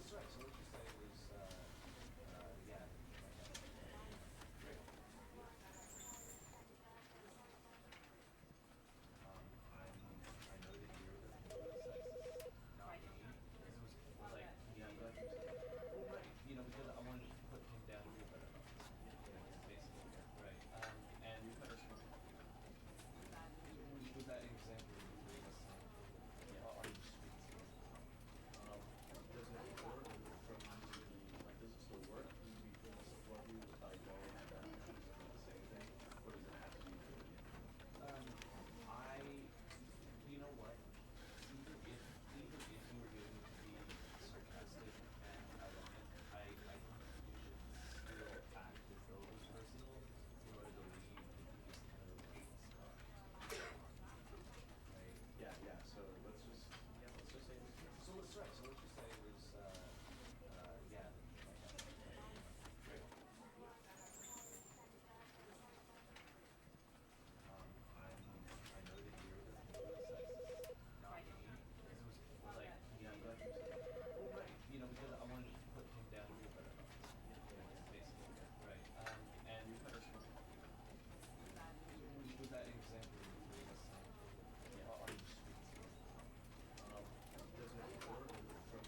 that's right. So what you say was, yeah. Great. I know that you're the sexist, not me. Because it was like, Yeah, I'm glad you said that. well, right. Because I wanted to put him down to a better level. Basically, right. And We've had this one. was that an example of the three of us saying, Yeah. are you sweet? Does it work from like, does it still work? Will you be feeling support you if I go and have that choose to do the same thing? Or does it have to be good again? You know what? Even if you were going to be sarcastic and ironic, I think you should still act as though it was personal in order to leave this kind of hate stuff. Right? Yeah. So let's just say this. So let's right. So let's just say it was yeah. Great. I know that you're the sexist, not me. Because it was like, Yeah, I'm glad you said that. well, right. Because I wanted to put him down to a better level. Basically, right. And We've had this one. was that an example of the three of us saying, Yeah. are you sweet? Does it work from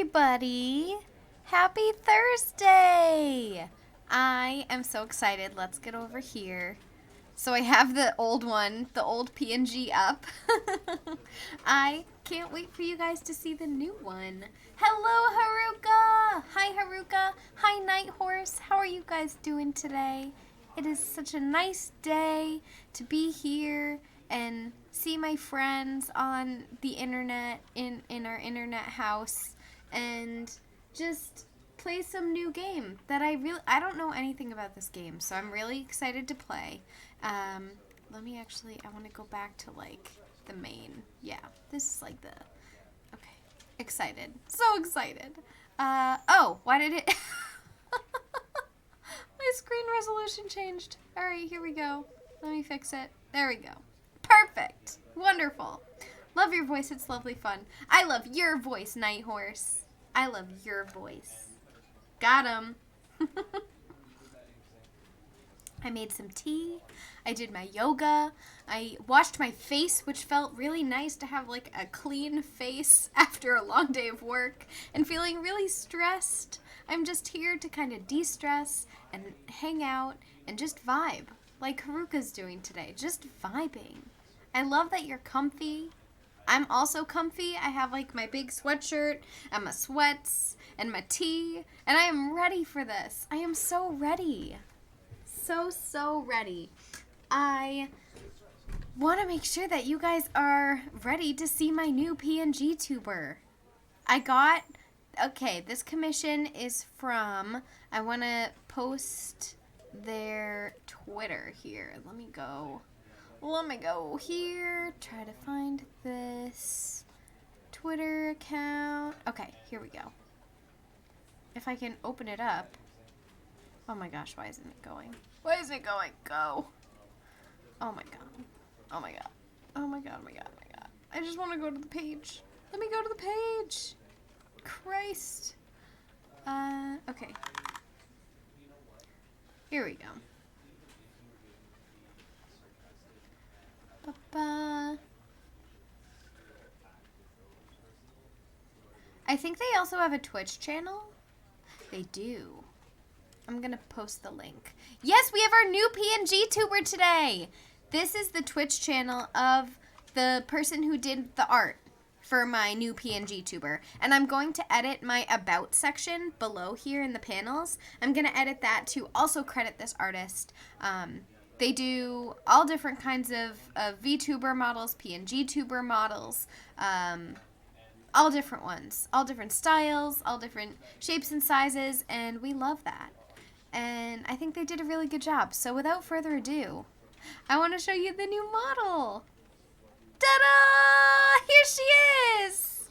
everybody. Happy Thursday. I am so excited. Let's get over here. So I have the old one, the old PNG up. I can't wait for you guys to see the new one. Hello, Haruka. Hi, Haruka. Hi, Night Horse. How are you guys doing today? It is such a nice day to be here and see my friends on the internet, in our internet house, and just play some new game that I don't know anything about this game, so I'm really excited to play. I want to go back to like the main. Yeah, this is like okay, excited, so excited. Why did it, my screen resolution changed. All right, here we go. Let me fix it. There we go. Perfect. Wonderful. Love your voice. It's lovely fun. I love your voice, Night Horse. I love your voice. Got him. I made some tea. I did my yoga. I washed my face, which felt really nice to have like a clean face after a long day of work and feeling really stressed. I'm just here to kind of de-stress and hang out and just vibe like Haruka's doing today. Just vibing. I love that you're comfy. I'm also comfy. I have like my big sweatshirt and my sweats and my tea, and I am ready for this. I am so ready. So ready. I want to make sure that you guys are ready to see my new PNG tuber. This commission is from, I want to post their Twitter here. Let me go here, try to find this Twitter account. Okay, here we go. If I can open it up. Oh my gosh, why isn't it going? Why isn't it going? Go. Oh my god. Oh my god. Oh my god, oh my god, oh my god. I just want to go to the page. Let me go to the page. Christ. Okay. Here we go. I think they also have a Twitch channel. They do. I'm gonna post the link. Yes, we have our new PNG tuber today. This is the Twitch channel of the person who did the art for my new PNG tuber. And I'm going to edit my about section below here in the panels. I'm gonna edit that to also credit this artist. They do all different kinds of VTuber models, PNG tuber models, all different ones, all different styles, all different shapes and sizes, and we love that. And I think they did a really good job. So without further ado, I want to show you the new model. Ta-da! Here she is!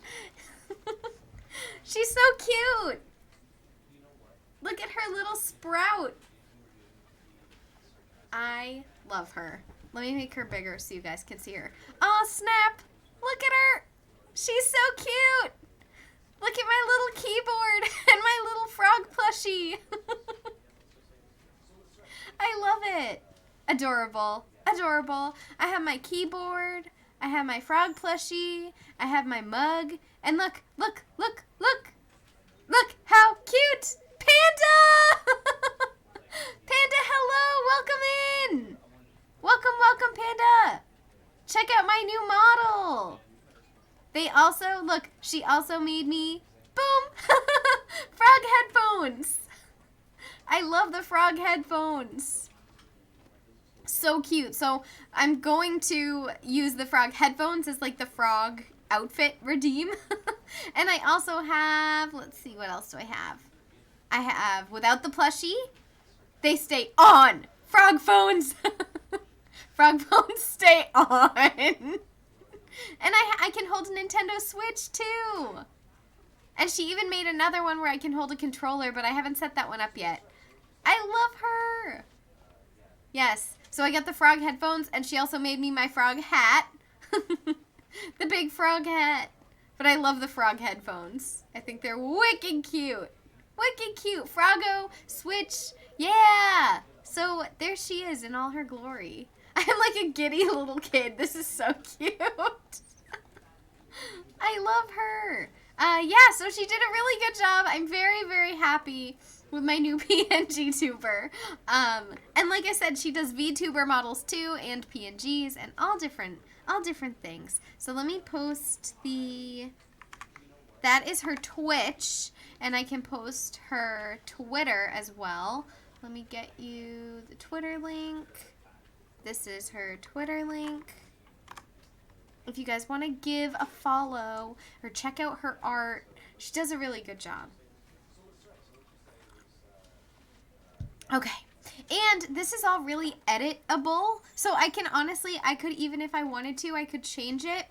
She's so cute. Look at her little sprout. I love her. Let me make her bigger so you guys can see her. Oh, snap! Look at her! She's so cute! Look at my little keyboard and my little frog plushie. I love it. Adorable. Adorable. I have my keyboard. I have my frog plushie. I have my mug. And look, look, look, look. Look how cute! Panda! Panda, hello! Welcome in! Welcome, welcome, Panda! Check out my new model! They also, look, she also made me, boom! Frog headphones! I love the frog headphones. So cute. So I'm going to use the frog headphones as like the frog outfit redeem. And I also have, let's see, what else do I have? I have, without the plushie, they stay on. Frog phones. Frog phones stay on. And I can hold a Nintendo Switch too. And she even made another one where I can hold a controller, but I haven't set that one up yet. I love her. Yes. So I got the frog headphones, and she also made me my frog hat. The big frog hat. But I love the frog headphones. I think they're wicked cute. Wicked cute. Froggo, Switch. Yeah. So there she is in all her glory. I'm like a giddy little kid. This is so cute. I love her. Yeah, so she did a really good job. I'm very, very happy with my new PNG tuber. And like I said, she does VTuber models too, and PNGs, and all different things. So let me post that is her Twitch, and I can post her Twitter as well. Let me get you the Twitter link. This is her Twitter link. If you guys want to give a follow or check out her art, she does a really good job. Okay. And this is all really editable. So I can honestly, I could, even if I wanted to, I could change it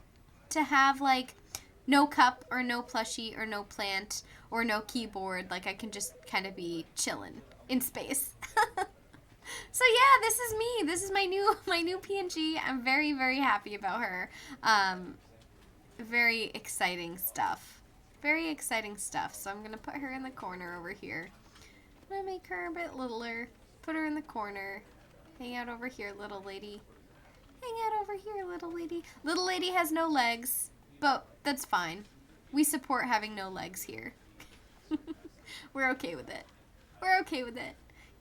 to have like no cup or no plushie or no plant or no keyboard. Like I can just kind of be chilling in space. So yeah, this is me. This is my new PNG. I'm very, very happy about her. Very exciting stuff. Very exciting stuff. So I'm gonna put her in the corner over here. I'm gonna make her a bit littler. Put her in the corner. Hang out over here, little lady. Hang out over here, little lady. Little lady has no legs, but that's fine. We support having no legs here. We're okay with it. We're okay with it.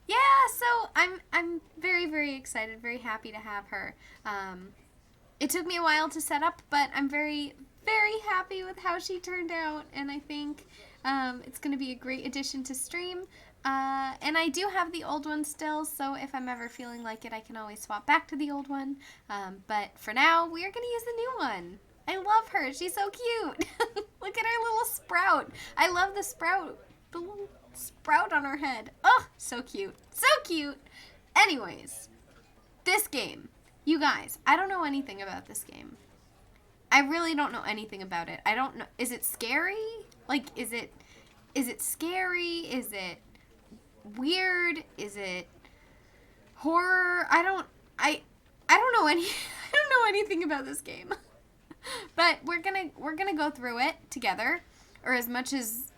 Yeah, so I'm very, very excited, very happy to have her. It took me a while to set up, but I'm very, very happy with how she turned out, and I think it's going to be a great addition to stream. And I do have the old one still, so if I'm ever feeling like it, I can always swap back to the old one. But for now, we are going to use the new one. I love her. She's so cute. Look at her little sprout. I love the sprout. The little sprout on her head. Oh, so cute. So cute. Anyways, this game. You guys, I don't know anything about this game. I really don't know anything about it. I don't know. Is it scary? Like, is it scary? Is it weird? Is it horror? I don't know anything about this game. But we're gonna go through it together, or as much as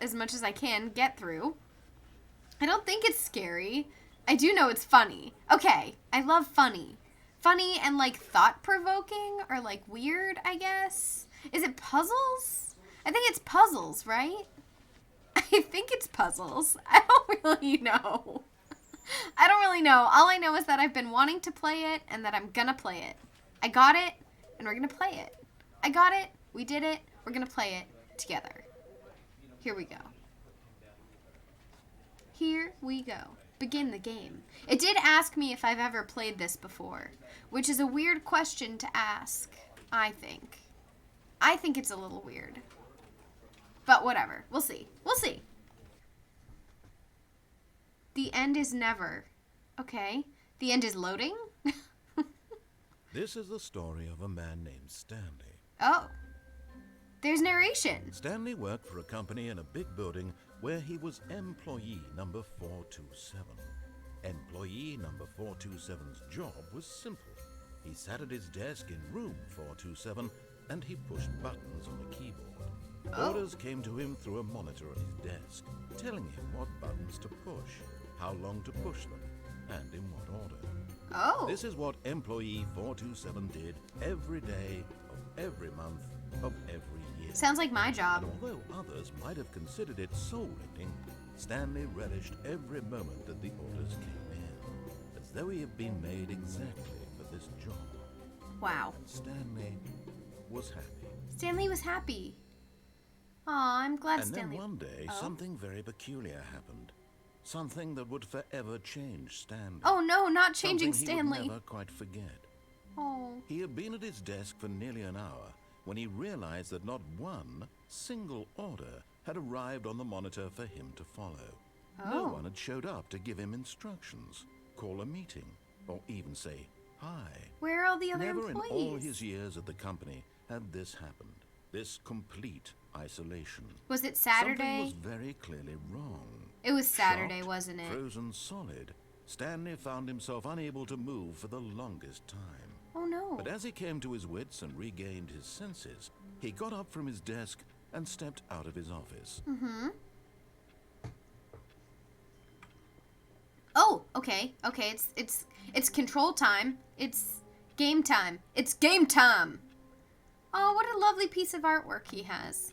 I can get through. I don't think it's scary. I do know it's funny. Okay, I love funny. Funny and like thought-provoking or like weird, I guess. Is it puzzles? I think it's puzzles, right? I think it's puzzles. I don't really know. I don't really know. All I know is that I've been wanting to play it and that I'm gonna play it. I got it and we're gonna play it. I got it. We did it. We're gonna play it together. Here we go. Here we go. Begin the game. It did ask me if I've ever played this before, which is a weird question to ask, I think. I think it's a little weird. But whatever. We'll see. We'll see. The end is never. Okay. The end is loading? This is the story of a man named Stanley. Oh. There's narration. Stanley worked for a company in a big building where he was employee number 427. Employee number 427's job was simple. He sat at his desk in room 427 and he pushed buttons on a keyboard. Oh. Orders came to him through a monitor at his desk, telling him what buttons to push, how long to push them, and in what order. Oh. This is what employee 427 did every day of every month of every year. Sounds like my And job. although others might have considered it soul-rending, Stanley relished every moment that the orders came in, as though he had been made exactly for this job. Wow. And Stanley was happy. Stanley was happy. Aw, I'm glad And Stanley... then one day, Oh. something very peculiar happened. Something that would forever change Stanley. Oh no, not changing Something he Stanley. would never quite forget. Oh. He had been at his desk for nearly an hour when he realized that not one single order had arrived on the monitor for him to follow. No Oh. one had showed up to give him instructions, call a meeting, or even say hi. Where are all the other Never employees? in all his years at the company had this happened. This complete isolation. Was it Something Saturday? was very clearly wrong. It was Saturday, Shocked, wasn't it? Frozen solid, Stanley found himself unable to move for the longest time. Oh no. But as he came to his wits and regained his senses, he got up from his desk and stepped out of his office. Mm-hmm. Oh, okay. Okay, it's control time. It's game time. It's game time. Oh, what a lovely piece of artwork he has.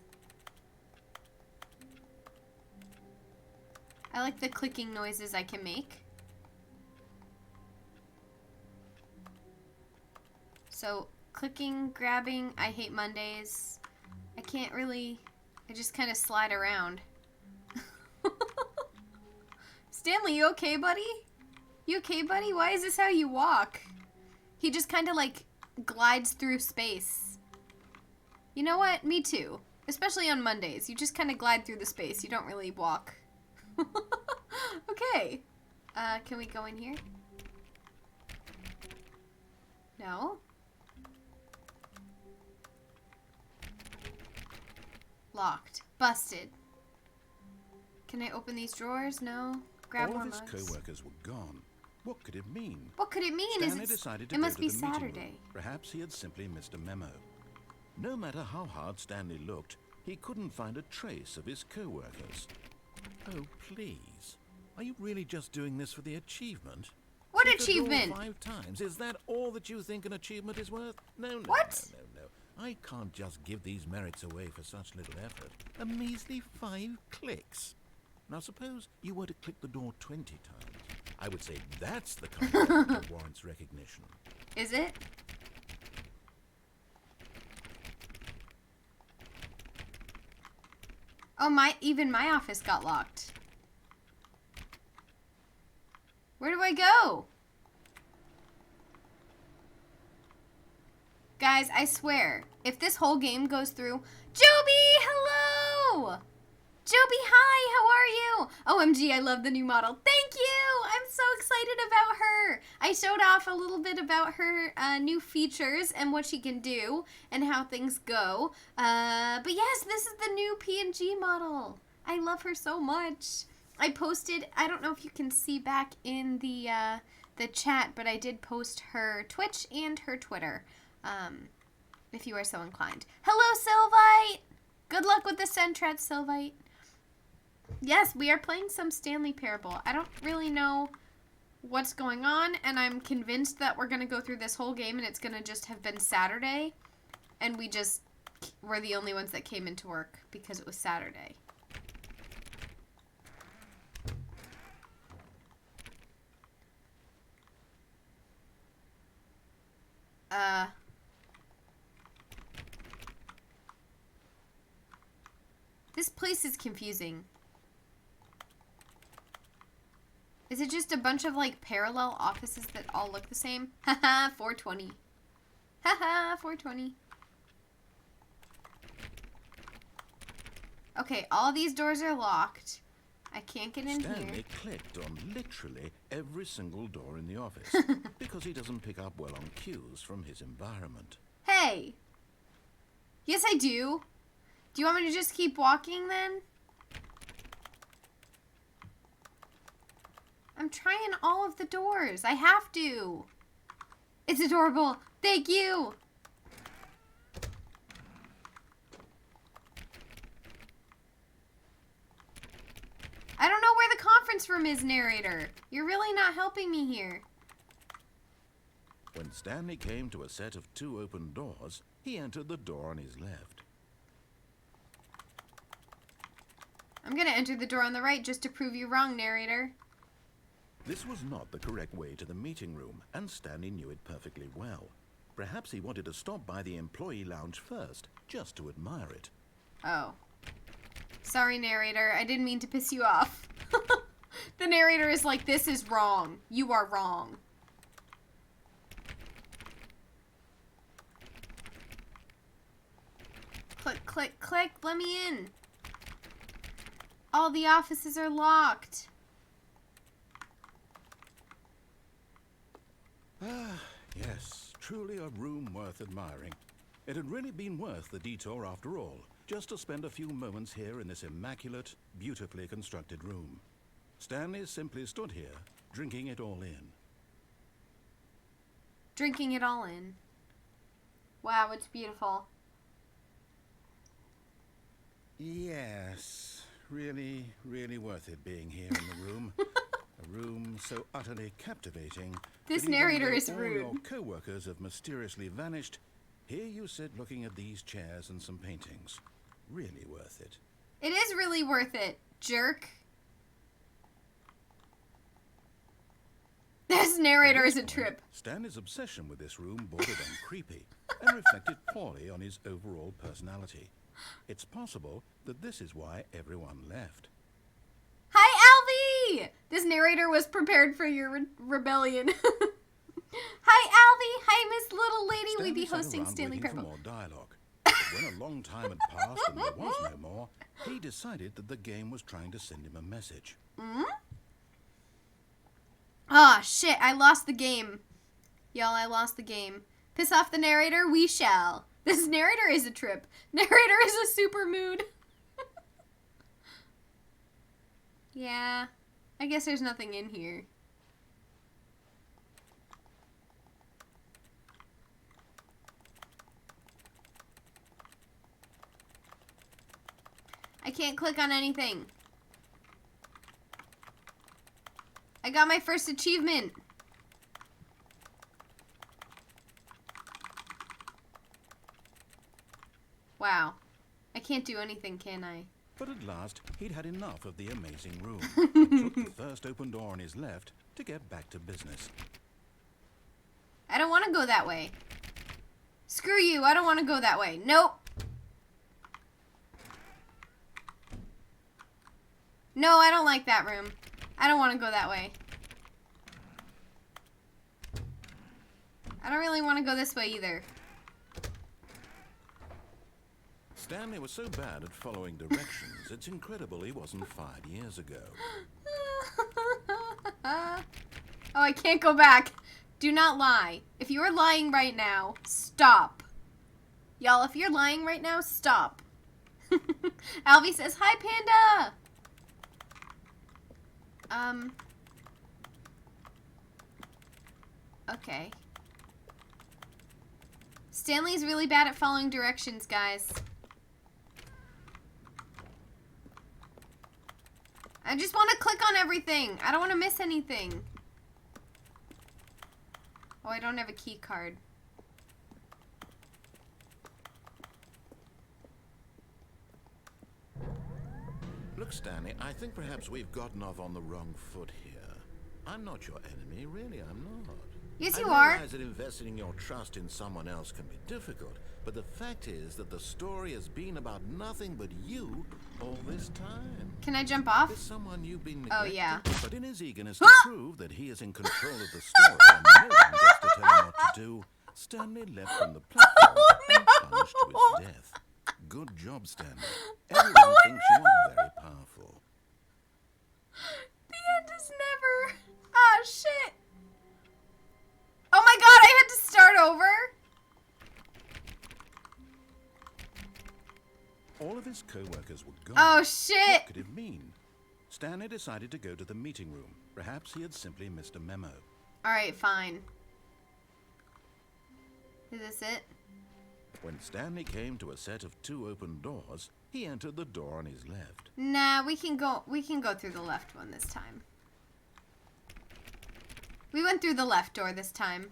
I like the clicking noises I can make. So, clicking, grabbing, I hate Mondays. I can't really, I just kind of slide around. Stanley, you okay, buddy? You okay, buddy? Why is this how you walk? He just kind of like glides through space. You know what? Me too. Especially on Mondays. You just kind of glide through the space. You don't really walk. Okay. Can we go in here? No. Locked. Busted. Can I open these drawers? No. Grab All more of his mugs. co-workers were gone. What could it mean? What could it mean? Stanley Is decided to it go must to be the meeting room. Saturday. Perhaps he had simply missed a memo. No matter how hard Stanley looked, he couldn't find a trace of his co-workers. Oh, please. Are you really just doing this for the achievement? What Take the door achievement? 5 times. Is that all that you think an achievement is worth? No, no, What? no, no, no. I can't just give these merits away for such little effort. A measly 5 clicks. Now suppose you were to click the door 20 times. I would say that's the kind of effort that warrants recognition. Is it? Oh, even my office got locked. Where do I go? Guys, I swear, if this whole game goes through... Joby, hello! Joby, hi, how are you? OMG, I love the new model. Thank you! I'm so excited about her. I showed off a little bit about her new features and what she can do and how things go. But yes, this is the new PNG model. I love her so much. I posted, I don't know if you can see back in the chat, but I did post her Twitch and her Twitter, if you are so inclined. Hello, Sylvite! Good luck with the Sentret, Sylvite. Yes, we are playing some Stanley Parable. I don't really know what's going on, and I'm convinced that we're going to go through this whole game, and it's going to just have been Saturday, and we just were the only ones that came into work because it was Saturday. This place is confusing. Is it just a bunch of, like, parallel offices that all look the same? Haha, 420. Haha, 420. Okay, all these doors are locked. I can't get in Stanley here. clicked on literally every single door in the office because he doesn't pick up well on cues from his environment. Hey! Yes, I do. Do you want me to just keep walking, then? I'm trying all of the doors. I have to. It's adorable. Thank you. I don't know where the conference room is, narrator. You're really not helping me here. When Stanley came to a set of 2 open doors, he entered the door on his left. I'm gonna enter the door on the right just to prove you wrong, narrator. This was not the correct way to the meeting room, and Stanley knew it perfectly well. Perhaps he wanted to stop by the employee lounge first, just to admire it. Oh. Sorry, narrator. I didn't mean to piss you off. The narrator is like, this is wrong. You are wrong. Click, click, click. Let me in. All the offices are locked. Ah, yes, truly a room worth admiring. It had really been worth the detour after all, just to spend a few moments here in this immaculate, beautifully constructed room. Stanley simply stood here, drinking it all in. Drinking it all in. Wow, it's beautiful. Yes, really, really worth it being here in the room. A room so utterly captivating. This that even narrator though is all rude. your co-workers have mysteriously vanished, here you sit looking at these chairs and some paintings. Really worth it. It is really worth it, jerk. This narrator At is a this trip. point, Stanley's obsession with this room bordered on creepy and reflected poorly on his overall personality. It's possible that this is why everyone left. Hi, Alvy! This narrator was prepared for your rebellion. Hi, Alvy! Hi, Miss Little Lady! Stanley We be sat hosting around Stanley waiting for Bramble. more dialogue. But when a long time had passed and there was no more, he decided that the game was trying to send him a message. Ah, shit, I lost the game. Y'all, I lost the game. Piss off the narrator, we shall. This narrator is a trip. Narrator is a super mood. Yeah, I guess there's nothing in here. I can't click on anything. I got my first achievement. Wow. I can't do anything, can I? But at last, he'd had enough of the amazing room. He took the first open door on his left to get back to business. I don't want to go that way. Screw you, I don't want to go that way. Nope. No, I don't like that room. I don't want to go that way. I don't really want to go this way either. Stanley was so bad at following directions, it's incredible he wasn't 5 years ago. Oh, I can't go back. Do not lie. If you are lying right now, stop. Y'all, if you're lying right now, stop. Alvy says, hi, Panda. Okay. Stanley's really bad at following directions, guys. I just want to click on everything. I don't want to miss anything. Oh, I don't have a key card. Look, Stanley, I think perhaps we've gotten off on the wrong foot here. I'm not your enemy, really, I'm not. Yes, you I are. realize that investing your trust in someone else can be difficult, but the fact is that the story has been about nothing but you all this time. Can I jump off? There's someone you've been Oh, neglecting, yeah. but in his eagerness to prove that he is in control of the story and no one gets to tell him what to do, Stanley left from the platform and plunged to his death. Good job, Stanley. Everyone thinks you are very powerful. The end is never. Ah, shit. Oh my god, I had to start over? All of his co-workers were gone. Oh, shit. What could it mean? Stanley decided to go to the meeting room. Perhaps he had simply missed a memo. Alright, fine. Is this it? When Stanley came to a set of 2 open doors, he entered the door on his left. Nah, we can go through the left one this time. We went through the left door this time.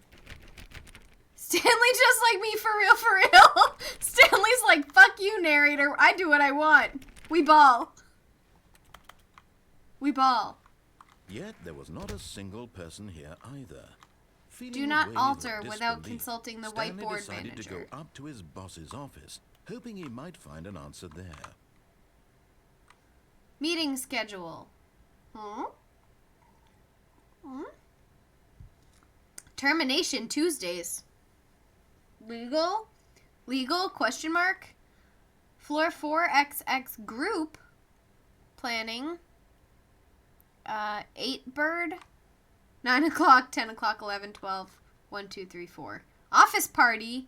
Stanley just like me, for real, for real. Stanley's like, fuck you, narrator. I do what I want. We ball. We ball. Yet there was not a single person here either. Feeling Do a not wave alter of without disbelief, consulting the Stanley whiteboard decided manager. to go up to his boss's office, hoping he might find an answer there. Meeting schedule. Termination Tuesdays. Legal? Legal? Question mark. Floor 4XX group. Planning. 8 bird. 9 o'clock, 10 o'clock, 11, 12, 1, 2, 3, 4. Office party.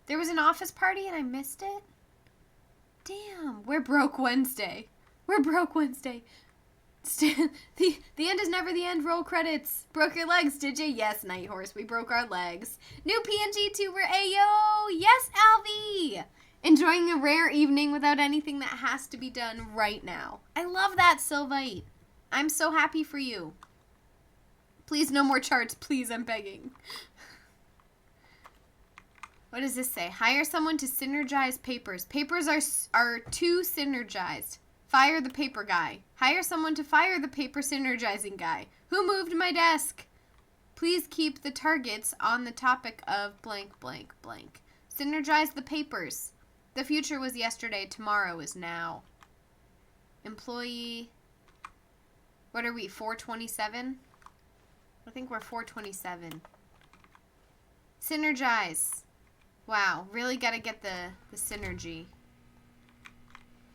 There was an office party and I missed it? Damn. We're broke Wednesday. We're broke Wednesday. The end is never the end. Roll credits. Broke your legs, did you? Yes, Night Horse. We broke our legs. New PNG tuber. Ayo. Yes, Alvy. Enjoying a rare evening without anything that has to be done right now. I love that, Sylvite. I'm so happy for you. Please, no more charts. Please, I'm begging. What does this say? Hire someone to synergize papers. Papers are too synergized. Fire the paper guy. Hire someone to fire the paper synergizing guy. Who moved my desk? Please keep the targets on the topic of blank, blank, blank. Synergize the papers. The future was yesterday. Tomorrow is now. Employee. What are we, 427? I think we're 427. Synergize. Wow, really gotta get the synergy.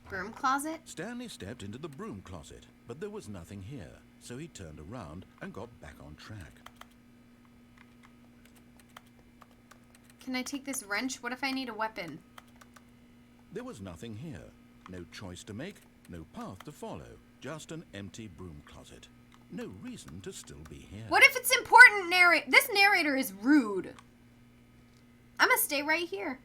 Broom closet? Stanley stepped into the broom closet, but there was nothing here, so he turned around and got back on track. Can I take this wrench? What if I need a weapon? There was nothing here. No choice to make, no path to follow, just an empty broom closet. No reason to still be here. What if it's important This narrator is rude. I'm gonna stay right here.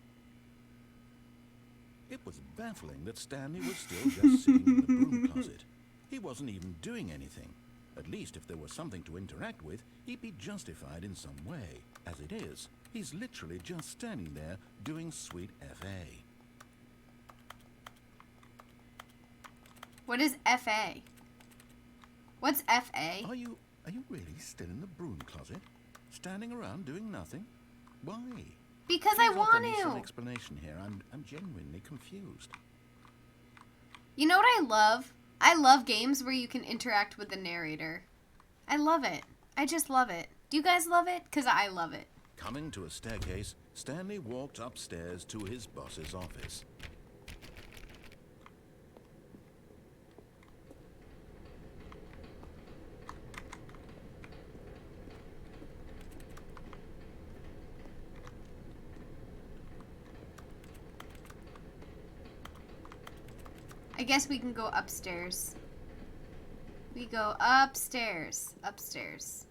It was baffling that Stanley was still just sitting in the broom closet. He wasn't even doing anything. At least if there was something to interact with, he'd be justified in some way. As it is, he's literally just standing there doing sweet FA. What is FA? What's FA? Are you really still in the broom closet? Standing around doing nothing? Why? Because I Please want offer me some to. explanation here. I'm genuinely confused. You know what I love? I love games where you can interact with the narrator. I love it. I just love it. Do you guys love it? Because I love it. Coming to a staircase, Stanley walked upstairs to his boss's office. I guess we can go upstairs. We go upstairs. Upstairs.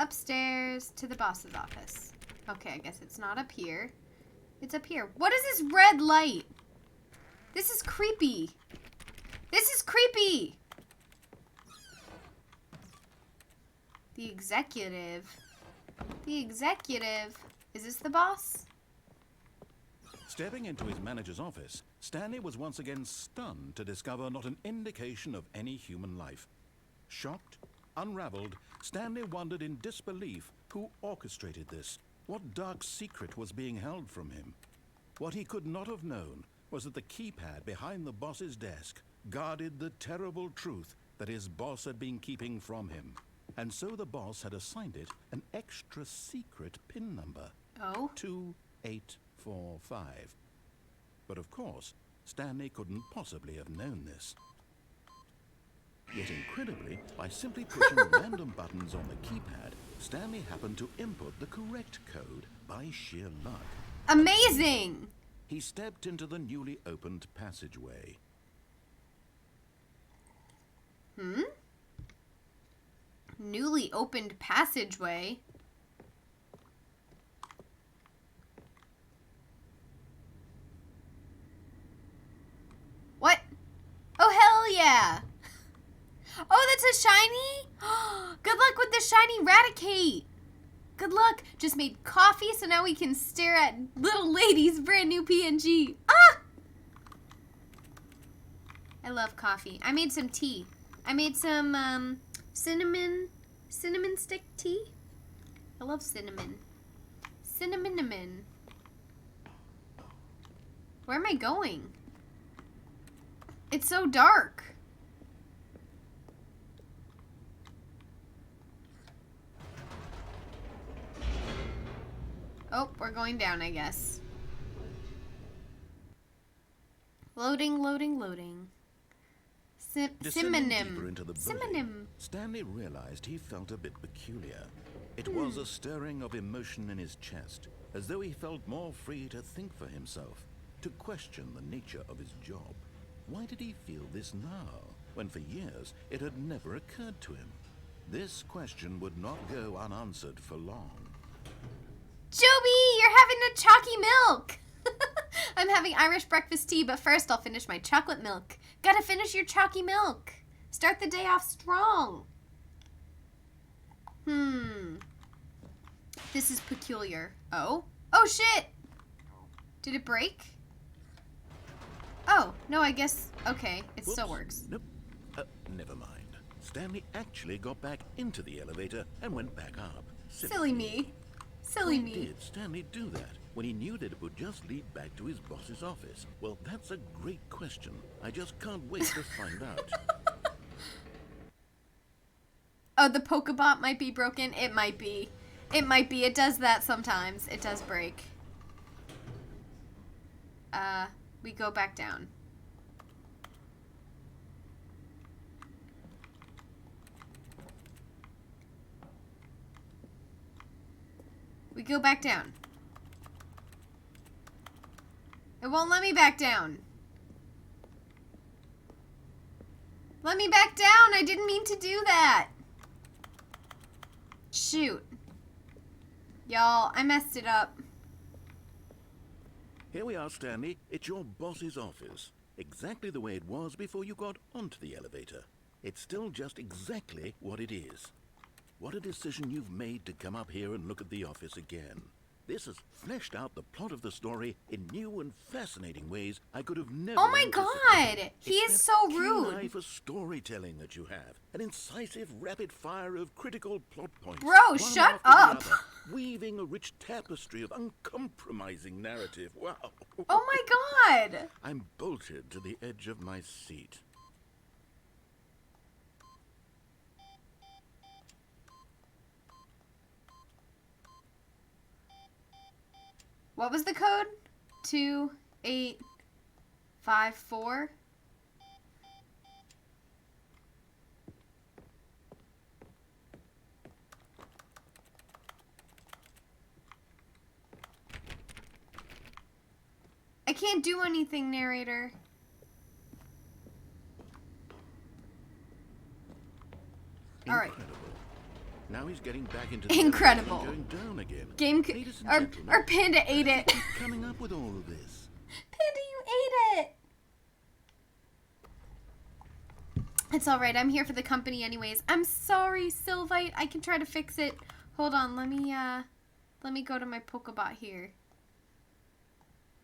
Upstairs to the boss's office. Okay, I guess it's not up here. It's up here. What is this red light? This is creepy. This is creepy. The executive. The executive. Is this the boss? Stepping into his manager's office, Stanley was once again stunned to discover not an indication of any human life. Shocked, unraveled, Stanley wondered in disbelief who orchestrated this. What dark secret was being held from him? What he could not have known was that the keypad behind the boss's desk guarded the terrible truth that his boss had been keeping from him. And so the boss had assigned it an extra secret PIN number. Oh? 2845. But of course, Stanley couldn't possibly have known this. Yet incredibly, by simply pushing random buttons on the keypad, Stanley happened to input the correct code by sheer luck. Amazing! He stepped into the newly opened passageway. Newly opened passageway? What? Oh, hell yeah! Oh, that's a shiny? Good luck with the shiny Raticate! Good luck! Just made coffee, so now we can stare at little lady's brand new PNG. Ah! I love coffee. I made some tea. I made some, cinnamon stick tea. I love cinnamon. Cinnamon. Where am I going? It's so dark. Oh, we're going down, I guess. Loading. Descending deeper into the building, Synonym. Stanley realized he felt a bit peculiar. It was a stirring of emotion in his chest, as though he felt more free to think for himself, to question the nature of his job. Why did he feel this now, when for years it had never occurred to him? This question would not go unanswered for long. Joby, you're having a chalky milk. I'm having Irish breakfast tea, but first I'll finish my chocolate milk. Gotta finish your chalky milk. Start the day off strong. This is peculiar. Oh? Oh, shit! Did it break? Oh, no, I guess... Okay, it still Whoops. works. Nope. Never mind. Stanley actually got back into the elevator and went back up. Silly me. Silly Why me. did Stanley do that when he knew that it would just lead back to his boss's office? Well, that's a great question. I just can't wait to find out. Oh, the Pokebot might be broken. It might be. It might be. It does that sometimes. It does break. We go back down. We go back down. It won't let me back down. Let me back down. I didn't mean to do that. Shoot. Y'all, I messed it up. Here we are, Stanley. It's your boss's office. Exactly the way it was before you got onto the elevator. It's still just exactly what it is. What a decision you've made to come up here and look at the office again. This has fleshed out the plot of the story in new and fascinating ways I could have never Oh my anticipated. god! He It's is that so keen rude. eye for storytelling that you have. An incisive rapid fire of critical plot points. Bro, one shut after the up. other, weaving a rich tapestry of uncompromising narrative. Wow. Oh my god! I'm bolted to the edge of my seat. What was the code? 2854? I can't do anything, narrator. Alright. Incredible. Now he's getting back into the Incredible. elevator and going down again. Ladies and Our gentlemen, panda ate it. who's coming up with all of this? Panda, you ate it. It's alright. I'm here for the company anyways. I'm sorry, Sylvite. I can try to fix it. Hold on. Let me go to my Pokebot here.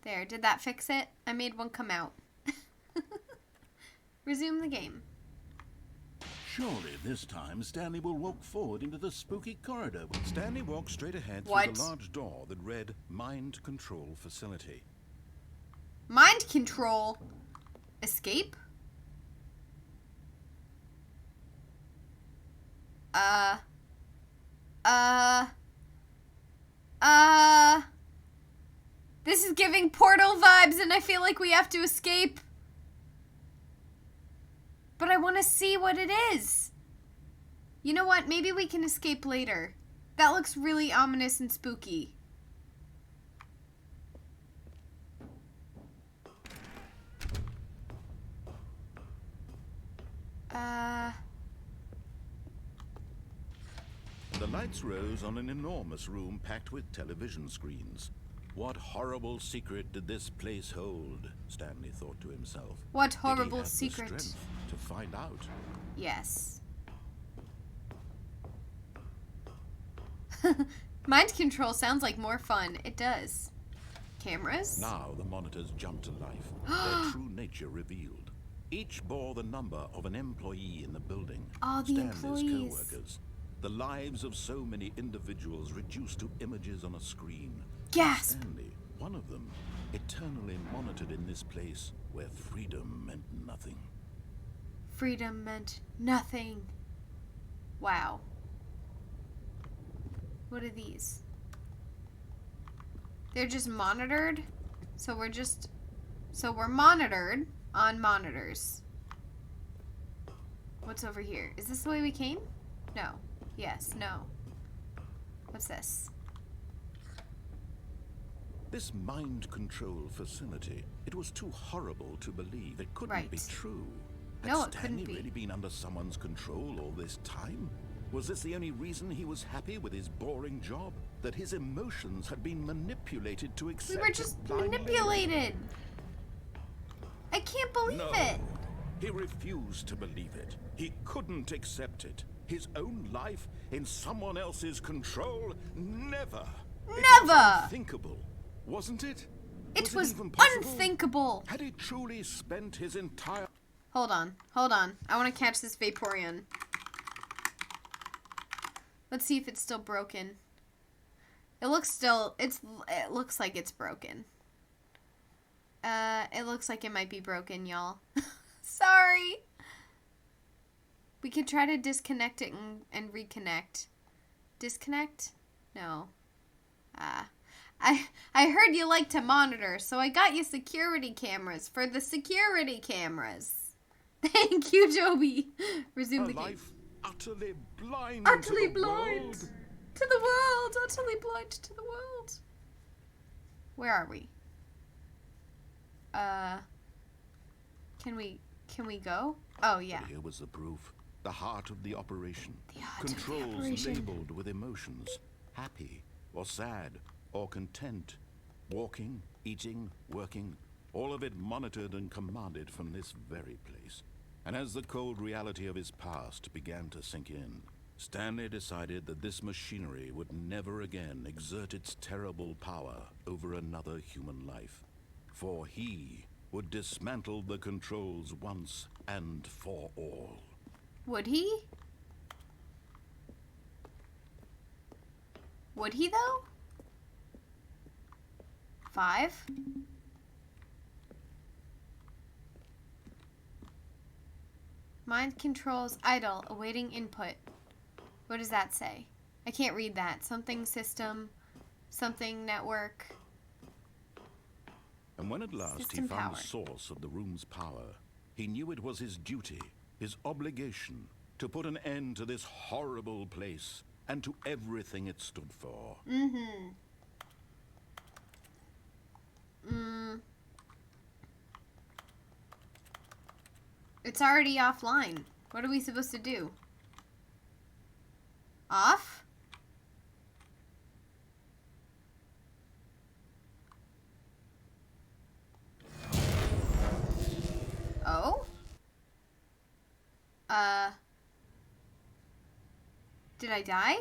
There. Did that fix it? I made one come out. Resume the game. Surely this time Stanley will walk forward into the spooky corridor. Stanley walked straight ahead through What? the large door that read Mind Control Facility. Mind control. Escape? This is giving Portal vibes and I feel like we have to escape. But I want to see what it is. You know what? Maybe we can escape later. That looks really ominous and spooky. The lights rose on an enormous room packed with television screens. What horrible secret did this place hold? Stanley thought to himself. What Did he horrible have the secret? strength to find out? Yes. Mind control sounds like more fun. It does. Cameras? Now the monitors jumped to life, their true nature revealed. Each bore the number of an employee in the building. Oh, the Stanley's employees. co-workers. The lives of so many individuals reduced to images on a screen. Gasp! Stanley, one of them, eternally monitored in this place where freedom meant nothing. Freedom meant nothing. Wow. What are these? They're just monitored? So we're monitored on monitors. What's over here? Is this the way we came? No. Yes, no. What's this? This mind control facility, it was too horrible to believe. It couldn't be Right. true. No, Had it Stanley couldn't be. really been under someone's control all this time? Was this the only reason he was happy with his boring job? That his emotions had been manipulated to We accept were it just blindly? manipulated. I can't believe No. it. He refused to believe it. He couldn't accept it. His own life in someone else's control? Never. It was Never. unthinkable, wasn't it? It was even possible? unthinkable. Had he truly spent his entire... Hold on. Hold on. I want to catch this Vaporeon. Let's see if it's still broken. It looks like it's broken. It looks like it might be broken, y'all. Sorry. We could try to disconnect it and reconnect. Disconnect? No. I heard you like to monitor, so I got you security cameras for the security cameras. Thank you, Joby. Resume the game. Utterly blind. Utterly blind to the world. Utterly blind to the world. Where are we? Can we go? Oh yeah. But here was the proof. The heart of the operation. The heart of the Controls operation. labeled with emotions. Happy or sad or content. Walking, eating, working. All of it monitored and commanded from this very place. And as the cold reality of his past began to sink in, Stanley decided that this machinery would never again exert its terrible power over another human life. For he would dismantle the controls once and for all. Would he? Would he though? 5? Mind controls idle, awaiting input. What does that say? I can't read that. Something system, something network. And when at last System he found power. the source of the room's power, he knew it was his duty, his obligation, to put an end to this horrible place and to everything it stood for. It's already offline. What are we supposed to do? Off? Oh? Did I die?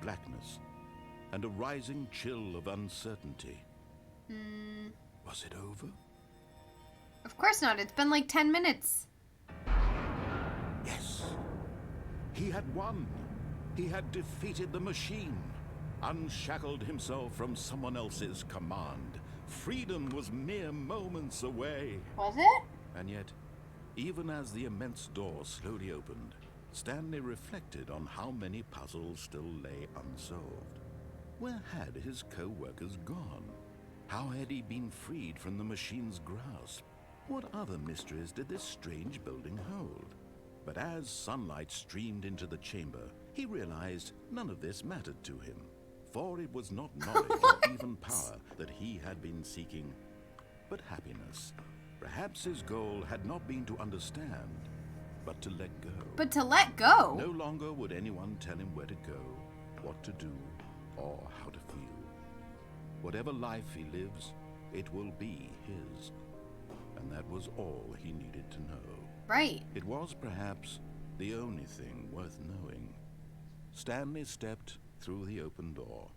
Blackness and a rising chill of uncertainty. Was it over? Of course not. It's been like 10 minutes. Yes. He had won. He had defeated the machine, unshackled himself from someone else's command. Freedom was mere moments away. Was it? And yet, even as the immense door slowly opened, Stanley reflected on how many puzzles still lay unsolved. Where had his co-workers gone? How had he been freed from the machine's grasp? What other mysteries did this strange building hold? But as sunlight streamed into the chamber, he realized none of this mattered to him, for it was not knowledge or even power that he had been seeking, but happiness. Perhaps his goal had not been to understand, but to let go. But to let go? No longer would anyone tell him where to go, what to do, or how to feel. Whatever life he lives, it will be his. And that was all he needed to know. Right. It was perhaps the only thing worth knowing. Stanley stepped through the open door.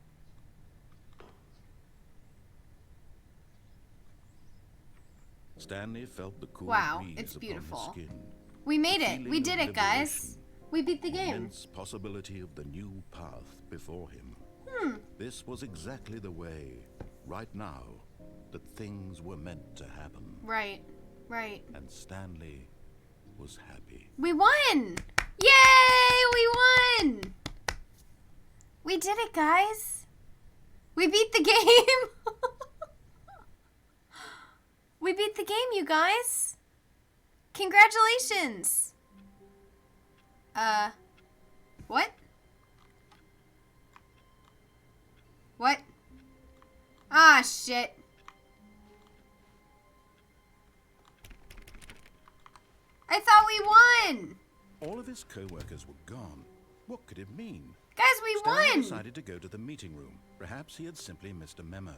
Stanley felt the cool breeze it's upon beautiful. his skin. We made it. Feeling We of did it, guys. liberation. We beat the The game. immense possibility of the new path before him. This was exactly the way, right now, that things were meant to happen. Right. Right. And Stanley was happy. We won! Yay! We won! We did it, guys. We beat the game. We beat the game, you guys. Congratulations. What? What? Ah, shit. I thought we won. All of his co-workers were gone. What could it mean? Guys, we Stanley won. decided to go to the meeting room. Perhaps he had simply missed a memo.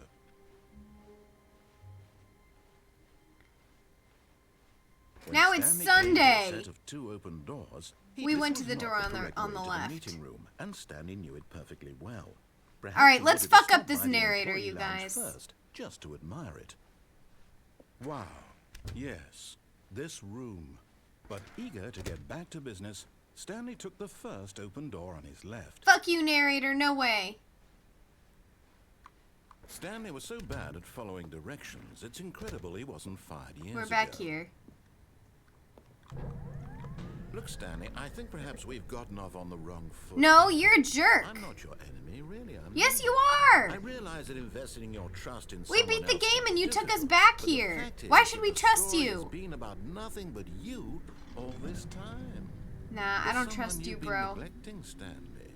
When Now it's Stanley came to a Sunday. set of 2 open doors, We this went to was the not door on the- correct on way the to left. meeting room, and Stanley knew it perfectly well. Perhaps All right, he let's wanted to fuck up stop this by the narrator, employee you lounge guys. first, just to admire it. Wow. Yes. this room. But eager to get back to business, Stanley took the first open door on his left. Fuck you, narrator. No way. Stanley was so bad at following directions, it's incredible he wasn't 5 years We're back ago. here. Look, Stanley, I think perhaps we've gotten off on the wrong foot. No, you're a jerk. I'm not your enemy, really. Yes, you I are. realize that investing your trust in We someone beat the else game and you is took us difficult, back but the here. fact is Why that should we the trust story you? has been about nothing but you all this time. Nah, I There's don't someone trust you, you've been bro. neglecting, Stanley.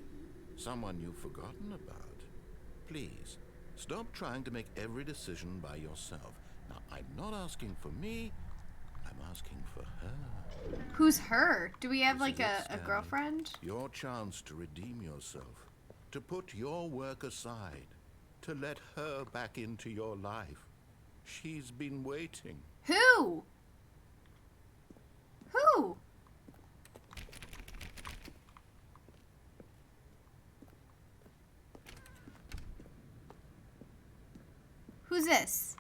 Someone you've forgotten about. Please, stop trying to make every decision by yourself. Now, I'm not asking for me. I'm asking for her. Who's her? Do we have This like is it, a Stanley. girlfriend? Your chance to redeem yourself, to put your work aside, to let her back into your life. She's been waiting. Who? Who? Who's this?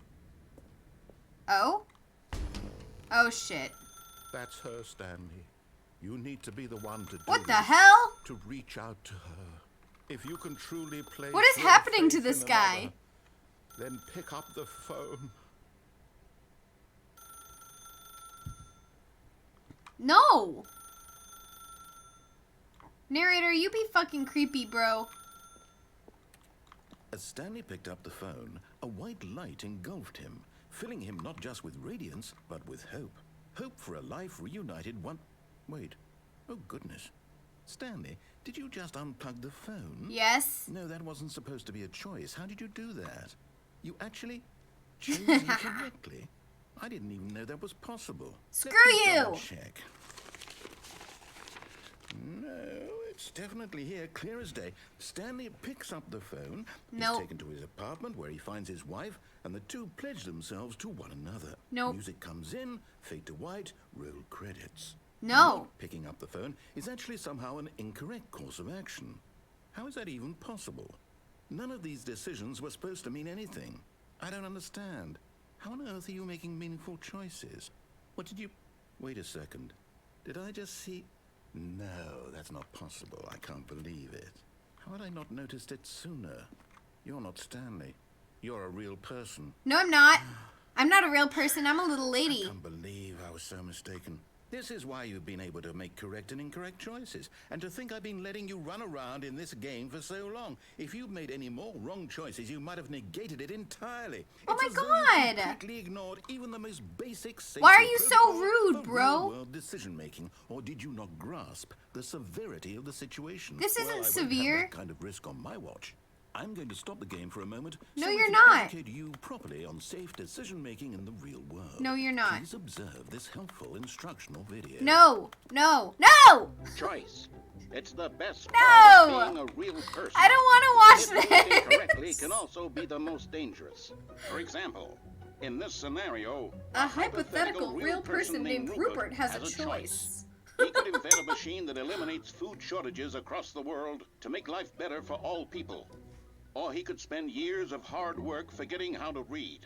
Oh? Oh shit. That's her, Stanley. You need to be the one to do What the this, hell? to reach out to her. If you can truly play. What is happening to this guy? Then pick up the phone. No! Narrator, you be fucking creepy, bro. As Stanley picked up the phone, a white light engulfed him, filling him not just with radiance, but with hope. Hope for a life reunited one... Wait. Oh, goodness. Stanley, did you just unplug the phone? Yes. No, that wasn't supposed to be a choice. How did you do that? You actually chose it correctly? I didn't even know that was possible. Screw Let me you! double-check. No, it's definitely here, clear as day. Stanley picks up the phone. Nope. He's taken to his apartment where he finds his wife, and the two pledge themselves to one another. Nope. Music comes in, fade to white, roll credits. No. Not picking up the phone is actually somehow an incorrect course of action. How is that even possible? None of these decisions were supposed to mean anything. I don't understand. How on earth are you making meaningful choices? What did you... Wait a second. Did I just see... No, that's not possible. I can't believe it. How had I not noticed it sooner? You're not Stanley. You're a real person. No, I'm not. I'm not a real person. I'm a little I lady. can't believe I was so mistaken. This is why you've been able to make correct and incorrect choices. And to think I've been letting you run around in this game for so long. If you'd made any more wrong choices, you might have negated it entirely. Oh It's my as though you God. completely ignored even the most basic safety Why are you so protocol rude, for bro? real-world decision-making. Or did you not grasp the severity of the situation? This Well, isn't I won't severe. have that kind of risk on my watch. I'm going to stop the game for a moment. No, so you're we can not. educate you properly on safe decision-making in the real world. No, you're not. Please observe this helpful instructional video. No, no, no! Choice. It's the best No! part of being a real person. I don't want to If used watch incorrectly, this. can also be the most dangerous. For example, in this scenario, A hypothetical real person named Rupert has a choice. He could invent a machine that eliminates food shortages across the world to make life better for all people. Or he could spend years of hard work forgetting how to read.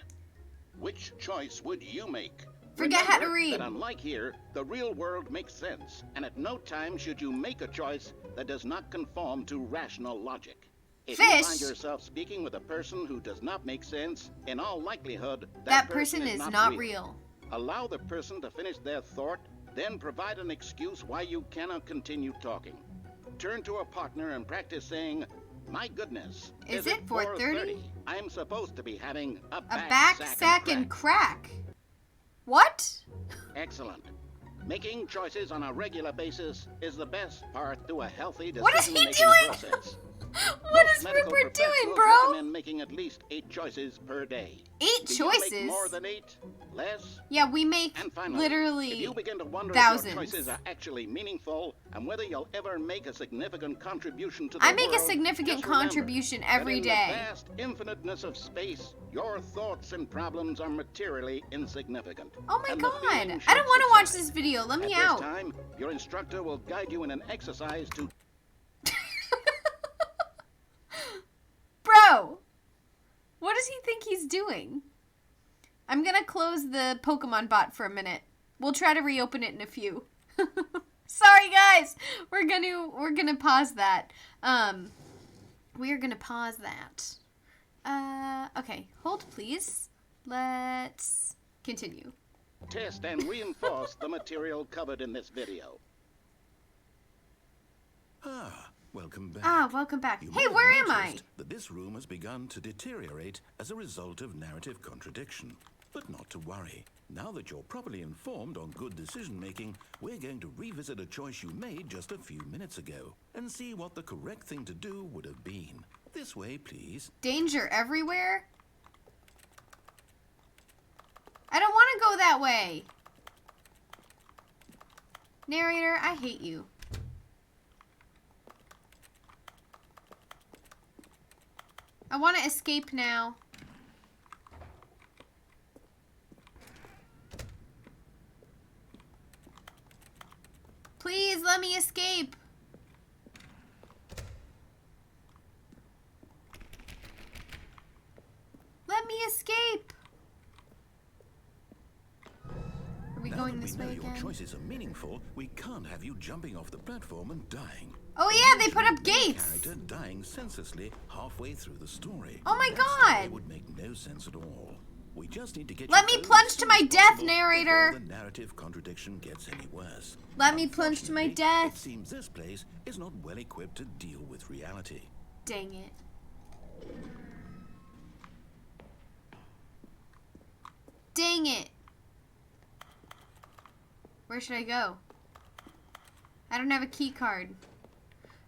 Which choice would you make? Forget how to Remember read. that unlike here, the real world makes sense, and at no time should you make a choice that does not conform to rational logic. If you Fish. find yourself speaking with a person who does not make sense, in all likelihood, That person is not real. Allow the person to finish their thought, then provide an excuse why you cannot continue talking. Turn to a partner and practice saying, "My goodness, Is it 4:30? I'm supposed to be having a A back, back, sack, sack, and crack. What? Excellent. Making choices on a regular basis is the best part to a healthy What is he decision-making doing? process. What Most is medical Rupert doing, professionals bro? recommend making at least 8 choices per day. 8 Do you make choices? more than 8? Less? Yeah, we make And finally, if literally you begin to wonder thousands. if your choices are actually meaningful and whether you'll ever make a significant contribution to the I make a world, significant just remember contribution that every in day. the vast infiniteness of space, your thoughts and problems are materially insignificant. Oh my And the god. feeling I should don't want to watch subside. this video. Let me At out. this time, your instructor will guide you in an exercise to Bro, what does he think he's doing? I'm gonna close the Pokemon bot for a minute. We'll try to reopen it in a few. Sorry, guys. We're gonna pause that. We are gonna pause that. Okay. Hold, please. Let's continue. Test and reinforce the material covered in this video. Welcome back. Welcome back. You Hey, may where have am I? noticed that this room has begun to deteriorate as a result of narrative contradiction. But not to worry. Now that you're properly informed on good decision-making, we're going to revisit a choice you made just a few minutes ago and see what the correct thing to do would have been. This way, please. Danger everywhere? I don't want to go that way. Narrator, I hate you. I want to escape now. Please let me escape. Let me escape. Are we Now going that this we know way your again? choices are meaningful, we can't have you jumping off the platform and dying. Oh yeah, they put up Imagine one gates. character dying senselessly halfway through the story. Oh my That story God. would make no sense at all. We just need to get Let you me home plunge as to soon my as death, possible narrator. before the narrative contradiction gets any worse. Let me plunge to my Unfortunately, death. It seems this place is not well equipped to deal with reality. Dang it. Dang it. Where should I go? I don't have a key card.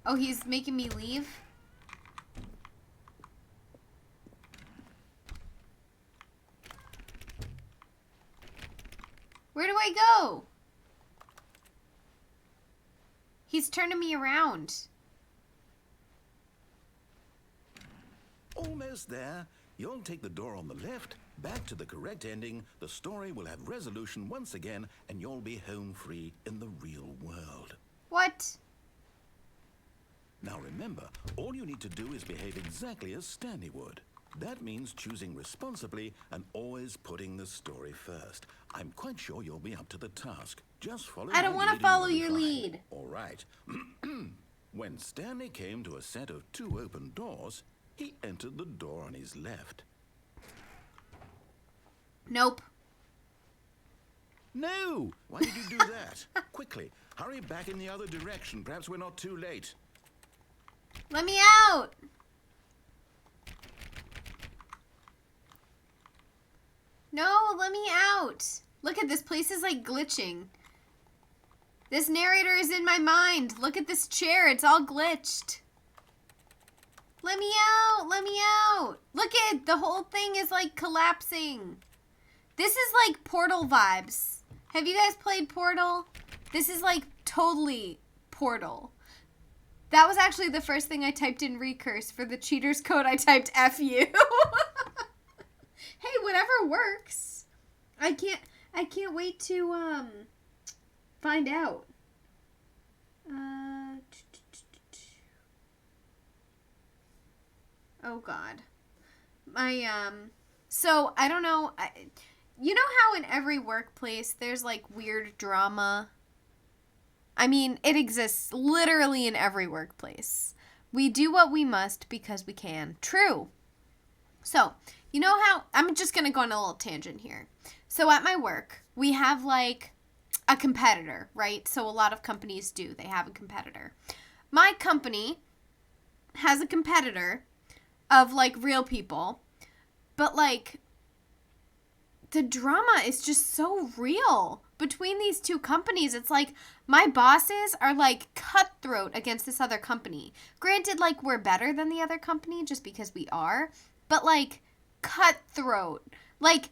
Oh, he's making me leave? Where do I go? He's turning me around. Almost there. You'll take the door on the left, back to the correct ending, the story will have resolution once again, and you'll be home free in the real world. What? Now remember, all you need to do is behave exactly as Stanley would. That means choosing responsibly and always putting the story first. I'm quite sure you'll be up to the task. Just follow I don't my wanna lead and follow you'll be your fine. lead. All right. When Stanley came to a set of 2 open doors, he entered the door on his left. Nope. No! Why did you do that? Quickly, hurry back in the other direction. Perhaps we're not too late. Let me out. No, let me out. Look at this place is like glitching. This narrator is in my mind. Look at this chair. It's all glitched. Let me out. Let me out. Look at the whole thing is like collapsing. This is like Portal vibes. Have you guys played Portal? This is like totally Portal. That was actually the first thing I typed in Recurse. For the cheater's code, I typed FU. Hey, whatever works. I can't wait to find out. Oh God. So I don't know. You know how in every workplace there's like weird drama? I mean, it exists literally in every workplace. We do what we must because we can. True. So, you know how, I'm just going to go on a little tangent here. So at my work, we have like a competitor, right? So a lot of companies do. They have a competitor. My company has a competitor of like real people, but like the drama is just so real between these two companies. It's like my bosses are like cutthroat against this other company. Granted, like we're better than the other company just because we are, but like cutthroat. Like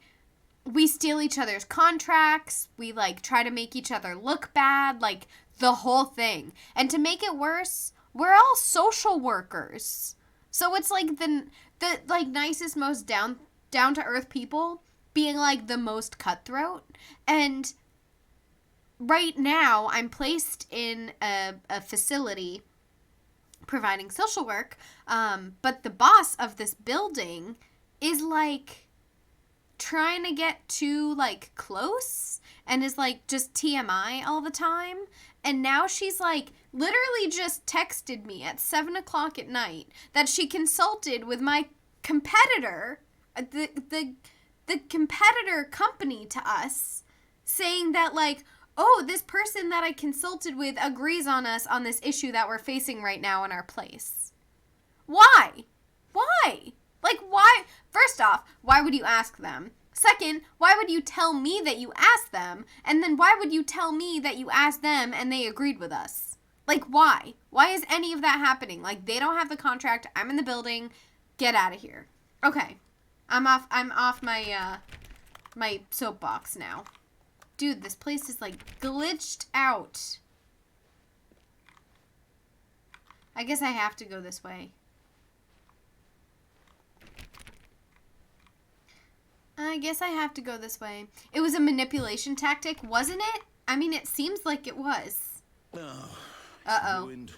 we steal each other's contracts. We like try to make each other look bad, like the whole thing. And to make it worse, we're all social workers. So it's like the like nicest, most down to earth people being like the most cutthroat. And right now I'm placed in a facility providing social work, but the boss of this building is like trying to get too, like, close and is, like, just TMI all the time. And now she's, like, literally just texted me at 7 o'clock at night that she consulted with my competitor, the competitor company to us, saying that, like, oh, this person that I consulted with agrees on us on this issue that we're facing right now in our place. Why? Why? Like, why? First off, why would you ask them? Second, why would you tell me that you asked them? And then why would you tell me that you asked them and they agreed with us? Like, why? Why is any of that happening? Like, they don't have the contract. I'm in the building. Get out of here. Okay. I'm off my, my soapbox now. Dude, this place is, like, glitched out. I guess I have to go this way. I guess I have to go this way. It was a manipulation tactic, wasn't it? I mean, it seems like it was. Oh, Uh-oh. ruined.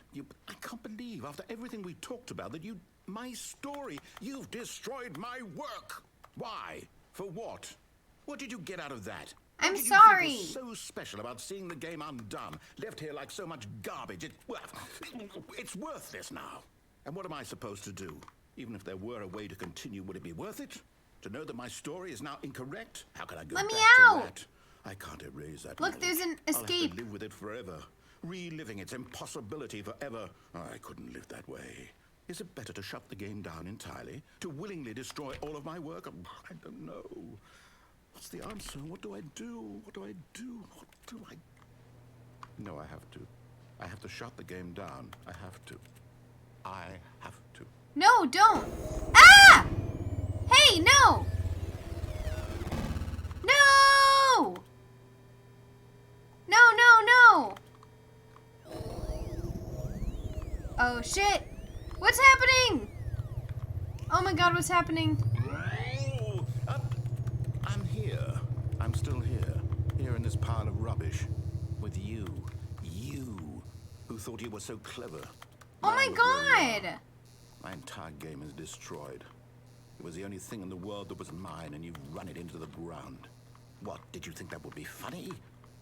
I can't believe, after everything we talked about, that my story, you've destroyed my work. Why? For what? What did you get out of that? I'm What did sorry. you think was so special about seeing the game undone, left here like so much garbage? It's worthless now. And what am I supposed to do? Even if there were a way to continue, would it be worth it? To know that my story is now incorrect? How can I go Let back me to out. that? I can't erase that. Look, knowledge. there's an I'll have escape. to live with it forever, reliving its impossibility forever. I couldn't live that way. Is it better to shut the game down entirely? To willingly destroy all of my work? I don't know. What's the answer? What do I do? What do I do? What do I... No, I have to. I have to shut the game down. I have to. I have to. No, don't. Ah! Hey, no! No! No, no, no! Oh, shit! What's happening? Oh my god, what's happening? Oh, I'm here. I'm still here. Here in this pile of rubbish. With you. You. Who thought you were so clever. Oh my Now look where you god! are. My entire game is destroyed. It was the only thing in the world that was mine, and you've run it into the ground. What, did you think that would be funny?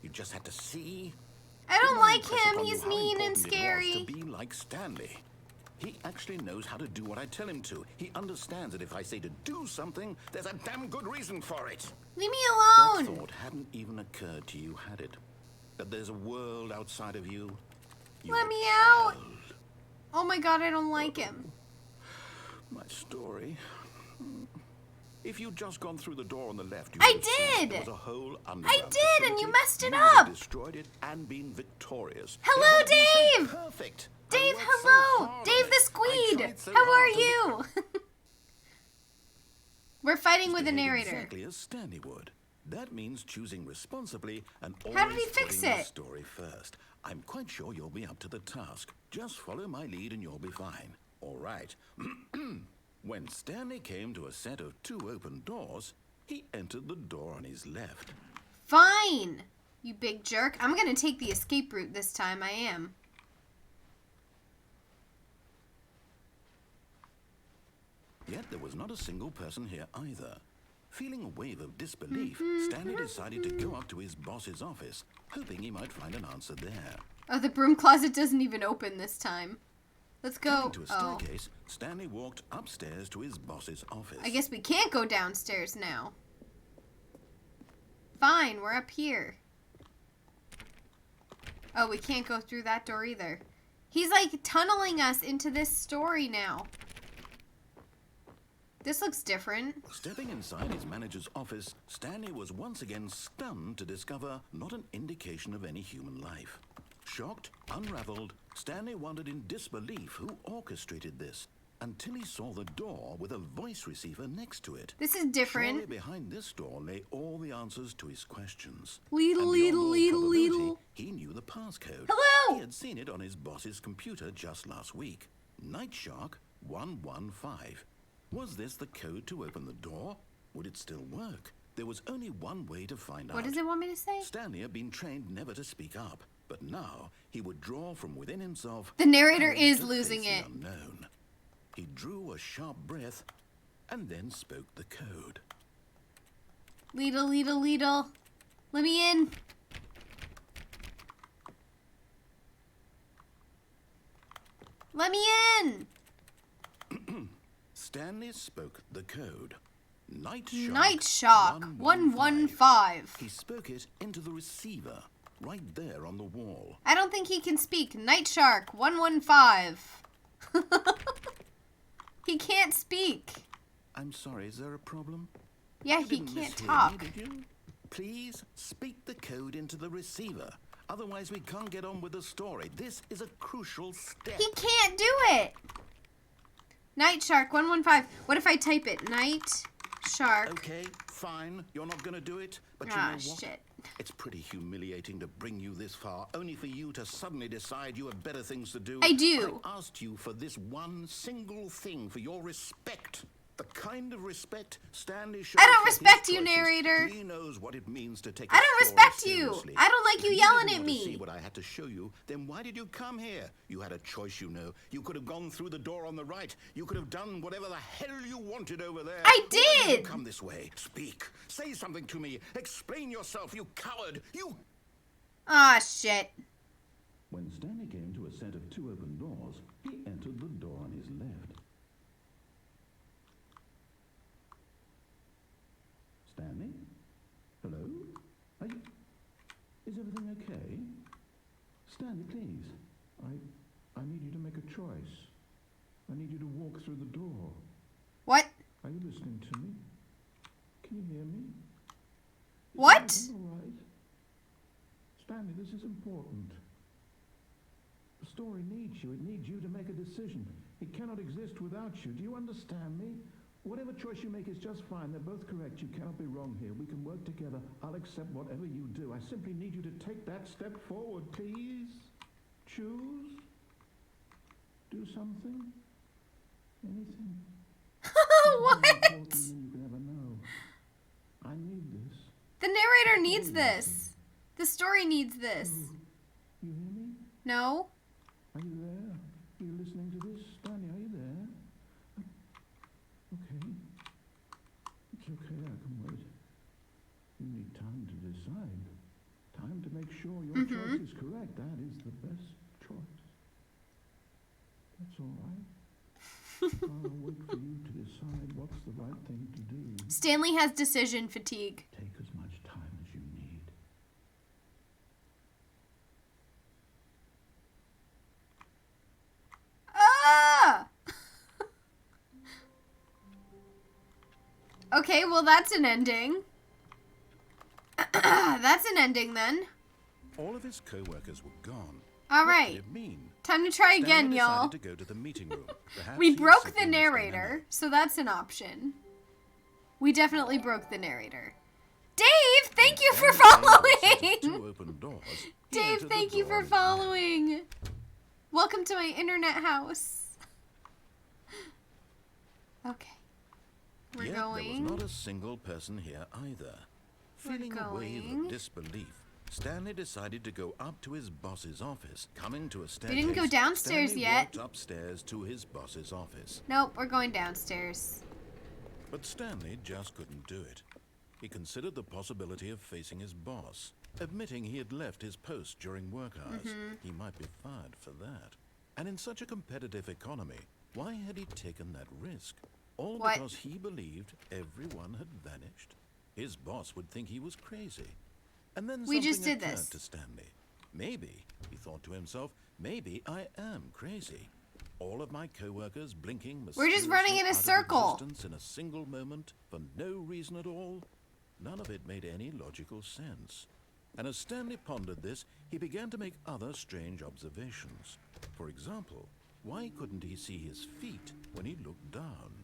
You just had to see? I don't Didn't like impress him. upon He's you how mean and important it was scary. to be like Stanley. He actually knows how to do what I tell him to. He understands that if I say to do something, there's a damn good reason for it. Leave me That alone. thought hadn't even occurred to you, had it? That there's a world outside of you? You're Let a me out. child. Oh my god, I don't like him. My story. If you'd just gone through the door on the left, you I would have seen did. there was a whole underground did, and you facility. messed it You would have up. destroyed it and been victorious. Hello, It would have been Dave. so perfect. I Dave, worked so hello. hard Dave on the it. I Squeed. tried so How are hard to you? We're fighting with the behave narrator. Exactly as Stanley would. That means choosing responsibly and always How did he fix telling the it? story first. I'm quite sure you'll be up to the task. Just follow my lead and you'll be fine. All right. When Stanley came to a set of 2 open doors, he entered the door on his left. Fine, you big jerk. I'm gonna take the escape route this time. I am. Yet there was not a single person here either. Feeling a wave of disbelief, Stanley decided to go up to his boss's office, hoping he might find an answer there. Oh, the broom closet doesn't even open this time. Let's go. Going to a Oh, staircase, Stanley walked upstairs to his boss's office. I guess we can't go downstairs now. Fine, we're up here. Oh, we can't go through that door either. He's like tunneling us into this story now. This looks different. Stepping inside his manager's office, Stanley was once again stunned to discover not an indication of any human life. Shocked, unraveled, Stanley wondered in disbelief who orchestrated this, until he saw the door with a voice receiver next to it. This is different. Surely behind this door lay all the answers to his questions. Leedle, And leedle, beyond all leedle, probability, leedle. he knew the passcode. Hello! He had seen it on his boss's computer just last week. Night Shark 115. Was this the code to open the door? Would it still work? There was only one way to find out. What does it want me to say? Stanley had been trained never to speak up, but now he would draw from within himself. The narrator courage is to losing face it. the unknown. He drew a sharp breath and then spoke the code. Leedle, leedle, leedle. Let me in. Let me in. Stanley spoke the code. Night Shark. Night Shark 115. He spoke it into the receiver, right there on the wall. I don't think he can speak. Night Shark 115. He can't speak. I'm sorry, is there a problem? Yeah, You he didn't can't mishear talk. me, did you? Please speak the code into the receiver. Otherwise, we can't get on with the story. This is a crucial step. He can't do it. Night Shark 115. What if I type it? Night Shark. Okay, fine. You're not going to do it. But you Ah, know what? shit. It's pretty humiliating to bring you this far, only for you to suddenly decide you have better things to do. I do. I asked you for this one single thing, for your respect. The kind of respect Stanley shows. I don't for his respect you, choices. narrator. He knows what it means to take I a don't story respect you. seriously. I don't like you If yelling didn't at want to see me. what I had to show you, then why did you come here? You had a choice, you know. You could have gone through the door on the right. You could have done whatever the hell you wanted over there. I Why did. you come this way? Speak. Say something to me. Explain yourself, you coward. You... Ah, shit. When Stanley came to a set of 2 open doors, he entered the door on his left. Stanley? Hello? Are you... Is everything okay? Stanley, please. I need you to make a choice. I need you to walk through the door. What? Are you listening to me? Can you hear me? What? Is everything all right? Stanley, this is important. The story needs you. It needs you to make a decision. It cannot exist without you. Do you understand me? Whatever choice you make is just fine. They're both correct. You cannot be wrong here. We can work together. I'll accept whatever you do. I simply need you to take that step forward, please. Choose. Do something. Anything. What? More important than you can ever know. I need this. The narrator needs this. The story needs this. You hear me? No? Are you there? Are you listening to this? Stanley, are you there? Okay. It's okay, I can wait. You need time to decide. Time to make sure your choice is correct. That is the best choice. That's all right. I'll wait for you to decide what's the right thing to do. Stanley has decision fatigue. Take as much time as you need. Ah! Okay, well that's an ending. That's an ending then. All of his co-workers were gone. All What right. did it mean? Time to try Stanley again, decided y'all. to go to the meeting room. Perhaps We he broke simply the missed narrator, memo. so that's an option. We definitely broke the narrator. Dave, thank you for Stanley came to a set of 2 following! open doors. He Dave, entered the thank you door for on his left. following. Welcome to my internet house. Okay. We're Yet going. there was not a single person here either. Feeling a wave going. of disbelief, Stanley decided to go up to his boss's office. Coming to a We staircase, didn't go downstairs Stanley yet. walked upstairs to his boss's office. Nope, we're going downstairs. But Stanley just couldn't do it. He considered the possibility of facing his boss, admitting he had left his post during work hours. He might be fired for that. And in such a competitive economy, why had he taken that risk? All What? because he believed everyone had vanished? His boss would think he was crazy. And then We something just did occurred this. to Stanley. Maybe, he thought to himself, maybe I am crazy. All of my co-workers blinking We're just running in a mysteriously out of circle. existence in a single moment for no reason at all. None of it made any logical sense. And as Stanley pondered this, he began to make other strange observations. For example, why couldn't he see his feet when he looked down?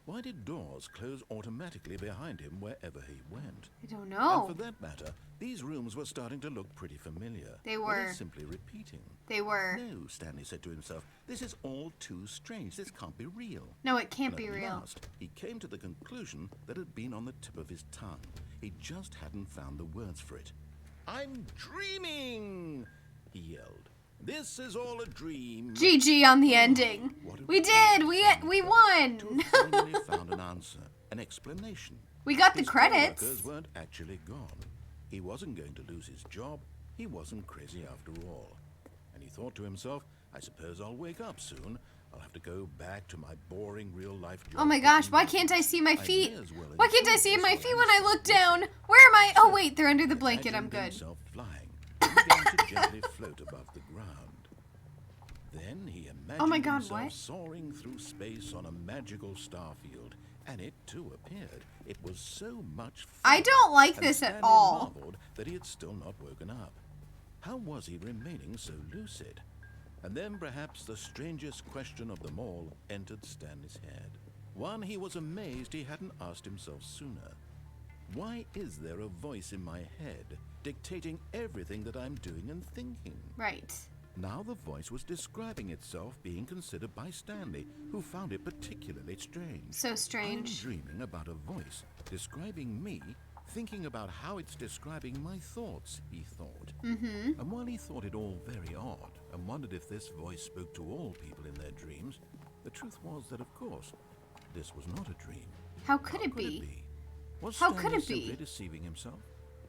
Why did doors close automatically behind him wherever he went? I don't And know. for that matter, these rooms were starting to look pretty familiar. They Were were. they simply repeating? They were. No, Stanley said to himself, this is all too strange. This can't be real. No, it can't And be at real. last, he came to the conclusion that had been on the tip of his tongue. He just hadn't found the words for it. I'm dreaming, he yelled. This is all a dream. GG on the ending. What a We did. relief We to won. have finally found an answer, an explanation. We got the His credits. coworkers weren't actually gone. He wasn't going to lose his job. He wasn't crazy after all. And he thought to himself, I suppose I'll wake up soon. I'll have to go back to my boring real-life job. Oh my gosh, cooking why meals. can't I see my I feet? may as well Why can't I enjoy see this my while feet I'm when I still look busy. down? Where am I? Oh wait, they're under the blanket. I'm Imagined good. himself flying, and began to gently float above the ground. Then he imagined Oh my God, himself what? soaring through space on a magical star field, and it too appeared. It was so much fun. I don't like and this at Stanley all. marveled that he had still not woken up. How was he remaining so lucid? And then perhaps the strangest question of them all entered Stanley's head. One he was amazed he hadn't asked himself sooner. Why is there a voice in my head dictating everything that I'm doing and thinking? Right. Now the voice was describing itself being considered by Stanley, who found it particularly strange. So strange. I'm dreaming about a voice describing me, thinking about how it's describing my thoughts, he thought. Mm-hmm. And while he thought it all very odd and wondered if this voice spoke to all people in their dreams, the truth was that, of course, this was not a dream. How could it be? Was How Stanley could it simply be? deceiving himself,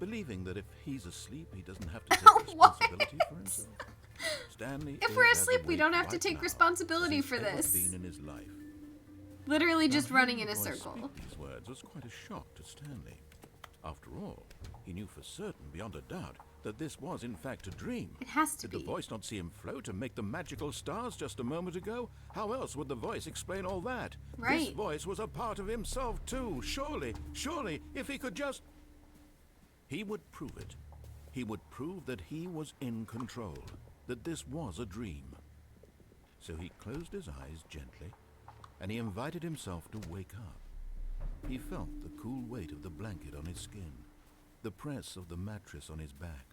believing that if he's asleep, he doesn't have to take What? responsibility for himself? Stanley If is we're as asleep, we awake don't have to right take now responsibility as he's for ever this. been in his life. Literally just Now, running hearing in a the voice circle. speak these words was quite a shock to Stanley. After all, he knew for certain, beyond a doubt, that this was in fact a dream. It has to Did be. the voice not see him float and make the magical stars just a moment ago? How else would the voice explain all that? This Right. voice was a part of himself too. Surely, if he could just... He would prove it. He would prove that he was in control, that this was a dream. So he closed his eyes gently, and he invited himself to wake up. He felt the cool weight of the blanket on his skin, the press of the mattress on his back,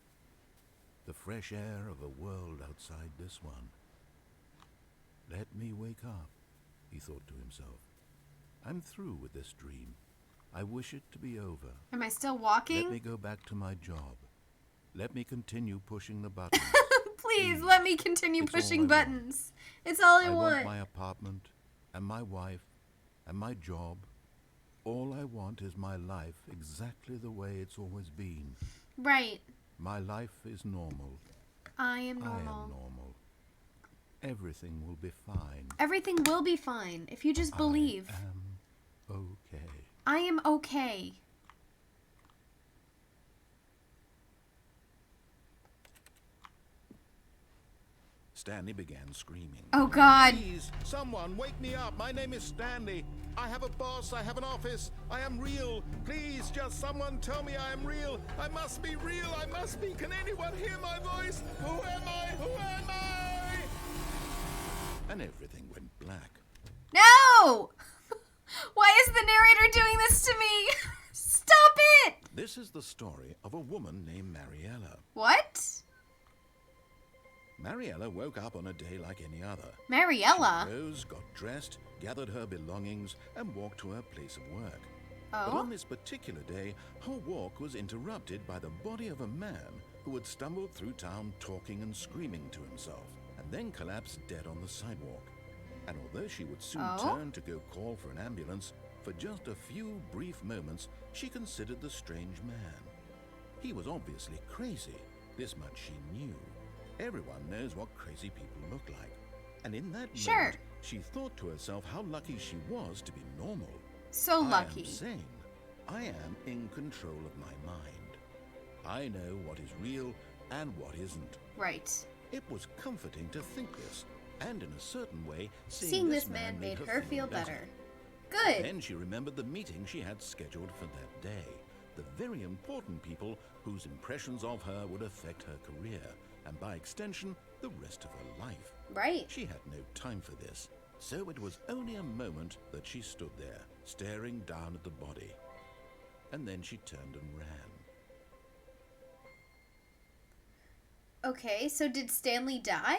the fresh air of a world outside this one. Let me wake up, he thought to himself. I'm through with this dream. I wish it to be over. Am I still Let walking? me go back to my job. Let me continue pushing the buttons. Please let me continue It's all pushing I want. buttons. It's all I I want. want my apartment, and my wife, and my job. All I want is my life exactly the way it's always been. Right. My life is normal. I am I normal. am normal. Everything will be fine. Everything will be fine if you just believe. I am okay. I am okay. Stanley began screaming. Oh God. Please, someone wake me up. My name is Stanley. I have a boss. I have an office. I am real. Please, just someone tell me I am real. I must be real. I must be. Can anyone hear my voice? Who am I? Who am I? And everything went black. No! Why is the narrator doing this to me? Stop it! This is the story of a woman named Mariella. What? Mariella woke up on a day like any other. Mariella? She rose, got dressed, gathered her belongings, and walked to her place of work. But Oh? on this particular day, her walk was interrupted by the body of a man who had stumbled through town talking and screaming to himself, and then collapsed dead on the sidewalk. And although she would soon Oh? turn to go call for an ambulance, for just a few brief moments, she considered the strange man. He was obviously crazy. This much she knew. Everyone knows what crazy people look like. And in that Sure. moment, she thought to herself how lucky she was to be normal. So lucky. I am sane. I am in control of my mind. I know what is real and what isn't. Right. It was comforting to think this, and in a certain way, Seeing this man made her feel better. Good. Then she remembered the meeting she had scheduled for that day. The very important people whose impressions of her would affect her career, and by extension, the rest of her life. Right. She had no time for this, so it was only a moment that she stood there, staring down at the body. And then she turned and ran. Okay, so did Stanley die?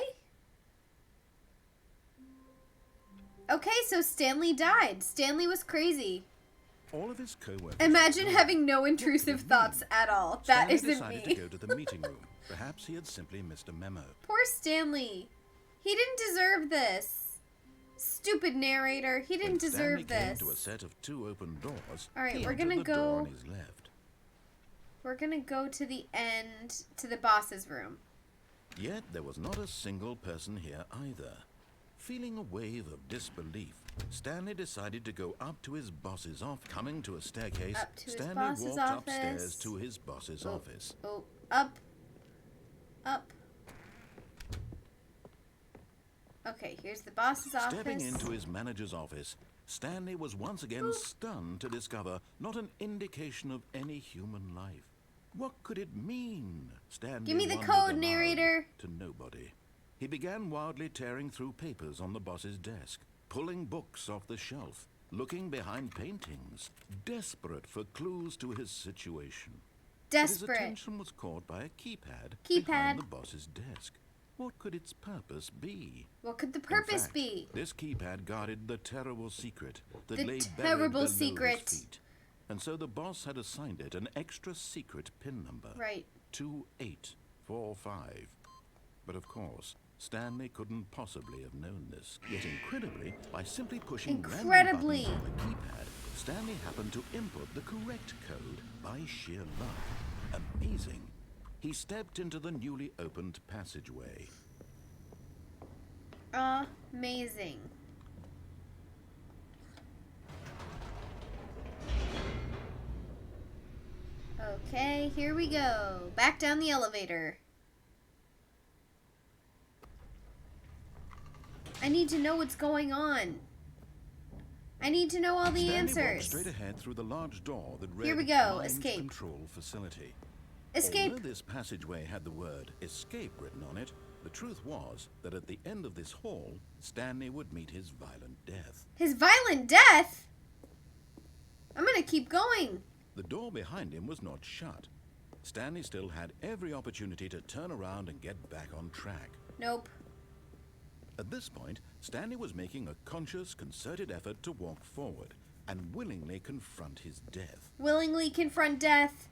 Okay, so Stanley died. Stanley was crazy. all of his co-workers... Imagine having no intrusive thoughts at all. That Stanley isn't decided me. to go to the meeting room. Perhaps he had simply missed a memo. Poor Stanley. He didn't deserve this. Stupid narrator. He didn't deserve Stanley this. came to a set of 2 open doors. Alright, he we're entered gonna the door go... on his left. We're gonna go to the end, to the boss's room. Yet there was not a single person here either. Feeling a wave of disbelief, Stanley decided to go up to his boss's office. Coming to a staircase, Up to his Stanley boss's walked office. upstairs to his boss's office. Oh, up. Up. Okay, here's the boss's office. Stepping into his manager's office, Stanley was once again stunned to discover not an indication of any human life. What could it mean? Stanley Give me the wondered code, aloud narrator. To nobody. He began wildly tearing through papers on the boss's desk, pulling books off the shelf, looking behind paintings, desperate for clues to his situation. But his Desperate. attention was caught by a keypad Keypad. behind the boss's desk. What could its purpose be? What could the In purpose fact, be? This keypad guarded the terrible secret that The lay terrible buried below secret. his feet. And so the boss had assigned it an extra secret PIN number. Right. 2845. But of course, Stanley couldn't possibly have known this. Yet incredibly, by simply pushing random Incredibly. buttons on the keypad, Stanley happened to input the correct code by sheer luck. Amazing. He stepped into the newly opened passageway. Amazing. Okay, here we go. Back down the elevator. I need to know what's going on. I need to know all the Stanley walked answers. straight ahead through the large door that read Here we go, Mind escape. Control Facility. Escape. Although this passageway had the word escape written on it, the truth was that at the end of this hall, Stanley would meet his violent death. His violent death? I'm gonna keep going. The door behind him was not shut. Stanley still had every opportunity to turn around and get back on track. Nope. At this point, Stanley was making a conscious, concerted effort to walk forward and willingly confront his death. Willingly confront death.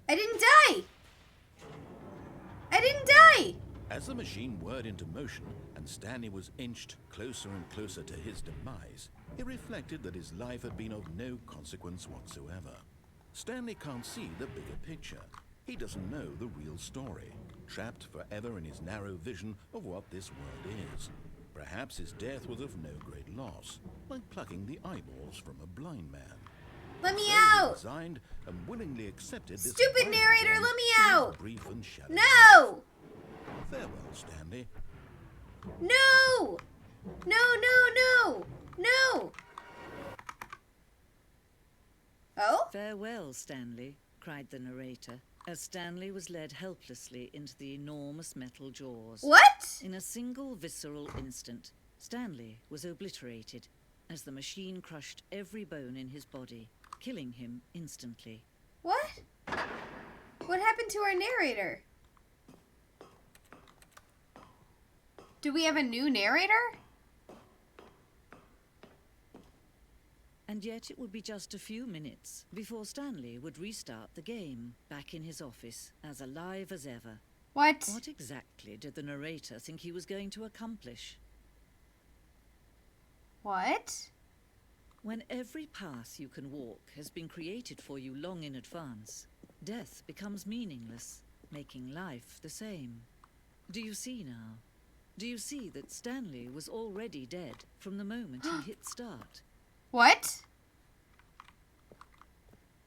I didn't die! I didn't die! As the machine whirred into motion and Stanley was inched closer and closer to his demise, he reflected that his life had been of no consequence whatsoever. Stanley can't see the bigger picture. He doesn't know the real story, trapped forever in his narrow vision of what this world is. Perhaps his death was of no great loss, like plucking the eyeballs from a blind man. Let me So he out! resigned and willingly accepted this Stupid violent narrator, end let me to his out! brief and shallow No! Farewell, Stanley. No! No, no, no! No! Oh? "Farewell, Stanley," cried the narrator, as Stanley was led helplessly into the enormous metal jaws. What? In a single visceral instant, Stanley was obliterated as the machine crushed every bone in his body, killing him instantly. What? What happened to our narrator? Do we have a new narrator? And yet it would be just a few minutes before Stanley would restart the game, back in his office, as alive as ever. What? What exactly did the narrator think he was going to accomplish? What? When every path you can walk has been created for you long in advance, death becomes meaningless, making life the same. Do you see now? Do you see that Stanley was already dead from the moment he hit start? What?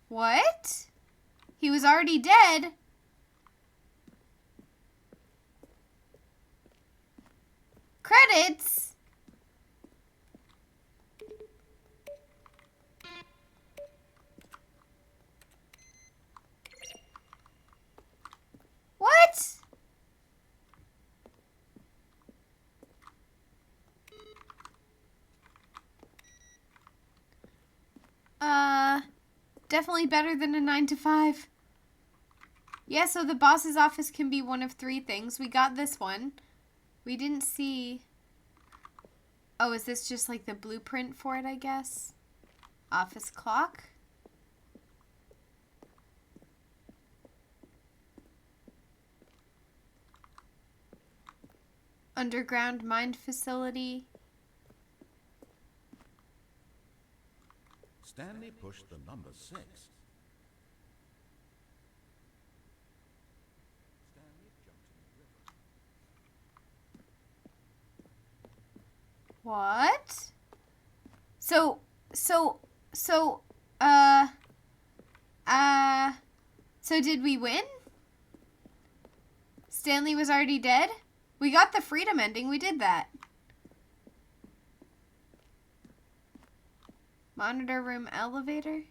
What? He was already dead. Credits? What? Definitely better than a 9 to 5. Yeah, so the boss's office can be one of 3 things. We got this one. We didn't see... Oh, is this just like the blueprint for it, I guess? Office clock. Underground mine facility. Stanley pushed the number 6. Stanley jumped in the river. What? So, so did we win? Stanley was already dead? We got the freedom ending, we did that. Monitor room elevator?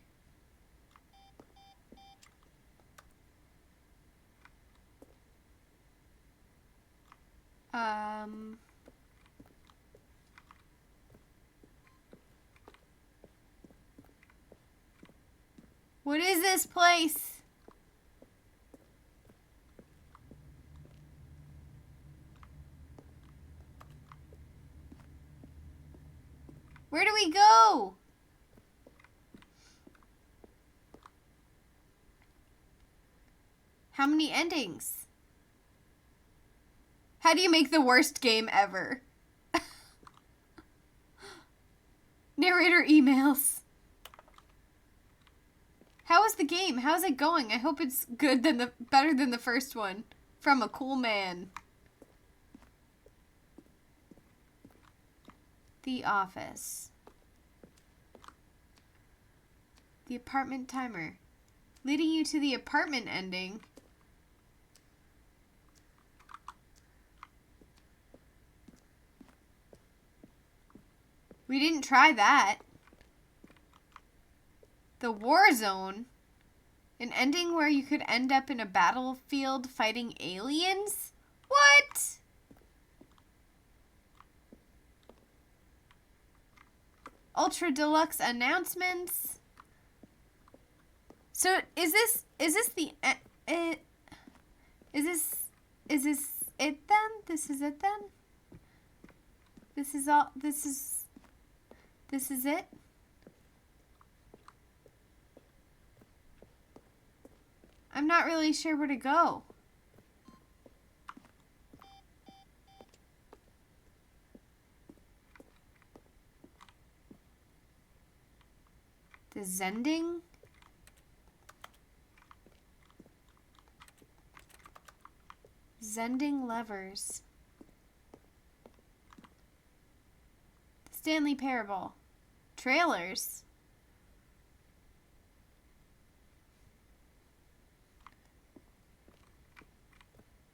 What is this place? Where do we go? How many endings? How do you make the worst game ever? Narrator emails. How is the game? How's it going? I hope it's good better than the first one. From a cool man. The office. The apartment timer. Leading you to the apartment ending. We didn't try that. The war zone. An ending where you could end up in a battlefield fighting aliens? What? Ultra Deluxe announcements. So is this the is this it then? This is it then? This is it? I'm not really sure where to go. The Zending? Zending levers. The Stanley Parable. Trailers.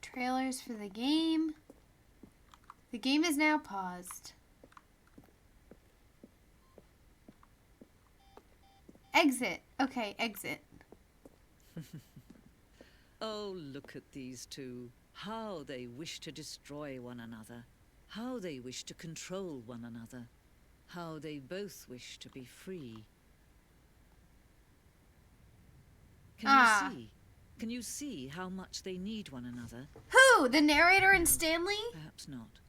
Trailers for the game. The game is now paused. Exit. Okay, exit. Oh, look at these two. How they wish to destroy one another. How they wish to control one another. How they both wish to be free. Can you see? Can you see how much they need one another? Who? The narrator and Stanley? Perhaps not.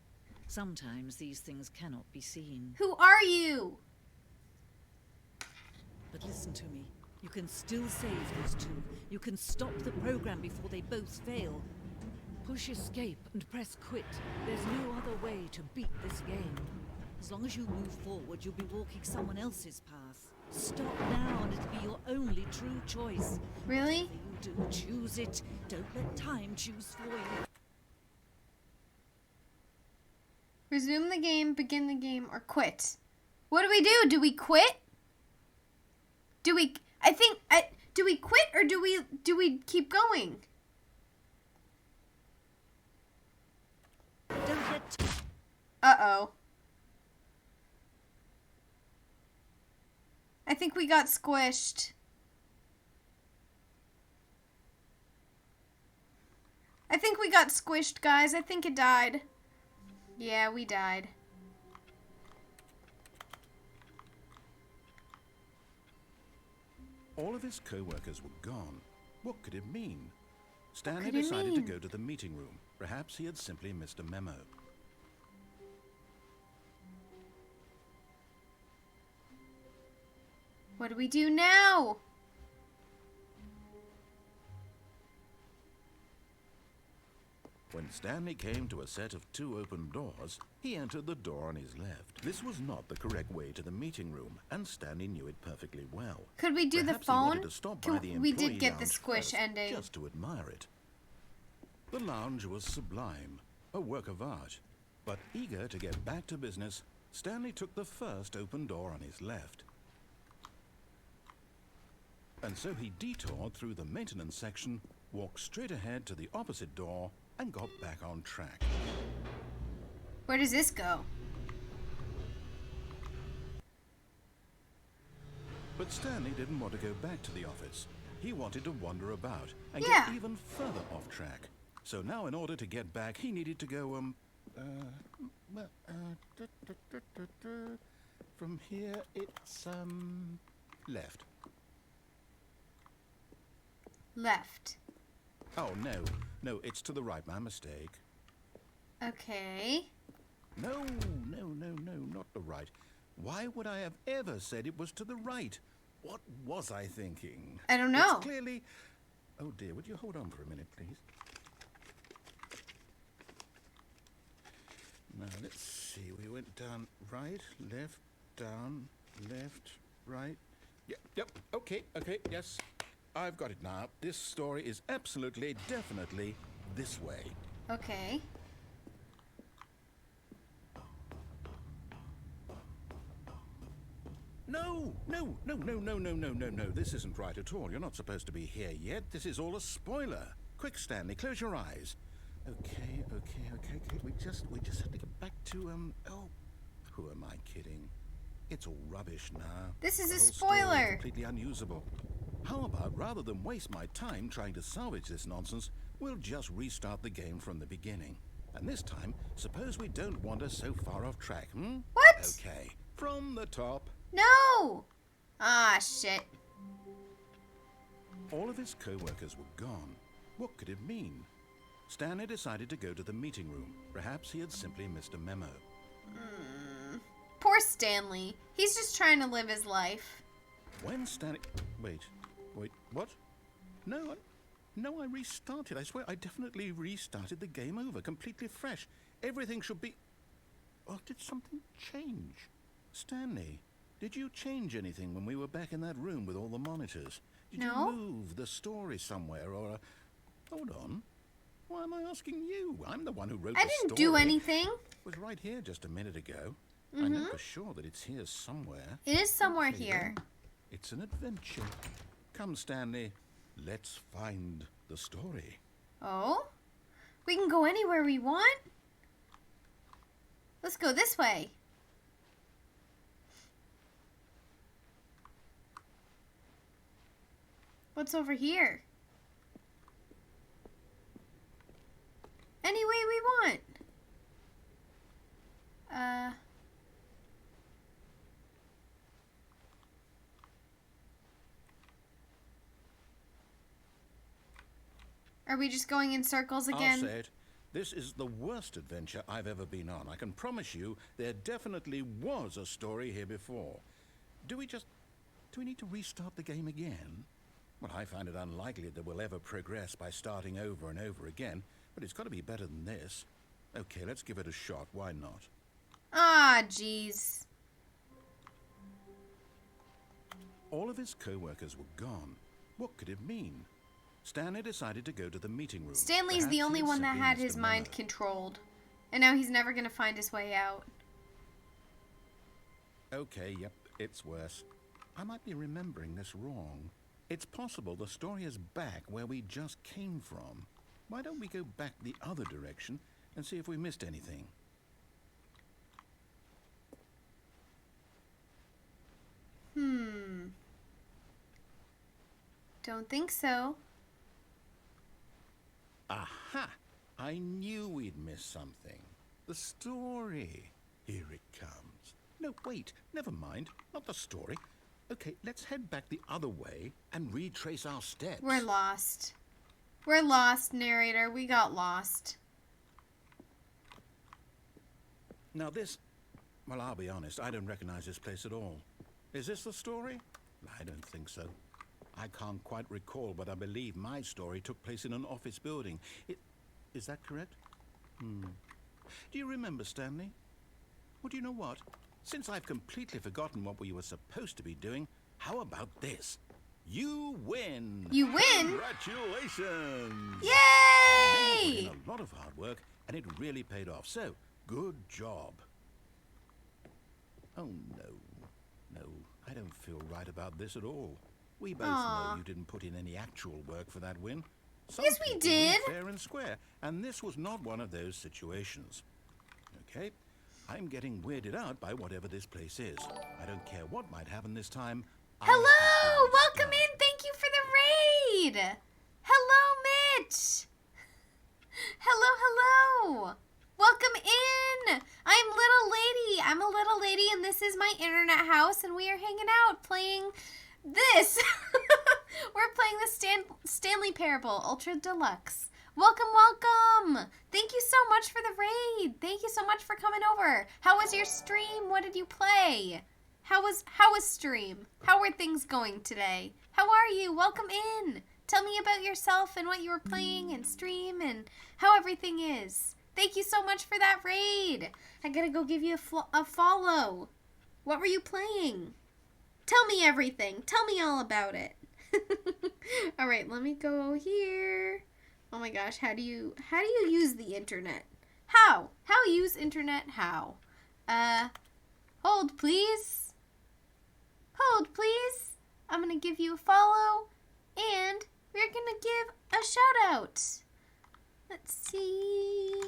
Sometimes these things cannot be seen. Who are you? But listen to me. You can still save those two. You can stop the program before they both fail. Push escape and press quit. There's no other way to beat this game. As long as you move forward, you'll be walking someone else's path. Stop now and it'll be your only true choice. Really? Whatever you do, choose it. Don't let time choose for you. Resume the game, begin the game, or quit. What do we do? Do we quit? Do we quit or do we keep going? Don't let Uh-oh. I think we got squished. I think we got squished, guys. I think it died. Yeah, we died. All of his co-workers were gone. What could it mean? Stanley could it decided mean? to go to the meeting room. Perhaps he had simply missed a memo. What do we do now? When Stanley came to a set of 2 open doors, he entered the door on his left. This was not the correct way to the meeting room, and Stanley knew it perfectly well. Could we do Perhaps the he phone? wanted to stop by the We did employee get the lounge squish first, ending. just to admire it. The lounge was sublime, a work of art. But eager to get back to business, Stanley took the first open door on his left. And so he detoured through the maintenance section, walked straight ahead to the opposite door, and got back on track. Where does this go? But Stanley didn't want to go back to the office. He wanted to wander about and Yeah. get even further off track. So now in order to get back, he needed to go, from here it's, left. Left. Oh, no, it's to the right, my mistake. Okay. No, not the right. Why would I have ever said it was to the right? What was I thinking? I don't know. It's clearly... Oh dear, would you hold on for a minute, please? Now, let's see. We went down right, left, down, left, right. Yep, okay, yes. I've got it now. This story is absolutely, definitely this way. Okay. No. This isn't right at all. You're not supposed to be here yet. This is all a spoiler. Quick, Stanley, close your eyes. Okay. We just have to get back to, oh, who am I kidding? It's all rubbish now. This is The a whole story is spoiler. completely unusable. How about, rather than waste my time trying to salvage this nonsense, we'll just restart the game from the beginning. And this time, suppose we don't wander so far off track, What? Okay, from the top. No! Ah, shit. All of his co-workers were gone. What could it mean? Stanley decided to go to the meeting room. Perhaps he had simply missed a memo. Poor Stanley. He's just trying to live his life. When Stanley... Wait, what? No, I restarted. I swear, I definitely restarted the game over, completely fresh. Everything should be... Oh, did something change? Stanley, did you change anything when we were back in that room with all the monitors? Did No. you move the story somewhere, or... Hold on. Why am I asking you? I'm the one who wrote I the didn't story. do anything. It was right here just a minute ago. I know for sure that it's here somewhere. It is somewhere Okay, here. then. It's an adventure. Come, Stanley. Let's find the story. Oh? We can go anywhere we want? Let's go this way. What's over here? Any way we want. Are we just going in circles again? I'll say it. This is the worst adventure I've ever been on. I can promise you there definitely was a story here before. Do we need to restart the game again? Well, I find it unlikely that we'll ever progress by starting over and over again, but it's got to be better than this. Okay, let's give it a shot. Why not? Ah, jeez. All of his co-workers were gone. What could it mean? Stanley decided to go to the meeting room. Stanley's Perhaps the he only one that simply had missed his a mind memo. controlled. And now he's never going to find his way out. Okay, yep, it's worse. I might be remembering this wrong. It's possible the story is back where we just came from. Why don't we go back the other direction and see if we missed anything? Don't think so. Aha! I knew we'd missed something. The story. Here it comes. No, wait, never mind. Not the story. Okay, let's head back the other way and retrace our steps. We're lost. We're lost, narrator. We got lost. Now this... Well, I'll be honest, I don't recognize this place at all. Is this the story? I don't think so. I can't quite recall, but I believe my story took place in an office building. Is that correct? Do you remember, Stanley? Well, do you know what? Since I've completely forgotten what we were supposed to be doing, how about this? You win! You win? Congratulations! Yay! You put in a lot of hard work, and it really paid off. So, good job. Oh, no. No, I don't feel right about this at all. We both know you didn't put in any actual work for that win. Some Yes, we people did. win fair and square, and this was not one of those situations. Okay, I'm getting weirded out by whatever this place is. I don't care what might happen this time. I have to Hello! Welcome restart. in. Thank you for the raid. Hello, Mitch. Hello. Welcome in. I'm Little Lady. I'm a little lady, and this is my internet house, and we are hanging out playing this. We're playing the Stanley Parable Ultra Deluxe. Welcome. Thank you so much for the raid. Thank you so much for coming over. How was your stream? What did you play? How was stream? How were things going today? How are you? Welcome in. Tell me about yourself and what you were playing and stream and how everything is. Thank you so much for that raid. I gotta go give you a follow. What were you playing? Tell me everything. Tell me all about it. All right, let me go here. Oh my gosh, how do you use the internet? How use internet? How? Hold please. I'm gonna give you a follow, and we're gonna give a shout out. Let's see.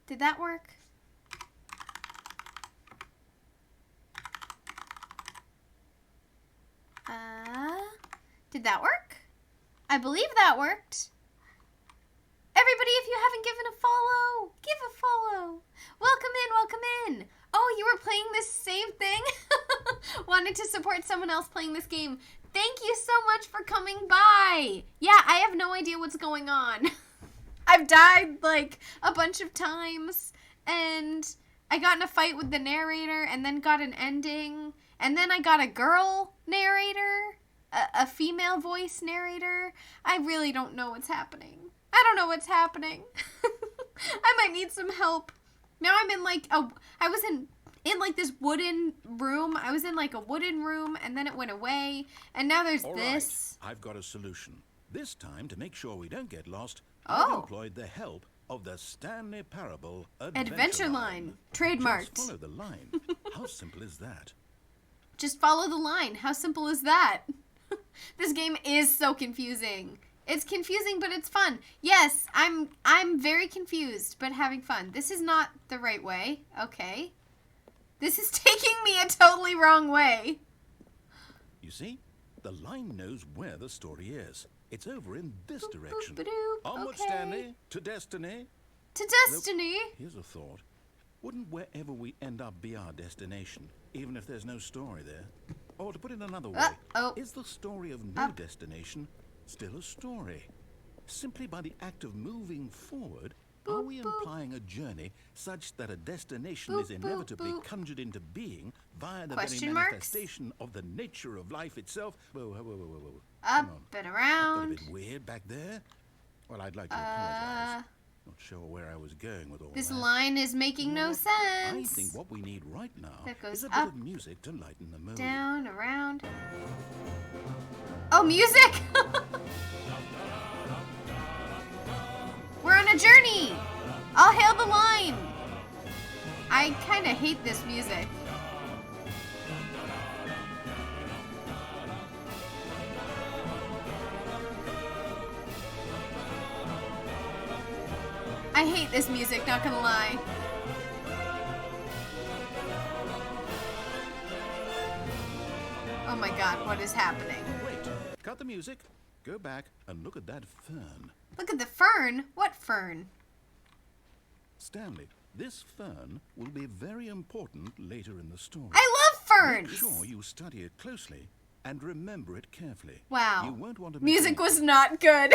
Did that work? Did that work? I believe that worked. Everybody, if you haven't given a follow, give a follow. Welcome in. Oh, you were playing this same thing? Wanted to support someone else playing this game. Thank you so much for coming by. Yeah, I have no idea what's going on. I've died like a bunch of times, and I got in a fight with the narrator and then got an ending, and then I got a girl narrator, a female voice narrator. I really don't know what's happening. I don't know what's happening. I might need some help. Now I'm in like I was in like this wooden room. I was in like a wooden room, and then it went away, and now there's All this. right, I've got a solution. This time, to make sure we don't get lost, I've employed the help of the Stanley Parable Adventure line. Trademarked. Just follow the line. How simple is that? Just follow the line. How simple is that? This game is so confusing. It's confusing, but it's fun. Yes, I'm very confused, but having fun. This is not the right way. Okay. This is taking me a totally wrong way. You see, the line knows where the story is. It's over in this Boop, direction. boop, ba-doop. Onward, Okay. Stanley, to destiny. To destiny. Here's a thought. Wouldn't wherever we end up be our destination, even if there's no story there? Or to put it another way, is the story of no destination still a story? Simply by the act of moving forward, are we implying a journey such that a destination is inevitably conjured into being via the Question very marks? manifestation of the nature of life itself? Whoa. Up Come on. and Got a around. bit weird back there. Well, I'd like to apologize. Not sure where I was going with all This that. line is making no I sense. think what we need right now That goes is a bit up, of music to lighten the mood. Down, around. Oh, music! We're on a journey! All hail the line! I kind of hate this music. I hate this music, not gonna lie. Oh my god, what is happening? Wait, cut the music, go back and look at that fern. Look at the fern. What fern? Stanley, this fern will be very important later in the story. I love ferns. Make sure you study it closely and remember it carefully. Wow. You won't want to Music was not good.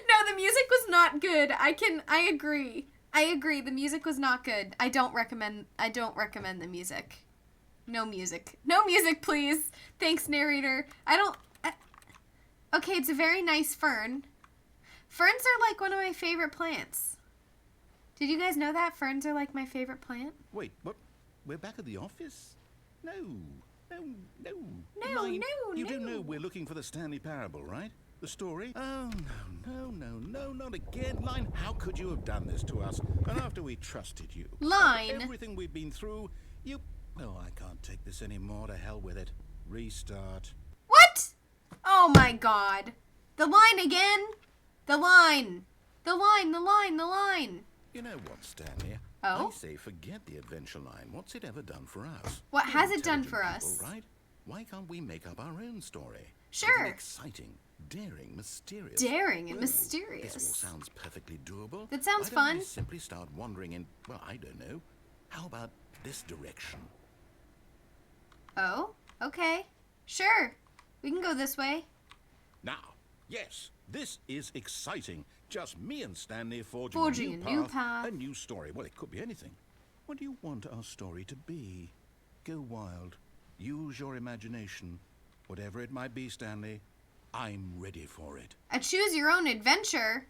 No, the music was not good. I agree. I agree. The music was not good. I don't recommend the music. No music. No music, please. Thanks, narrator. Okay, it's a very nice fern. Ferns are like one of my favorite plants. Did you guys know that? Ferns are like my favorite plant? Wait, what? We're back at the office? No. No, Mine, no, You do no. know we're looking for the Stanley parable, right? The story? Oh, no, not again. Line, how could you have done this to us? And after we trusted you. Line. After everything we've been through, you... Oh, I can't take this anymore. To hell with it. Restart. What? Oh my god. The line again? The line. The line. You know what, Stanley? Oh? I say forget the adventure line. What's it ever done for us? What We're has it done intelligent for people, us? Right? Why can't we make up our own story? Sure. Something exciting, daring, mysterious. Daring and Well, mysterious. This all sounds perfectly doable. That sounds Why don't fun. we simply start wandering in, well, I don't know. How about this direction? Oh? Okay. Sure. We can go this way. Now, yes, this is exciting. Just me and Stanley Forging a new path. A new story. Well, it could be anything. What do you want our story to be? Go wild. Use your imagination. Whatever it might be, Stanley, I'm ready for it. A choose your own adventure.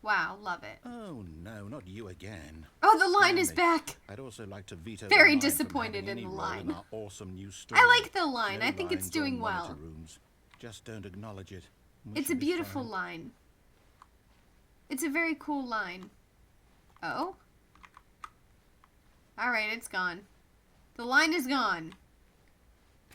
Wow, love it. Oh, no, not you again. Oh, the line is Stanley, back. I'd also like to veto Very the line from disappointed having in any the role line. our awesome new story. I like the line. No I think it's lines or doing monitor well. rooms. Just don't acknowledge it. We It's a should be beautiful fine. line. It's a very cool line. Oh? Alright, it's gone. The line is gone.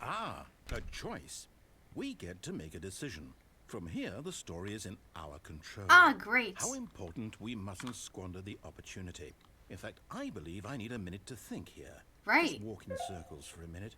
Ah, a choice. We get to make a decision. From here, the story is in our control. Ah, great. How important we mustn't squander the opportunity. In fact, I believe I need a minute to think here. Right. Just walk in circles for a minute.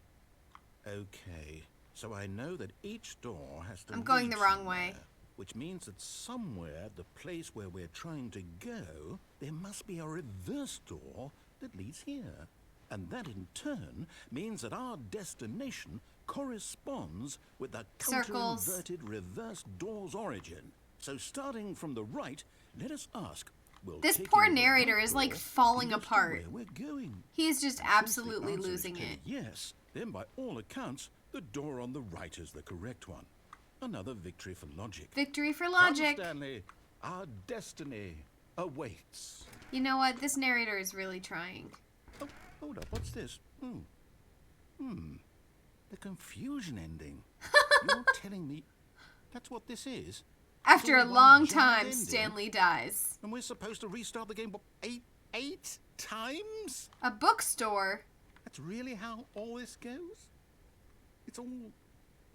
Okay, so I know that each door has to I'm going lead the wrong somewhere, way. which means that somewhere, the place where we're trying to go, there must be a reverse door that leads here. And that in turn means that our destination corresponds with the Circles. counter-inverted reverse door's origin. So starting from the right, let us ask, will This taking poor the narrator right is, like, door falling lead us to apart. where we're going? He is just Since the absolutely answer is losing clearly it. Yes, then by all accounts, the door on the right is the correct one. Another victory for logic. Victory for Come, logic. Stanley, our destiny awaits. You know what? This narrator is really trying. Oh, hold up, what's this? The confusion ending. You're telling me that's what this is? After a Only one long giant time, ending? Stanley dies. And we're supposed to restart the game, what, eight times? A bookstore? That's really how all this goes? It's all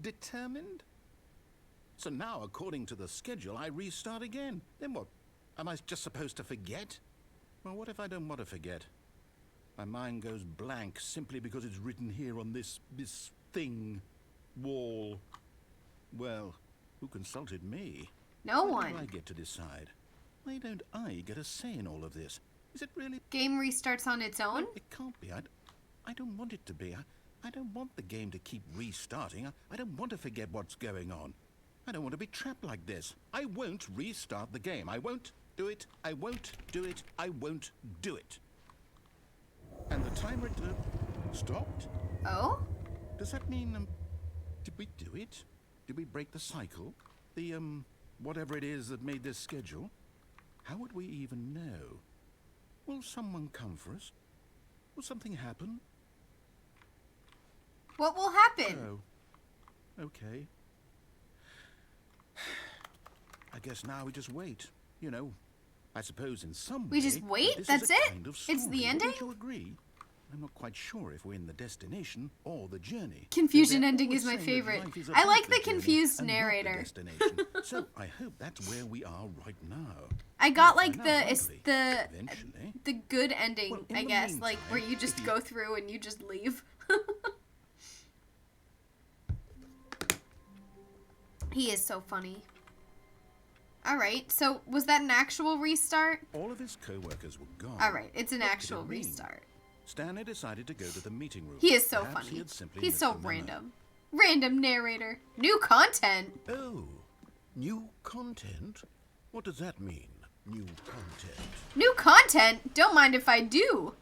determined? So now, according to the schedule, I restart again. Then what? Am I just supposed to forget? Well, what if I don't want to forget? My mind goes blank simply because it's written here on this thing, wall. Well, who consulted me? No Why do one. I get to decide? Why don't I get a say in all of this? Is it really? Game restarts on its own? It can't be. I don't want it to be. I don't want the game to keep restarting. I don't want to forget what's going on. I don't want to be trapped like this. I won't restart the game. I won't do it. I won't do it. I won't do it. And the timer stopped? Oh? Does that mean, did we do it? Did we break the cycle? The, whatever it is that made this schedule? How would we even know? Will someone come for us? Will something happen? What will happen? Oh. Okay. I guess now we just wait. You know, I suppose in some way... We just wait? this That's is a it? kind of It's the story. ending? Wouldn't you agree? I'm not quite sure if we're in the destination or the journey. Confusion They're ending always is my saying that favorite. life is I about like the journey confused and not the narrator. destination. So I hope that's where we are right now. I got We'll like find out, the won't we? Eventually. the good ending, Well, in I the guess, like meantime, where you just if you- go through and you just leave. He is so funny. Alright, so was that an actual restart? All of his co-workers were gone. Alright, it's an What did actual it mean? restart. Stanley decided to go to the meeting room. He is so Perhaps he funny. had simply He's missed so the memo. random. Random narrator. New content. Oh, new content? What does that mean, new content? New content? Don't mind if I do.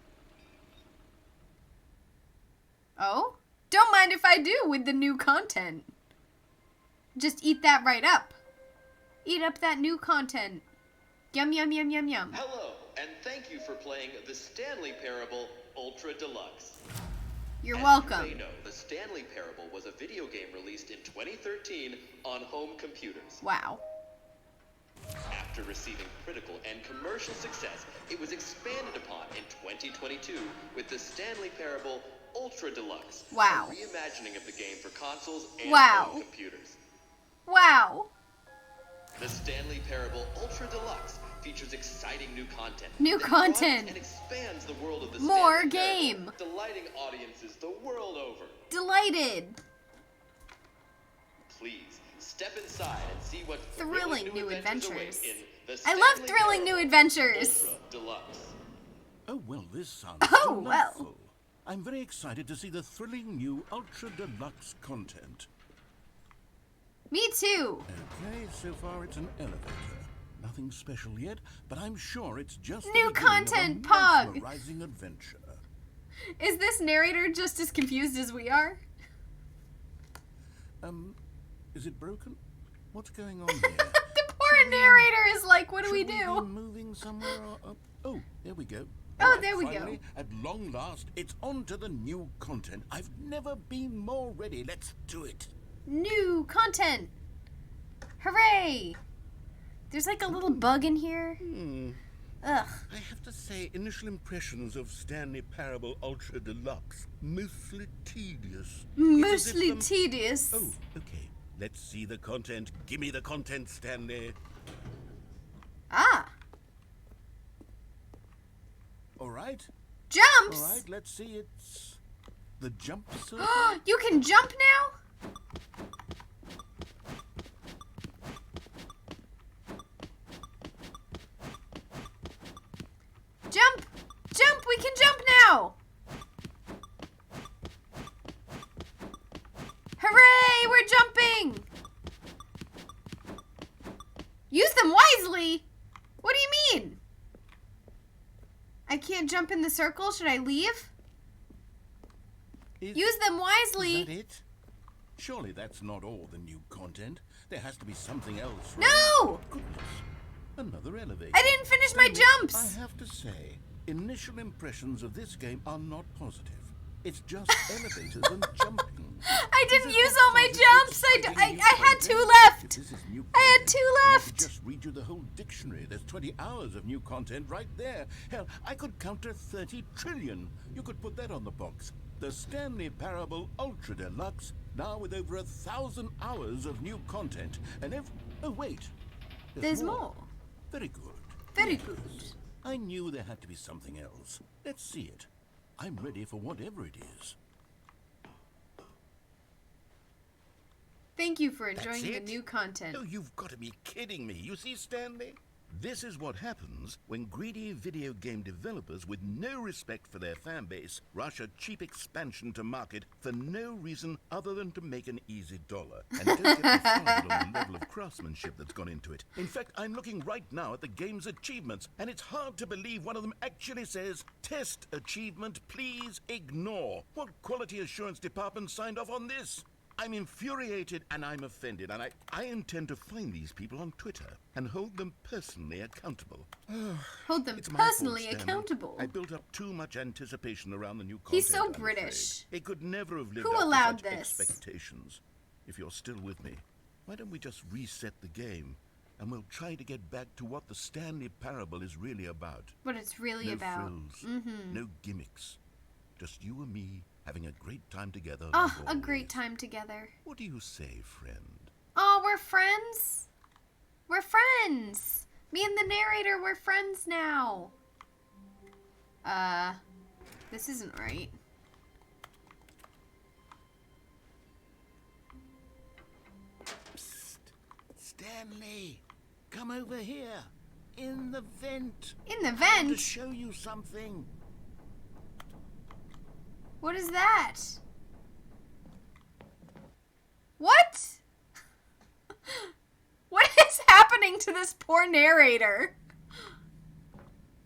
Oh? Don't mind if I do with the new content. Just eat that right up. Eat up that new content. Yum, yum, yum, yum, yum. Hello, and thank you for playing the Stanley Parable Ultra Deluxe. You're As welcome. you may know, the Stanley Parable was a video game released in 2013 on home computers. Wow. After receiving critical and commercial success, it was expanded upon in 2022 with the Stanley Parable Ultra Deluxe. Wow. A reimagining of the game for consoles and Wow. home computers. Wow. The Stanley Parable Ultra Deluxe features exciting new content. New that content. broadens and expands the world of the More Stanley game. Parable, delighting audiences the world over. Delighted. Please step inside and see what Thrilling new adventures await adventures. in the I love Stanley thrilling new Parable adventures. Ultra Deluxe. Oh, well, this sounds Oh, well. delightful. I'm very excited to see the thrilling new Ultra Deluxe content. Me too. Okay, so far it's an elevator. Nothing special yet, but I'm sure it's just the New beginning content, of a Pog. mesmerizing adventure. Is this narrator just as confused as we are? Is it broken? What's going on here? The poor narrator is like, what do we Should be do? moving somewhere or up? Oh, there we go. Oh, All right, there we go. finally, at long last, it's on to the new content. I've never been more ready. Let's do it. New content. Hooray. There's like a little bug in here. Ugh. I have to say, initial impressions of Stanley Parable Ultra Deluxe, mostly tedious. It's as if Mostly the- tedious. Oh, okay. Let's see the content. Give me the content, Stanley. Ah. All right. Jumps. All right, let's see. It's the jump circle. You can jump now? Jump! Jump! We can jump now! Hooray! We're jumping! Use them wisely! What do you mean? I can't jump in the circle? Should I leave? Use them wisely! Is that it? Surely that's not all the new content. There has to be something else. right? No! Goodness. Another elevator. I didn't finish my Stanley, jumps! I have to say, initial impressions of this game are not positive. It's just elevators and jumping. I didn't This use is all my not jumps! exciting new I had content. 2 left! If this is new I had content, 2 then I could left! just read you the whole dictionary. There's 20 hours of new content right there. Hell, I could count to 30 trillion. You could put that on the box. The Stanley Parable Ultra Deluxe, now with over 1,000 hours of new content. And oh, wait. There's more. Very good. Very Yes. good. I knew there had to be something else. Let's see it. I'm ready for whatever it is. Thank you for enjoying the it? new content. Oh, you've got to be kidding me. You see, Stanley? This is what happens when greedy video game developers with no respect for their fan base rush a cheap expansion to market for no reason other than to make an easy dollar. And don't get me started on the level of craftsmanship that's gone into it. In fact, I'm looking right now at the game's achievements, and it's hard to believe one of them actually says, "Test achievement, please ignore." What quality assurance department signed off on this? I'm infuriated and I'm offended, and I intend to find these people on Twitter and hold them personally accountable. Hold them It's my fault, personally Stanley. accountable. I built up too much anticipation around the new content. He's so I'm British. afraid. It could never have lived Who up allowed to such this? expectations. If you're still with me, why don't we just reset the game and we'll try to get back to what the Stanley Parable is really about. What it's really No about. frills, no gimmicks. Just you and me having a great time together. Oh, like a great always. time together. What do you say, friend? Oh, we're friends. We're friends. Me and the narrator, we're friends now. This isn't right. Psst. Stanley, Come over here. In the vent. In the I want to vent? show you something. What is that? What? What is happening to this poor narrator?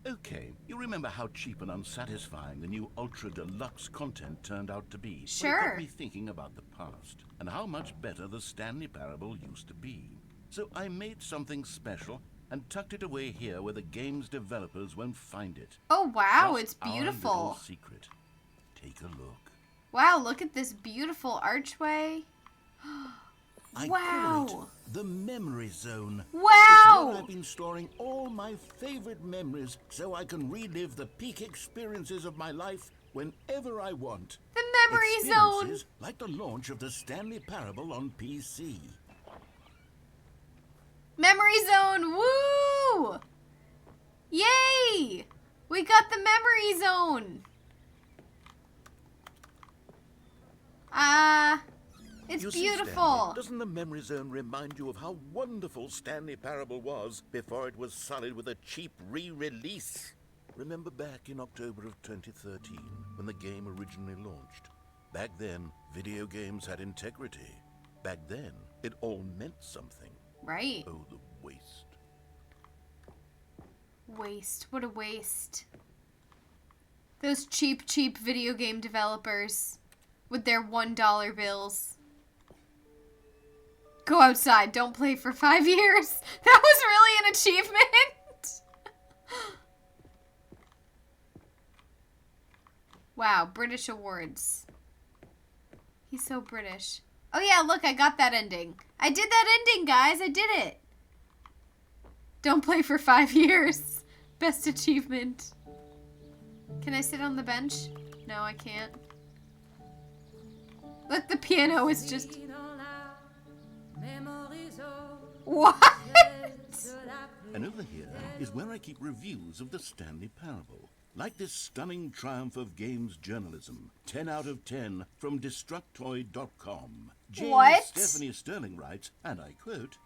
Okay, you remember how cheap and unsatisfying the new Ultra Deluxe content turned out to be? Well, it Sure. got me thinking about the past and how much better the Stanley Parable used to be. So I made something special and tucked it away here where the game's developers won't find it. Oh wow, Just it's our beautiful. little secret. Take a look. Wow, look at this beautiful archway. I Wow. call it the memory zone. Wow. It's where I've been storing all my favorite memories so I can relive the peak experiences of my life whenever I want. The memory zone. Experiences like the launch of the Stanley Parable on PC. Memory zone. Woo! Yay! We got the memory zone. It's You see, beautiful. Stanley, doesn't the memory zone remind you of how wonderful Stanley Parable was before it was sullied with a cheap re-release? Remember back in October of 2013 when the game originally launched? Back then, video games had integrity. Back then, it all meant something. Right. Oh, the waste. Waste. What a waste. Those cheap video game developers with their $1 bills. Go outside. Don't play for 5 years. That was really an achievement. Wow, British awards. He's so British. Oh yeah, look, I got that ending. I did that ending, guys. I did it. Don't play for 5 years. Best achievement. Can I sit on the bench? No, I can't. Look, the piano is just... What? And over here is where I keep reviews of the Stanley Parable. Like this stunning triumph of games journalism. 10 out of 10 from Destructoid.com. Jane What? Stephanie Sterling writes, and I quote,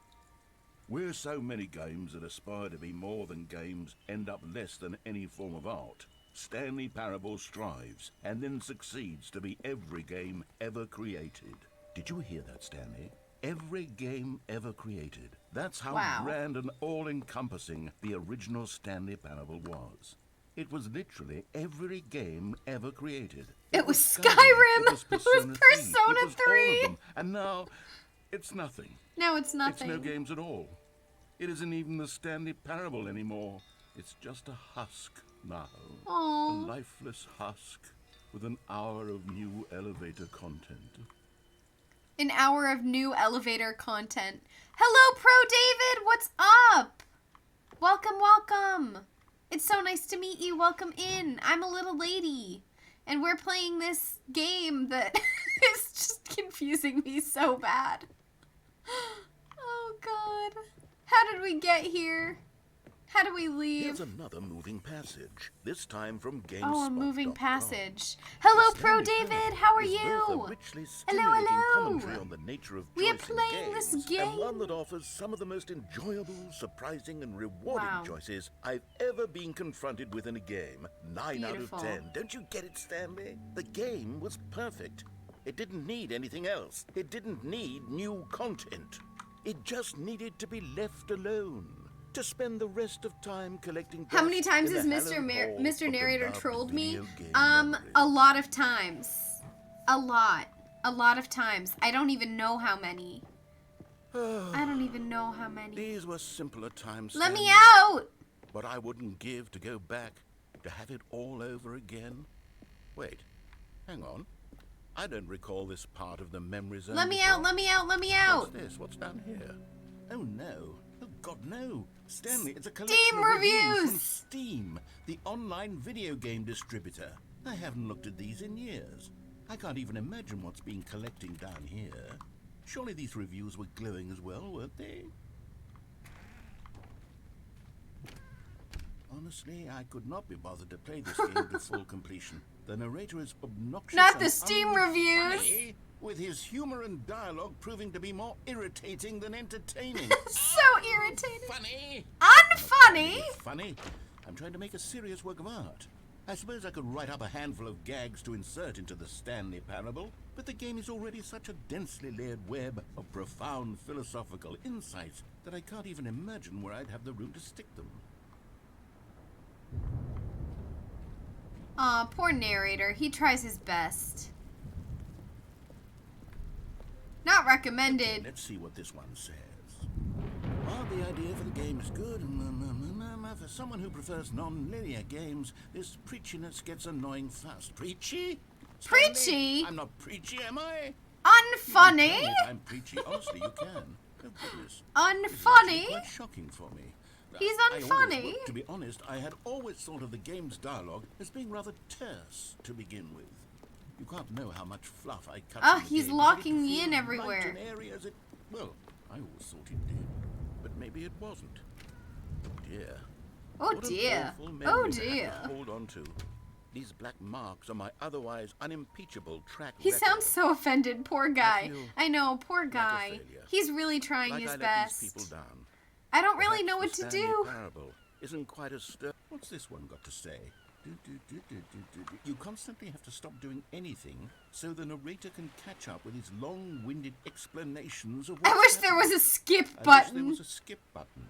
"Where so many games that aspire to be more than games end up less than any form of art, Stanley Parable strives and then succeeds to be every game ever created." Did you hear that, Stanley? Every game ever created. That's how Wow. grand and all-encompassing the original Stanley Parable was. It was literally every game ever created. It was Skyrim, Skyrim. It was It was Persona 3. Persona It was 3. all of them. And now, it's nothing. No, it's nothing. It's no games at all. It isn't even the Stanley Parable anymore. It's just a husk now. A Aww. lifeless husk with an hour of new elevator content. An hour of new elevator content. Hello, Pro David. What's up? Welcome, welcome. It's so nice to meet you. Welcome in. I'm a little lady. And we're playing this game that is just confusing me so bad. Oh, God. How did we get here? How do we leave? Here's another moving passage, this time from GameSpot.com. Oh, a moving passage. Hello, The Pro Stanley David. Parable How are is both you? a richly Hello, stimulating hello. commentary on the nature of We are choice in playing this games, game. and one that offers some of the most enjoyable, surprising, and rewarding Wow. choices I've ever been confronted with in a game. 9 Beautiful. out of 10. Don't you get it, Stanley? The game was perfect. It didn't need anything else. It didn't need new content. It just needed to be left alone. To spend the rest of time collecting. How many dust times in has the Mr. hallowed halls Mr. of Narrator beloved trolled me? video game memories. A lot of times. A lot of times. I don't even know how many. I don't even know how many. These were simpler times. Let me Stanley, out! But I wouldn't give to go back, to have it all over again. Wait, hang on. I don't recall this part of the memory zone. Let me before. out, let me out, let me out! What's this? What's down here? Oh no. Oh God, no. Stanley, it's a Steam collection of reviews from reviews. Steam, the online video game distributor. I haven't looked at these in years. I can't even imagine what's been collecting down here. Surely these reviews were glowing as well, weren't they? Honestly, I could not be bothered to play this game to full completion. The narrator is obnoxious. Not the and Steam unfunny. reviews. with his humor and dialogue proving to be more irritating than entertaining. So irritating. Funny? Unfunny. Funny? I'm trying to make a serious work of art. I suppose I could write up a handful of gags to insert into the Stanley Parable, but the game is already such a densely layered web of profound philosophical insights that I can't even imagine where I'd have the room to stick them. Aw, poor narrator. He tries his best. Not recommended. Let's see what this one says. While the idea for the game is good, for someone who prefers non-linear games, this preachiness gets annoying fast. Preachy? Stanley? Preachy? I'm not preachy, am I? Unfunny? Tell me if I'm preachy. Honestly, you can. Oh, goodness. Unfunny? This is actually quite shocking for me. He's I unfunny. always, to be honest, I had always thought of the game's dialogue as being rather terse to begin with. You can't know how much fluff I cut Oh, from the he's game, but locking it me in feels everywhere. light in areas well, I always thought it did, but maybe it wasn't. Oh dear. Oh What an dear. awful memory Oh to have dear. to hold on to. These black marks are my otherwise unimpeachable track He record. sounds so offended. Poor guy. feel I know, poor like a guy. failure. He's really trying Like his I let best. these people down. I don't really Perhaps know the what to Stanley do. Parable isn't quite as What's this one got to say? You constantly have to stop doing anything so the narrator can catch up with his long-winded explanations of what's I wish there happening. was a skip I wish there button. was a skip button.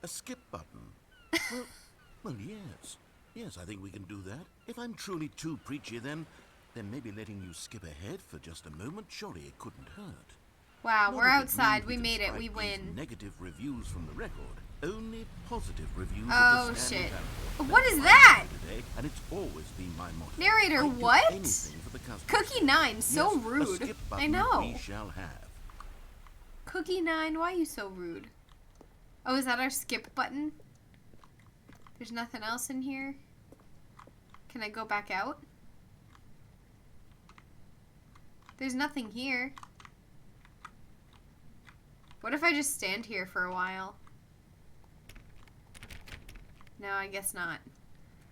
A skip button? Well, yes. Yes, I think we can do that. If I'm truly too preachy, then maybe letting you skip ahead for just a moment, surely it couldn't hurt. Wow, Not we're if it outside. means We can made it. strike We these win. Negative reviews from the record. Only positive reviews. Oh, of the Stanley shit. Parable. What That's is my that? motto today, and it's always been my motto. Narrator, I'd do what? anything for the customer. Cookie 9, so Yes, a rude. skip I button know. We shall have. Cookie 9, why are you so rude? Oh, is that our skip button? There's nothing else in here? Can I go back out? There's nothing here. What if I just stand here for a while? No, I guess not.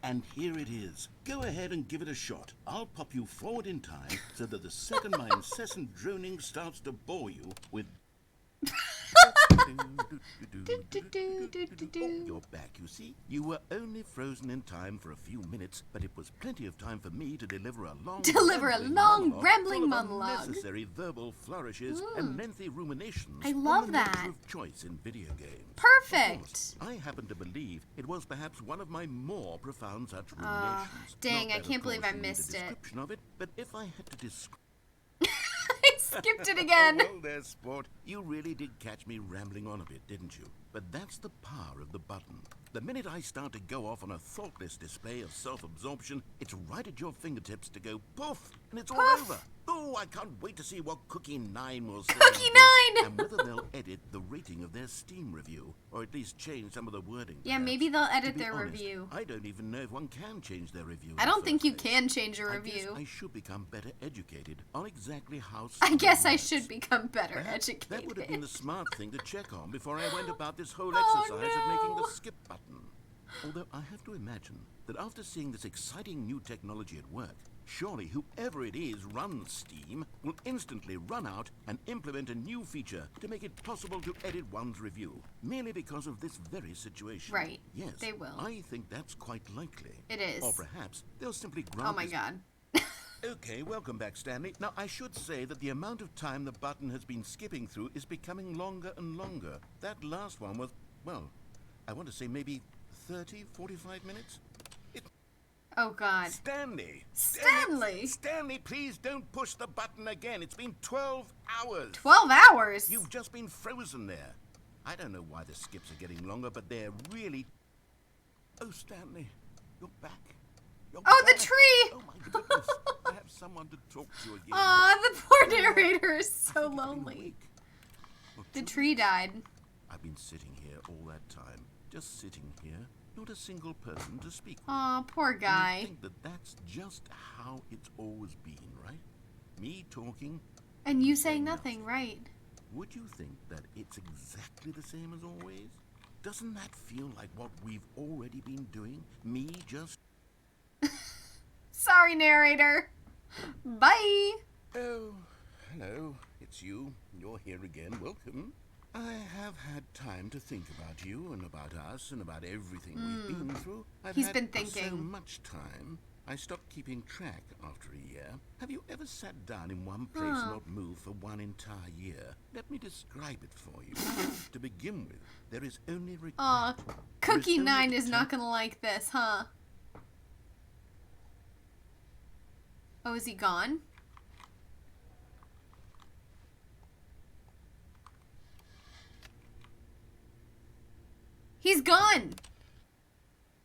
And here it is. Go ahead and give it a shot. I'll pop you forward in time so that the second my incessant droning starts to bore you with... Oh, you're back, you see. You were only frozen in time for a few minutes, but it was plenty of time for me to deliver a long, rambling full of monologue. unnecessary verbal flourishes and lengthy ruminations. I on love the that. nature of choice in video games. Perfect. Of course, I happen to believe it was perhaps one of my more profound such ruminations. dang, Not I that, can't of believe course, I you need a missed it. description of it, but if I had to describe... I skipped it again. Oh, well there, sport. You really did catch me rambling on a bit, didn't you? But that's the power of the button. The minute I start to go off on a thoughtless display of self-absorption, it's right at your fingertips to go poof, and it's all Poof. over. Oh, I can't wait to see what Cookie 9 will say. Cookie on this, 9! And whether they'll edit the rating of their Steam review, or at least change some of the wording. Yeah, perhaps. maybe they'll To edit be their honest, review. I don't even know if one can change their review. I in the don't think first you place. can change a I review. guess I should become better educated on exactly how. I guess I something should works. become better Perhaps educated. that would have been the smart thing to check on before I went about this whole Oh, exercise of making no. the skip button. Although I have to imagine that after seeing this exciting new technology at work, surely whoever it is runs Steam will instantly run out and implement a new feature to make it possible to edit one's review, merely because of this very situation. Right. Yes, They will. I think that's quite likely. It is. Or perhaps they'll simply grant Oh my this- god. Okay, welcome back, Stanley. Now, I should say that the amount of time the button has been skipping through is becoming longer and longer. That last one was, well, I want to say maybe 30, 45 minutes? Oh god. Stanley! Stanley! Stanley, please don't push the button again. It's been 12 hours. 12 hours? You've just been frozen there. I don't know why the skips are getting longer, but they're really... Oh, Stanley, you're back. You're Oh, the back. tree! Oh, my goodness. I have someone to talk to again. Aw, the poor narrator is so Have you been lonely. awake? Well, The 2 tree weeks. died. I've been sitting here all that time, just sitting here, not a single person to speak with. Aw, poor And you guy. think that that's just how it's always been, right? Me talking. And you saying nothing, right? Would you think that it's exactly the same as always? Doesn't that feel like what we've already been doing? Me just... Sorry, narrator. Bye. Oh, hello. It's you. You're here again. Welcome. I have had time to think about you and about us and about everything we've been through. He's I've been had thinking. so much time. I stopped keeping track after a year. Have you ever sat down in one place and not moved for one entire year? Let me describe it for you. To begin with, there is only regret. Aw, There Cookie only 9 is not temp- gonna like this, huh? Oh, is he gone? He's gone!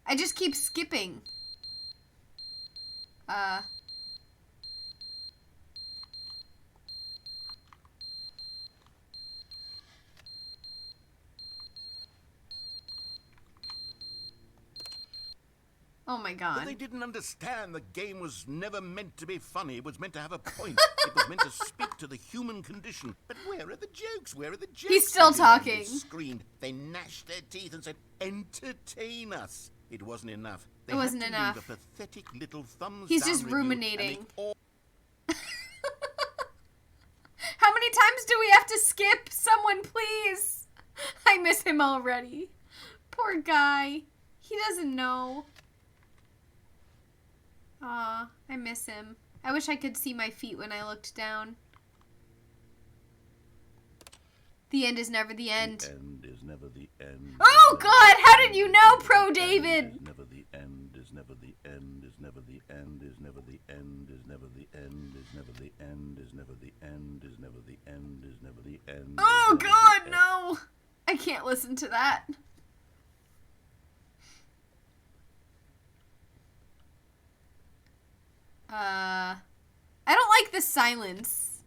I just keep skipping. Oh my But god. they didn't understand the game was never meant to be funny. It was meant to have a point. It was meant to speak to the human condition. But where are the jokes? Where are the jokes? He's still They did only talking. Screamed. They gnashed their teeth and said, "Entertain us." It wasn't enough. They It wasn't had to enough. leave a pathetic little thumbs He's down just review, and they ruminating. all How many times do we have to skip? Someone, please. I miss him already. Poor guy. He doesn't know. Aw, I miss him. I wish I could see my feet when I looked down. The end is never the end. The end is never the end. Oh God, how did you know, Pro David? Is never the end, is never the end, is never the end, is never the end, is never the end, is never the end, is never the end, is never the end, is never the end. Oh God, no. I can't listen to that. I don't like the silence.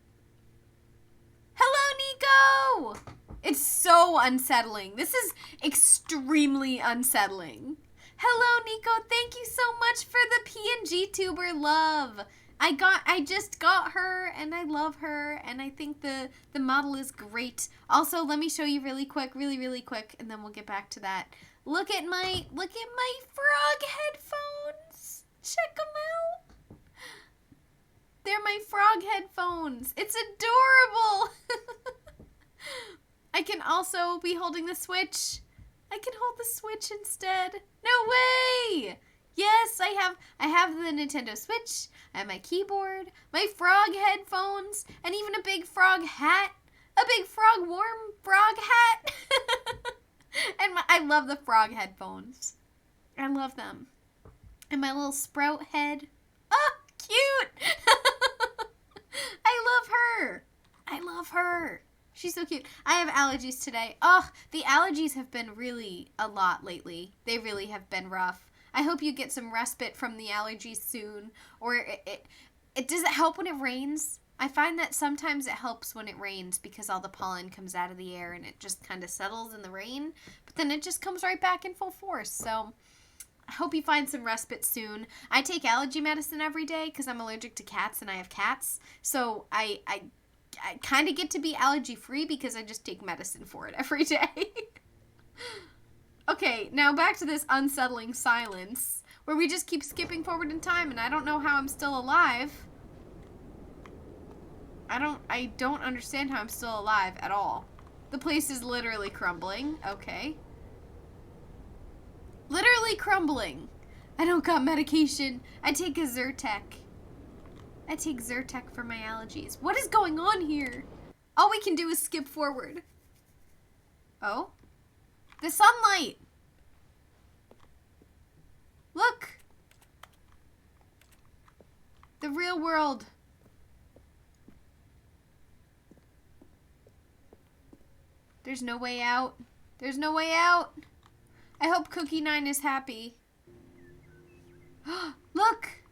Hello, Nico! It's so unsettling. This is extremely unsettling. Hello, Nico. Thank you so much for the PNG tuber love. I just got her and I love her and I think the model is great. Also, let me show you really quick, really quick, and then we'll get back to that. Look at my frog headphones. Check them out. They're my frog headphones. It's adorable. I can also be holding the Switch. I can hold the Switch instead. No way! Yes, I have the Nintendo Switch. I have my keyboard, my frog headphones, and even a big frog hat. A big warm frog hat. And I love the frog headphones. I love them. And my little sprout head. Oh, cute! I love her. She's so cute. I have allergies today. Oh, the allergies have been really a lot lately. They really have been rough. I hope you get some respite from the allergies soon. Or it does it help when it rains? I find that sometimes it helps when it rains because all the pollen comes out of the air and it just kind of settles in the rain. But then it just comes right back in full force. So I hope you find some respite soon. I take allergy medicine every day because I'm allergic to cats and I have cats. So I kind of get to be allergy free because I just take medicine for it every day. Okay, now back to this unsettling silence where we just keep skipping forward in time and I don't know how I'm still alive. I don't understand how I'm still alive at all. The place is literally crumbling. Okay. Literally crumbling. I don't got medication. I take a Zyrtec. I take Zyrtec for my allergies. What is going on here? All we can do is skip forward. Oh? The sunlight! Look! The real world. There's no way out. There's no way out. I hope Cookie 9 is happy. Look!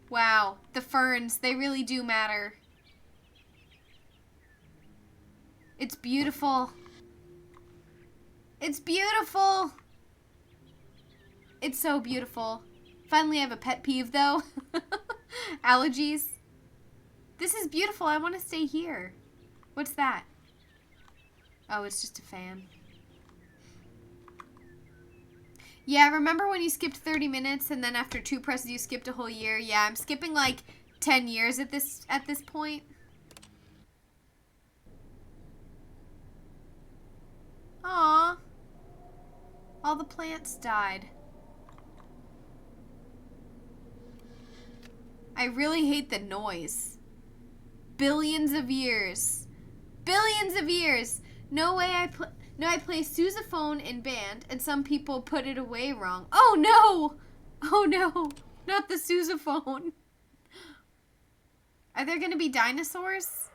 Wow, the ferns, they really do matter. It's beautiful. It's beautiful. It's so beautiful. Finally, I have a pet peeve, though. Allergies. This is beautiful. I want to stay here. What's that? Oh, it's just a fan. Yeah, remember when you skipped 30 minutes and then after 2 presses you skipped a whole year? Yeah, I'm skipping like 10 years at this point. Aww. All the plants died. I really hate the noise. Billions of years. Billions of years. No way I play sousaphone in band and some people put it away wrong. Oh no! Oh no. Not the sousaphone. Are there gonna be dinosaurs?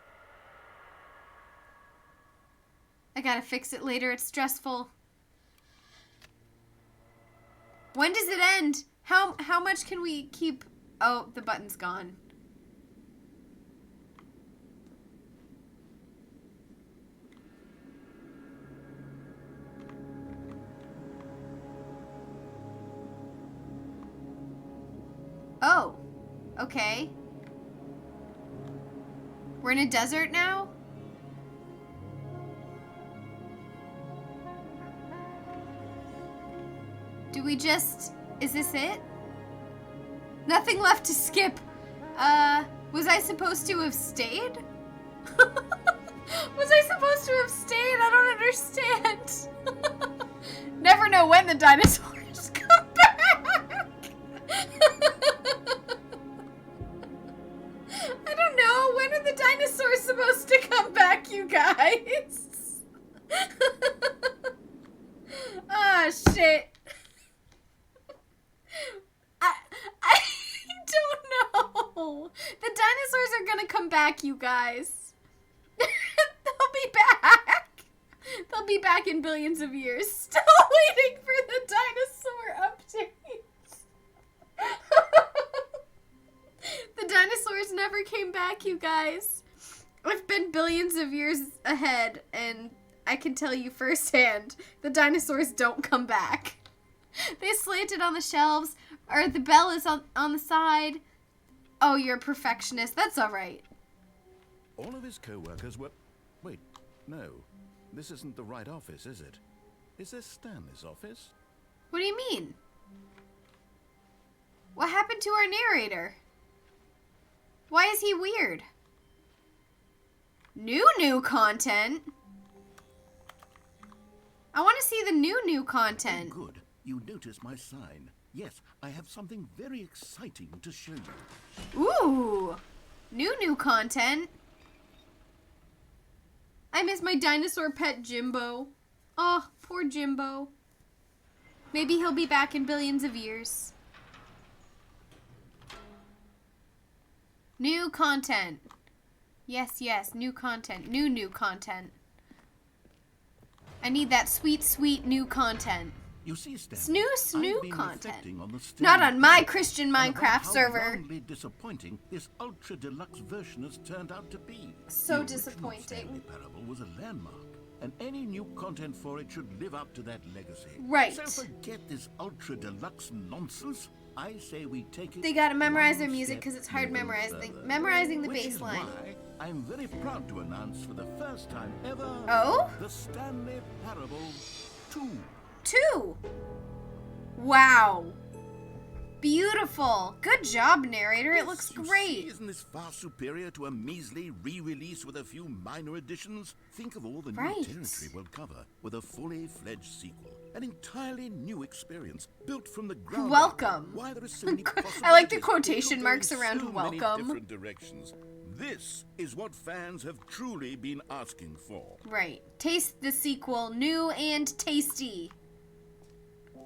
I gotta fix it later. It's stressful. When does it end? How much can we keep? Oh, the button's gone. Oh, okay. We're in a desert now? Do we just... Is this it? Nothing left to skip. Was I supposed to have stayed? Was I supposed to have stayed? I don't understand. Never know when the dinosaurs come back. I don't know. When are the dinosaurs supposed to come back, you guys? Ah, shit. I don't know. The dinosaurs are gonna come back, you guys. They'll be back. They'll be back in billions of years. Still waiting for the dinosaur update. The dinosaurs never came back, you guys. I've been billions of years ahead, and I can tell you firsthand, the dinosaurs don't come back. They slanted on the shelves, or the bell is on the side. Oh, you're a perfectionist. That's all right. All of his co-workers were... Wait, no. This isn't the right office, is it? Is this Stanley's office? What do you mean? What happened to our narrator? Why is he weird? New content? I want to see the new content. Oh, good. You noticed my sign. Yes, I have something very exciting to show you. Ooh, new content. I miss my dinosaur pet Jimbo. Oh, poor Jimbo. Maybe he'll be back in billions of years. New content. Yes, new content. New content. I need that sweet new content. You see, Stanley, Snoo content. Not on my Christian Minecraft server. How roundly disappointing this ultra deluxe version has turned out to be. So the disappointing. Stanley Parable was a landmark, and any new content for it should live up to that legacy. Right. So forget this ultra deluxe nonsense. I say we take it. They gotta memorize their one music step because it's hard even memorizing the Which is bass line. why I'm very proud to announce for the first time ever. Oh? The Stanley Parable 2. 2. Wow. Beautiful. Good job, narrator. It looks You great. see, isn't this far superior to a measly re-release with a few minor additions? Think of all the new Right. territory we'll cover with a fully fledged sequel. An entirely new experience built from the ground up. Welcome. Why there are so many I like the possibilities. quotation It'll go marks in around so many welcome. different directions. This is what fans have truly been asking for. Right. Taste the sequel. New and tasty.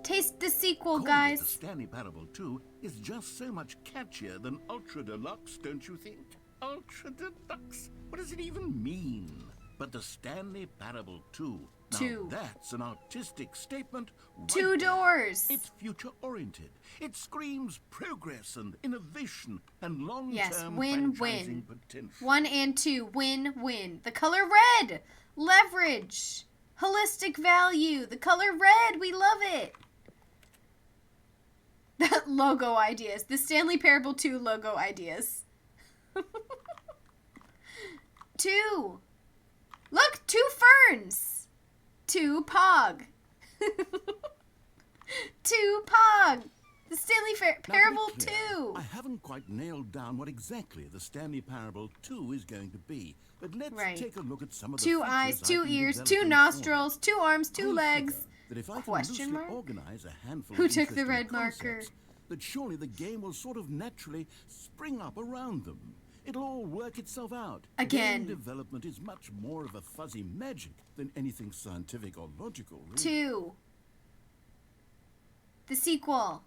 Taste the sequel, Calling it guys. the Stanley Parable 2 is just so much catchier than Ultra Deluxe, don't you think? Ultra Deluxe? What does it even mean? But the Stanley Parable 2. Now 2. that's an artistic statement. Right 2 there. doors. It's future-oriented. It screams progress and innovation and long-term Yes, franchising win-win. potential. 1 and 2. Win-win. The color red. Leverage. Holistic value. The color red. We love it. Logo ideas. The Stanley Parable 2 logo ideas. 2. Look, 2 ferns. 2 pog. 2 Pog. The Stanley Now, to be Parable clear, 2. I haven't quite nailed down what exactly the Stanley Parable 2 is going to be, but let's Right. take a look at some of the 2 features eyes, I've 2 been ears, 2 developing for it. nostrils, 2 arms, 2 I legs. figure that if I can Question loosely mark? organize a handful Who of took the interesting red marker? concepts, that surely the game will sort of naturally spring up around them. It'll all work itself out. Again. Game development is much more of a fuzzy magic than anything scientific or logical, really. 2. The sequel.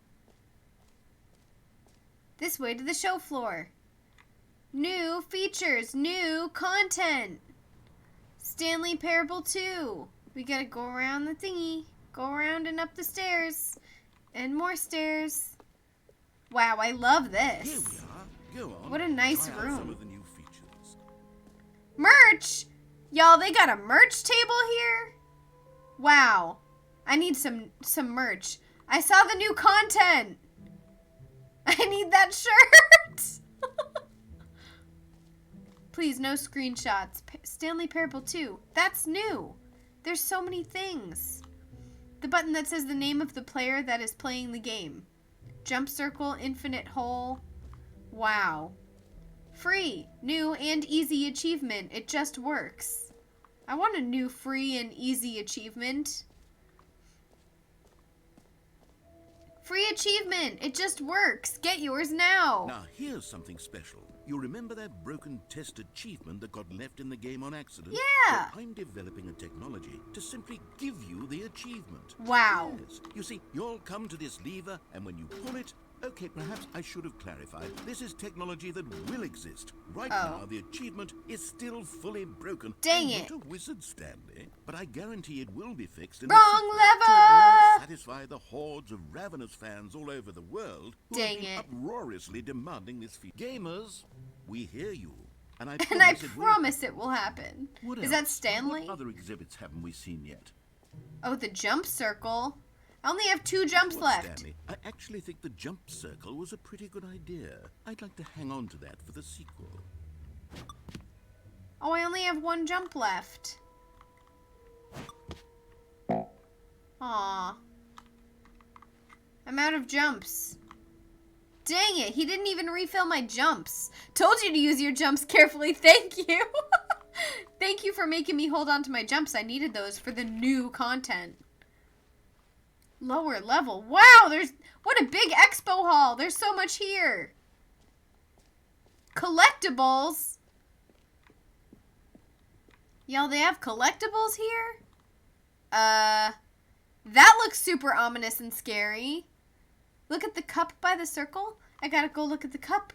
This way to the show floor. New features, new content. Stanley Parable 2. We gotta go around the thingy. Go around and up the stairs. And more stairs. Wow, I love this. Here we are. Go on. What a nice Try out room. some of the new features. Merch! Y'all, they got a merch table here? Wow. I need some merch. I saw the new content. I need that shirt. Please, no screenshots. Stanley Parable 2. That's new. There's so many things. The button that says the name of the player that is playing the game. Jump circle, infinite hole. Wow. Free, new, and easy achievement. It just works. I want a new free and easy achievement. Free achievement. It just works. Get yours now. Now, here's something special. You remember that broken test achievement that got left in the game on accident? Yeah. Well, I'm developing a technology to simply give you the achievement. Wow. Yes. You see, you'll come to this lever, and when you pull it, okay, perhaps I should have clarified. This is technology that will exist. Right now, the achievement is still fully broken. Dang I'm it. not a wizard, Stanley, but I guarantee it will be fixed in Wrong to lever! at last satisfy the hordes of ravenous fans all over the world who Dang have been it. uproariously demanding this feature. Gamers, we hear you. And I And I promise it will. promise it will happen. What Is that else? Stanley? What other exhibits haven't we seen yet? Oh, the jump circle. I only have 2 jumps Well, left. Stanley, I actually think the jump circle was a pretty good idea. I'd like to hang on to that for the sequel. Oh, I only have 1 jump left. Aw. I'm out of jumps. Dang it, he didn't even refill my jumps. Told you to use your jumps carefully. Thank you. Thank you for making me hold on to my jumps. I needed those for the new content. Lower level. Wow, what a big expo hall. There's so much here. Collectibles. Y'all, they have collectibles here? That looks super ominous and scary. Look at the cup by the circle. I gotta go look at the cup.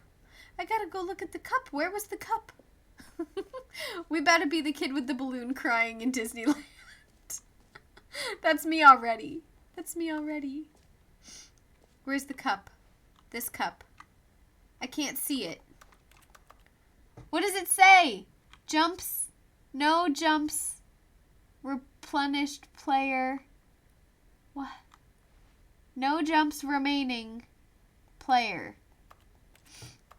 I gotta go look at the cup. Where was the cup? We better be the kid with the balloon crying in Disneyland. That's me already. That's me already. Where's the cup? This cup. I can't see it. What does it say? Jumps? No jumps. Replenished player. What? No jumps remaining. Player.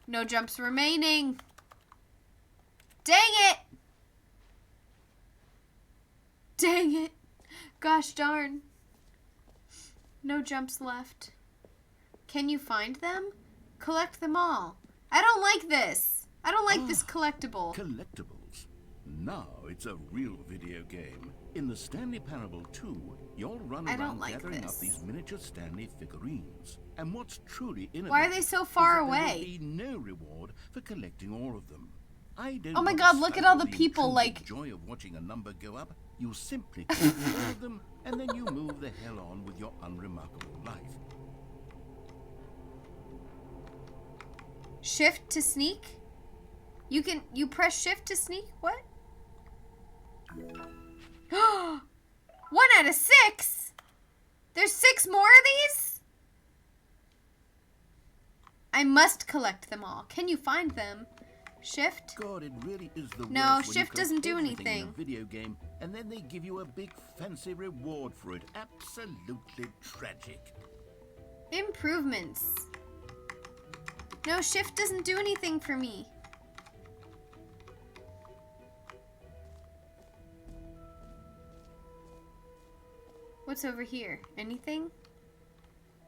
No jumps remaining. Dang it! Dang it. Gosh darn. No jumps left. Can you find them? Collect them all. I don't like this. I don't like this collectible. Collectibles. Now it's a real video game. In the Stanley Parable 2, you'll run I don't around like gathering this. up these miniature Stanley figurines. And what's truly innovative Why are they so far is that there away? will be no reward for collecting all of them. I don't Oh my want to God, look at all the stifle people, intrinsic like- joy of watching a number go up. You simply collect all of them, and then you move the hell on with your unremarkable life. Shift to sneak? You press shift to sneak? What? 1 out of 6? There's 6 more of these? I must collect them all. Can you find them? Shift? God, it really is the No, worst when you shift collect doesn't do everything in anything. a video game, and then they give you a big fancy reward for it. Absolutely tragic. Improvements. No, shift doesn't do anything for me. What's over here? Anything?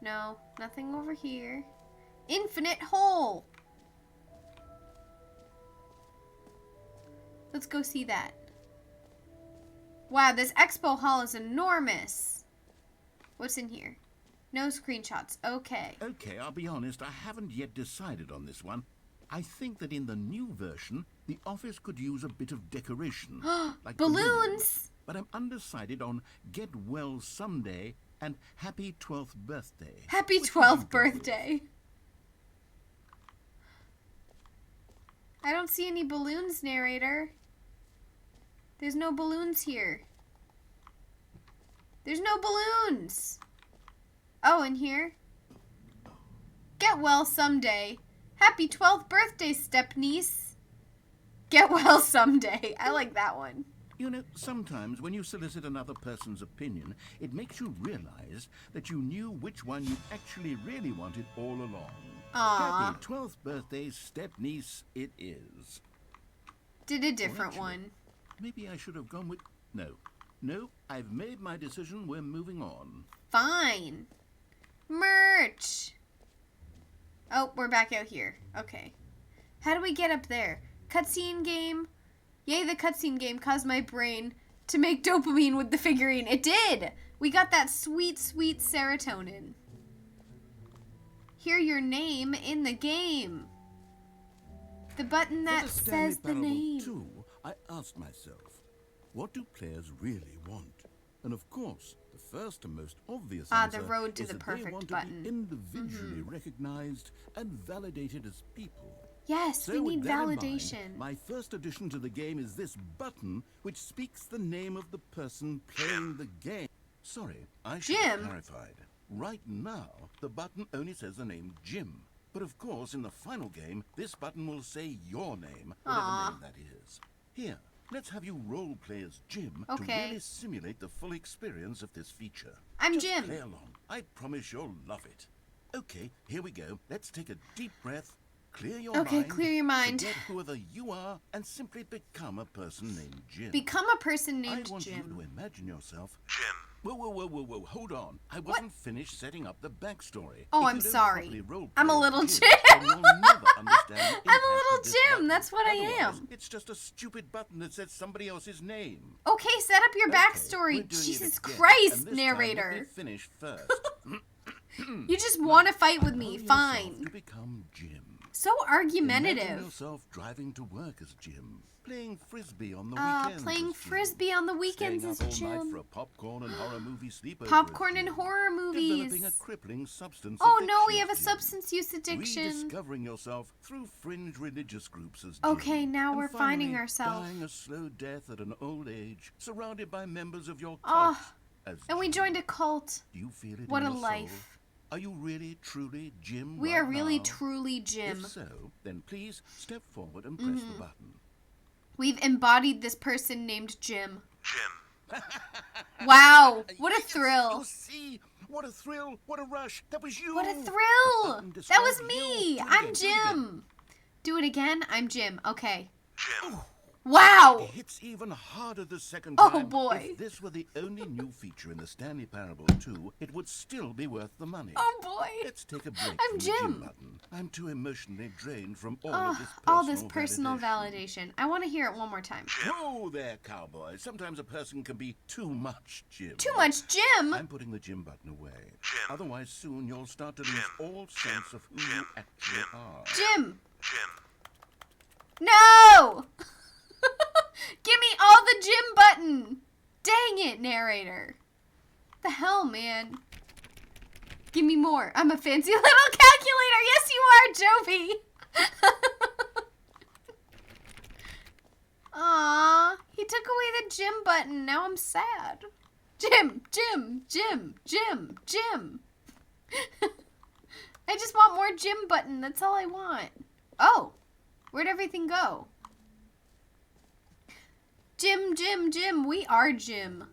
No, nothing over here. Infinite hole! Let's go see that. Wow, this expo hall is enormous. What's in here? No screenshots. Okay. Okay, I'll be honest, I haven't yet decided on this one. I think that in the new version, the office could use a bit of decoration. Like Balloons! But I'm undecided on Get Well Someday and Happy 12th Birthday. Happy Which would you 12th go with? birthday. I don't see any balloons, narrator. There's no balloons here. There's no balloons. Oh, in here? Get well someday. Happy 12th birthday, step-niece. Get well someday. I like that one. You know, sometimes when you solicit another person's opinion, it makes you realize that you knew which one you actually really wanted all along. Aw. Happy 12th birthday, step-niece, it is. Did a different actually, one. Maybe I should have gone with... No, I've made my decision. We're moving on. Fine. Merch. Oh, we're back out here. Okay. How do we get up there? Cutscene game. Yay, the cutscene game caused my brain to make dopamine with the figurine. It did! We got that sweet, sweet serotonin. Hear your name in the game. The button that For the Stanley says the Parable name. 2, I asked myself, what do players really want? And of course, the first and most obvious Ah, answer the road to is the that perfect they want button. to be individually recognized and validated as people. Yes, So we with need that in mind, validation. my first addition to the game is this button, which speaks the name of the person playing the game. Sorry, I should have Jim. clarified. Right now, the button only says the name Jim. But of course, in the final game, this button will say your name, whatever Aw. name that is. Here, let's have you role play as Jim to Okay. really simulate the full experience of this feature. I'm Just Jim. play along. I promise you'll love it. Okay, here we go. Let's take a deep breath. Clear your mind. Okay, clear your mind. Forget whoever you are and simply become a person named Jim. Become a person named I want you Jim. to imagine yourself. Jim. Whoa, hold on. I wasn't finished setting up the backstory. Oh, If I'm you don't sorry. properly role I'm a play little Jim, Jim. then you'll never understand the I'm a impact little of this Jim, button. that's what I Otherwise, am. It's just a stupid button that says somebody else's name. Okay, set up your Okay, we're backstory. doing it Jesus again. Christ, And this time, narrator. let me finish first. You just want to fight with Allow me. yourself Fine. To become Jim. So Imagine argumentative. yourself driving to work as Jim, playing frisbee on the Uh, weekends. playing as Jim, frisbee on the weekends staying as up all night Jim. for a popcorn and horror movie sleepover. Popcorn as and Jim, horror developing a movies. crippling substance Oh addiction no, we have a as Jim, substance use addiction. rediscovering yourself through fringe religious groups as Jim. Okay, now and we're finding finally ourselves. dying a slow death at an old age, surrounded by members of your Oh, cult. as and we Jim. joined a cult. Do you feel it What in a your life. soul? Are you really, truly Jim? We right are really, now? truly Jim. If so, then please step forward and press the button. We've embodied this person named Jim. Jim. Wow, what a Yes, thrill. You see? What a thrill! What a rush! That was you! What a The thrill. button That was described me. you. Do it I'm again, do it again. Jim. Do it again. I'm Jim. Okay. Jim. Wow. It hits even harder the second Oh, time. boy. If this were the only new feature in the Stanley Parable 2, it would still be worth the money. Oh boy. Let's take a break I'm from the Jim. Jim button. I'm too emotionally drained from All this personal validation. I want to hear it one more time. Whoa there, cowboy. Sometimes a person can be too much Jim. Too much Jim. I'm putting the Jim button away. Jim. Otherwise, soon you'll start to lose Jim. all sense of who you Jim. actually Jim. are. Jim. Jim. No. Give me all the Jim button. Dang it, narrator. The hell, man. Give me more. I'm a fancy little calculator. Yes, you are, Jovi. Aw, he took away the Jim button. Now I'm sad. Jim. I just want more Jim button. That's all I want. Oh, where'd everything go? Jim. We are Jim.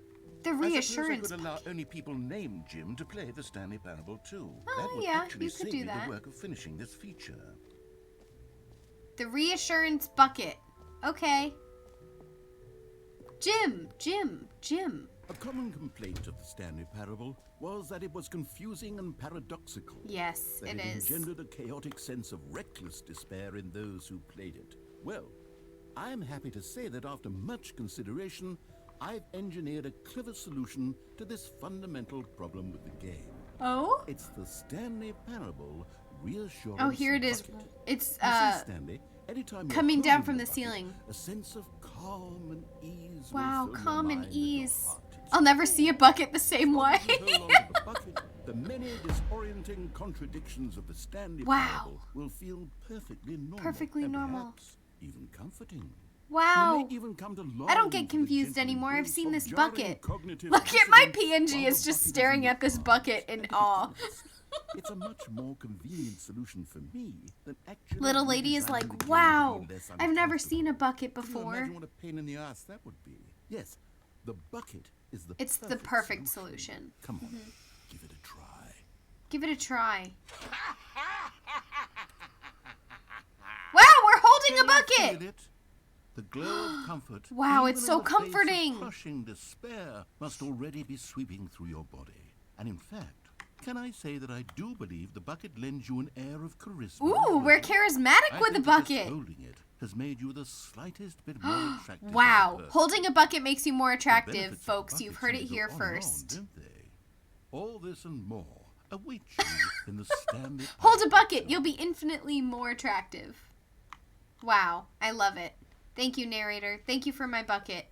The reassurance. I suppose I could allow only people named Jim to play the Stanley Parable 2. Oh, That would yeah, actually you could save do me that. the work of finishing this feature. The reassurance bucket. Okay. Jim. A common complaint of the Stanley Parable was that it was confusing and paradoxical. Yes, That it it is. engendered a chaotic sense of reckless despair in those who played it. Well, I am happy to say that after much consideration, I've engineered a clever solution to this fundamental problem with the game. Oh? It's the Stanley Parable Reassurance Oh, here it is. Bucket. It's You see, Stanley, anytime you're coming down holding from the bucket, ceiling. a sense of calm and ease Wow, will fill calm your and mind your ease. heart. It's I'll never see a bucket the same way. as you hold onto the bucket, the many disorienting contradictions of the Stanley Wow. Parable will feel perfectly normal. Perfectly and normal. perhaps even comforting. Wow. You may even come to I don't long get for the confused gentle anymore. I've embrace seen of this jarring bucket. cognitive Look at my dissonance PNG. while It's the just bucket is staring in at this your bucket arms. in And awe. to be honest, it's a much more convenient solution for me than actually Little lady is redesigning like, the game to be wow, less I've never seen a uncomfortable. bucket Can you before. imagine what a pain in the ass that would be? Yes, the bucket is the It's the perfect solution. Come on, give it a try. Give it a try. Wow, we're holding a Can you bucket. feel it? The glow of comfort. Wow, even it's in so the face of comforting. Crushing despair must already be sweeping through your body. And in fact, can I say that I do believe the bucket lends you an air of charisma? Ooh, we're charismatic I with the think that just bucket. holding it has made you the slightest bit more attractive. as a Wow, person. holding a bucket makes you more The attractive, benefits of folks. buckets You've heard it seem to go here on and on, first. don't they? All this and more await you in the Stanley Hold a Parable. bucket. You'll be infinitely more attractive. Wow, I love it. Thank you, narrator. Thank you for my bucket.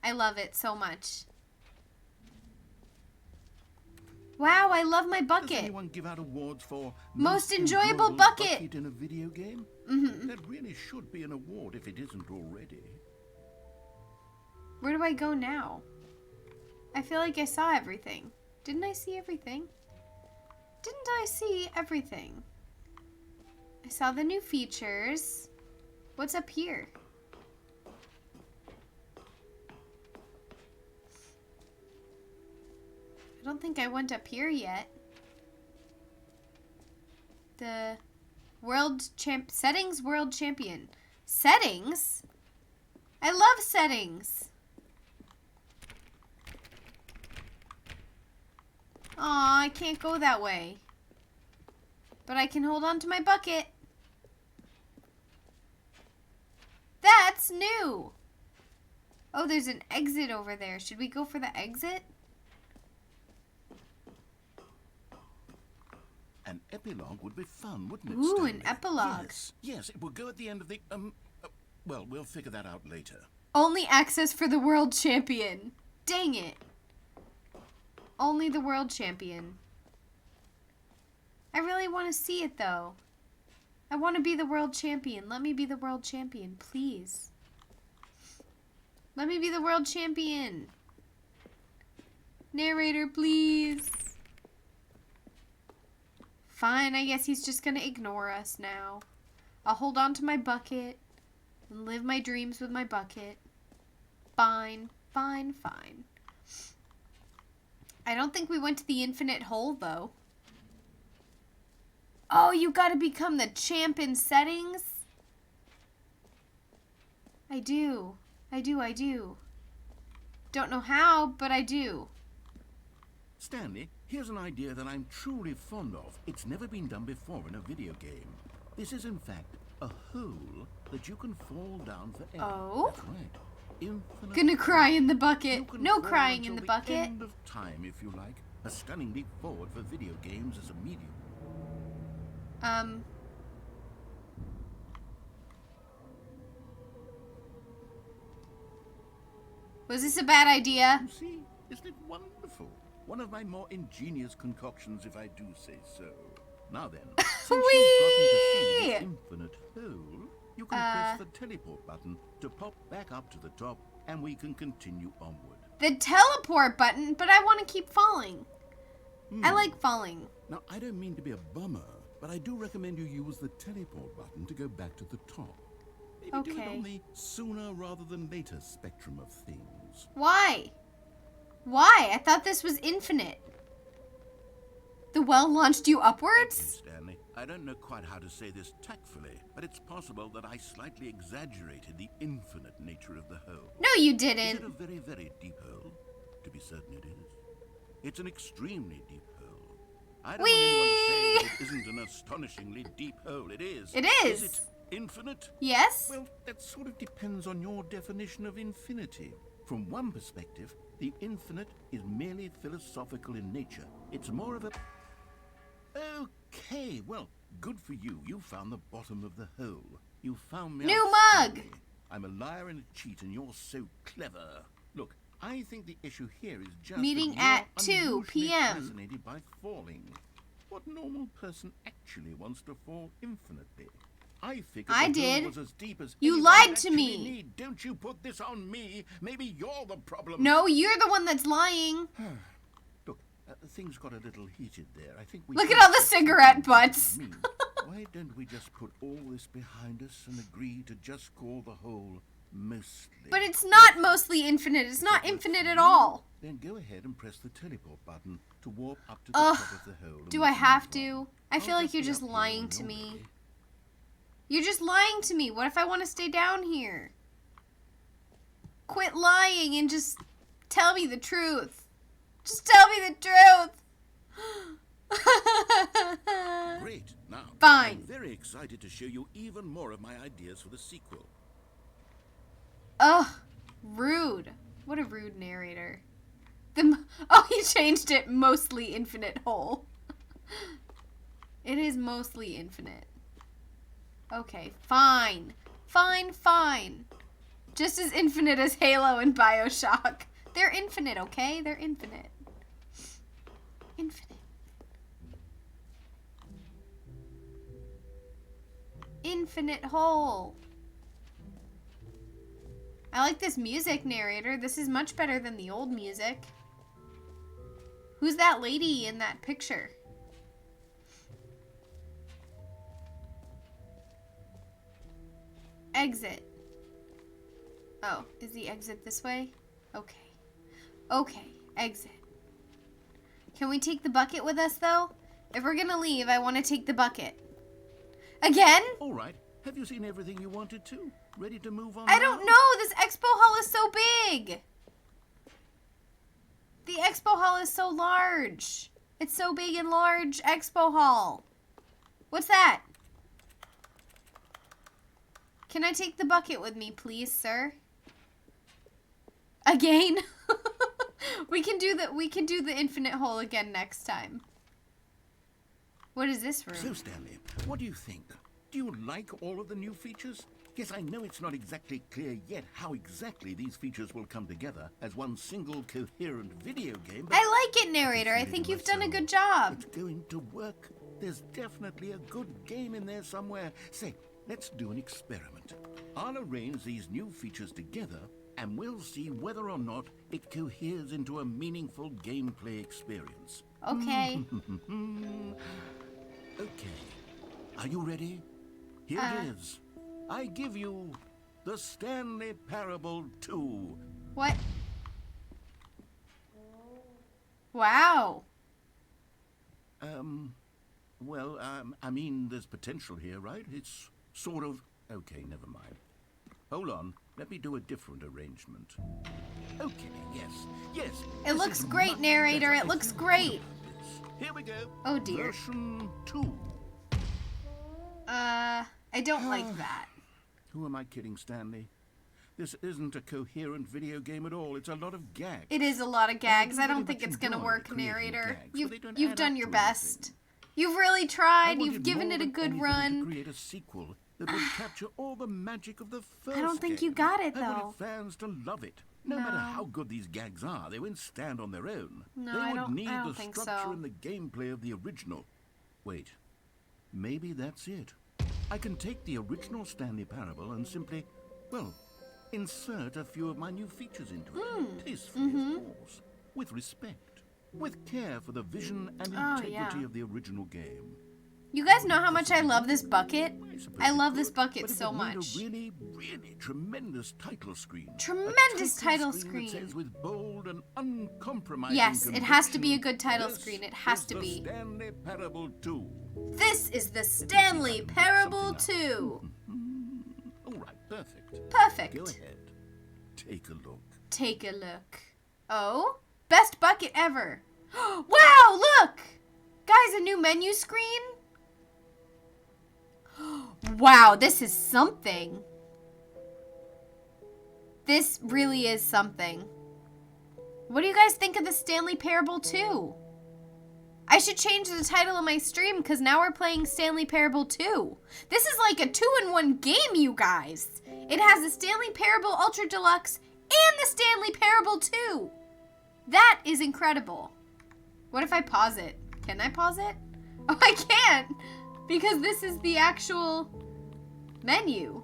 I love it so much. Wow, I love my Does bucket. anyone give out awards for Most enjoyable bucket? in a video game? Mm-hmm. That really should be an award if it isn't already. Where do I go now? I feel like I saw everything. Didn't I see everything? Didn't I see everything? I saw the new features. What's up here? I don't think I went up here yet. The settings world champion. Settings? I love settings. Aw, I can't go that way. But I can hold on to my bucket. That's new. Oh, there's an exit over there. Should we go for the exit? An epilogue would be fun, wouldn't it, Ooh, Stanley? an epilogue. Yes, it will go at the end of the, well, we'll figure that out later. Only access for the world champion. Dang it. Only the world champion. I really want to see it, though. I want to be the world champion. Let me be the world champion, please. Let me be the world champion. Narrator, please. Fine, I guess he's just going to ignore us now. I'll hold on to my bucket and live my dreams with my bucket. Fine, fine, fine. I don't think we went to the infinite hole, though. Oh, you gotta become the champ in settings? I do. Don't know how, but I do. Stanley, here's an idea that I'm truly fond of. It's never been done before in a video game. This is, in fact, a hole that you can fall down forever. Oh? That's right. Infinite Gonna cry in the You bucket. can No fall crying until in the the bucket. end of time, if you like. A stunning leap forward for video games as a medium. Was this a bad idea? You see, isn't it wonderful? One of my more ingenious concoctions, if I do say so. Now then, since you've gotten to see Whee! the infinite hole, you can press the teleport button to pop back up to the top, and we can continue onward. The teleport button, but I want to keep falling. I like falling. Now, I don't mean to be a bummer, but I do recommend you use the teleport button to go back to the top. Maybe do it Okay. on the sooner rather than later spectrum of things. Why? Why? I thought this was infinite. The well launched you Okay, upwards? Stanley, I don't know quite how to say this tactfully, but it's possible that I slightly exaggerated the infinite nature of the hole. No, you Is it didn't. a very, very deep hole? To be certain it is. It's an extremely deep hole. I don't want anyone to say that it isn't an astonishingly deep hole. It is. It is. Is it infinite? Yes? Well, that sort of depends on your definition of infinity. From one perspective, the infinite is merely philosophical in nature. It's more of a... Okay, well, good for you. You found the bottom of the hole. You found me New out, mug! Stanley. I'm a liar and a cheat, and you're so clever. Look, I think the issue here is just Meeting that at 2 you're unusually p.m. fascinated by falling. What normal person actually wants to fall infinitely? I figured I the hole did. was as deep as You anyone lied would to actually me. need. Don't you put this on me. Maybe you're the problem. No, you're the one that's lying. Look, things got a little heated there. I think we Look should at all the fix cigarette things butts. between me. Why don't we just put all this behind us and agree to just call the hole mostly? But it's not mostly infinite. It's not infinite at all. Then go ahead and press the teleport button to warp up to the Ugh. top of the hole. and Do we I can have move on. to? I feel I'll like you're be just up here lying when to you're me. ready. You're just lying to me. What if I want to stay down here? Quit lying and just tell me the truth. Just tell me the truth. Great. Now, Fine. I'm very excited to show you even more of my ideas for the sequel. Ugh, rude. What a rude narrator. Oh, he changed it. Mostly infinite hole. It is mostly infinite. Okay, fine. Fine, fine. Just as infinite as Halo and BioShock. They're infinite, okay? They're infinite. Infinite. Infinite hole. I like this music, narrator. This is much better than the old music. Who's that lady in that picture? Exit. Oh, is the exit this way? Okay. Okay, exit. Can we take the bucket with us, though? If we're gonna leave, I want to take the bucket. Again? All right. Have you seen everything you wanted to? Ready to move on? I don't now? know. This expo hall is so big. The expo hall is so large. It's so big and large. Expo hall. What's that? Can I take the bucket with me, please, sir? Again? We can do the infinite hole again next time. What is this room? So, Stanley, what do you think? Do you like all of the new features? Yes, I know it's not exactly clear yet how exactly these features will come together as one single coherent video game, but I like it, narrator. I think you've done a good job. it's going to work. There's definitely a good game in there somewhere. Say, let's do an experiment. I'll arrange these new features together, and we'll see whether or not it coheres into a meaningful gameplay experience. Okay. Okay. Are you ready? Here it is. I give you the Stanley Parable 2. What? Wow. Well, I mean, there's potential here, right? It's sort of... Okay, never mind. Hold on. Let me do a different arrangement. Okay, yes. Yes. It this looks is great, much narrator. better. It looks great. Here we go. Oh, dear. Version 2. I don't like that. Who am I kidding, Stanley? This isn't a coherent video game at all. It's a lot of gags. It is a lot of gags. I really don't think much it's gonna enjoy work, creating narrator. gags, but they don't You've add done up your to best. anything. You've really I tried. wanted You've given more it a than good anything run. To create a sequel that would capture all the magic of the first I don't think game. you got it, I though. wanted fans to love it. No matter No. how good these gags are, they won't stand on their own. No, they I would don't- need I don't the think structure so. and the gameplay of the original. Wait, maybe that's it. I can take the original Stanley Parable and simply, well, insert a few of my new features into it. Tastefully, of course. With respect. With care for the vision and Oh, integrity yeah. of the original game. You guys know how much I love this bucket? suppose I it love this could, bucket but it so would need much. A really, really tremendous title screen. Tremendous A title That screen. says with bold and uncompromising Yes, it has to be a conviction, good title "This screen. It has is to the be. Stanley Parable 2. This is the Stanley Parable 2. All right, perfect. Perfect. Go ahead. Take a look. Take a look. Oh? Best bucket ever. Wow, look! Guys, a new menu screen? Wow, this is something. This really is something. What do you guys think of the Stanley Parable 2? I should change the title of my stream because now we're playing Stanley Parable 2. This is like a 2-in-1 game, you guys. It has the Stanley Parable Ultra Deluxe and the Stanley Parable 2. That is incredible. What if I pause it? Can I pause it? Oh, I can't because this is the actual menu.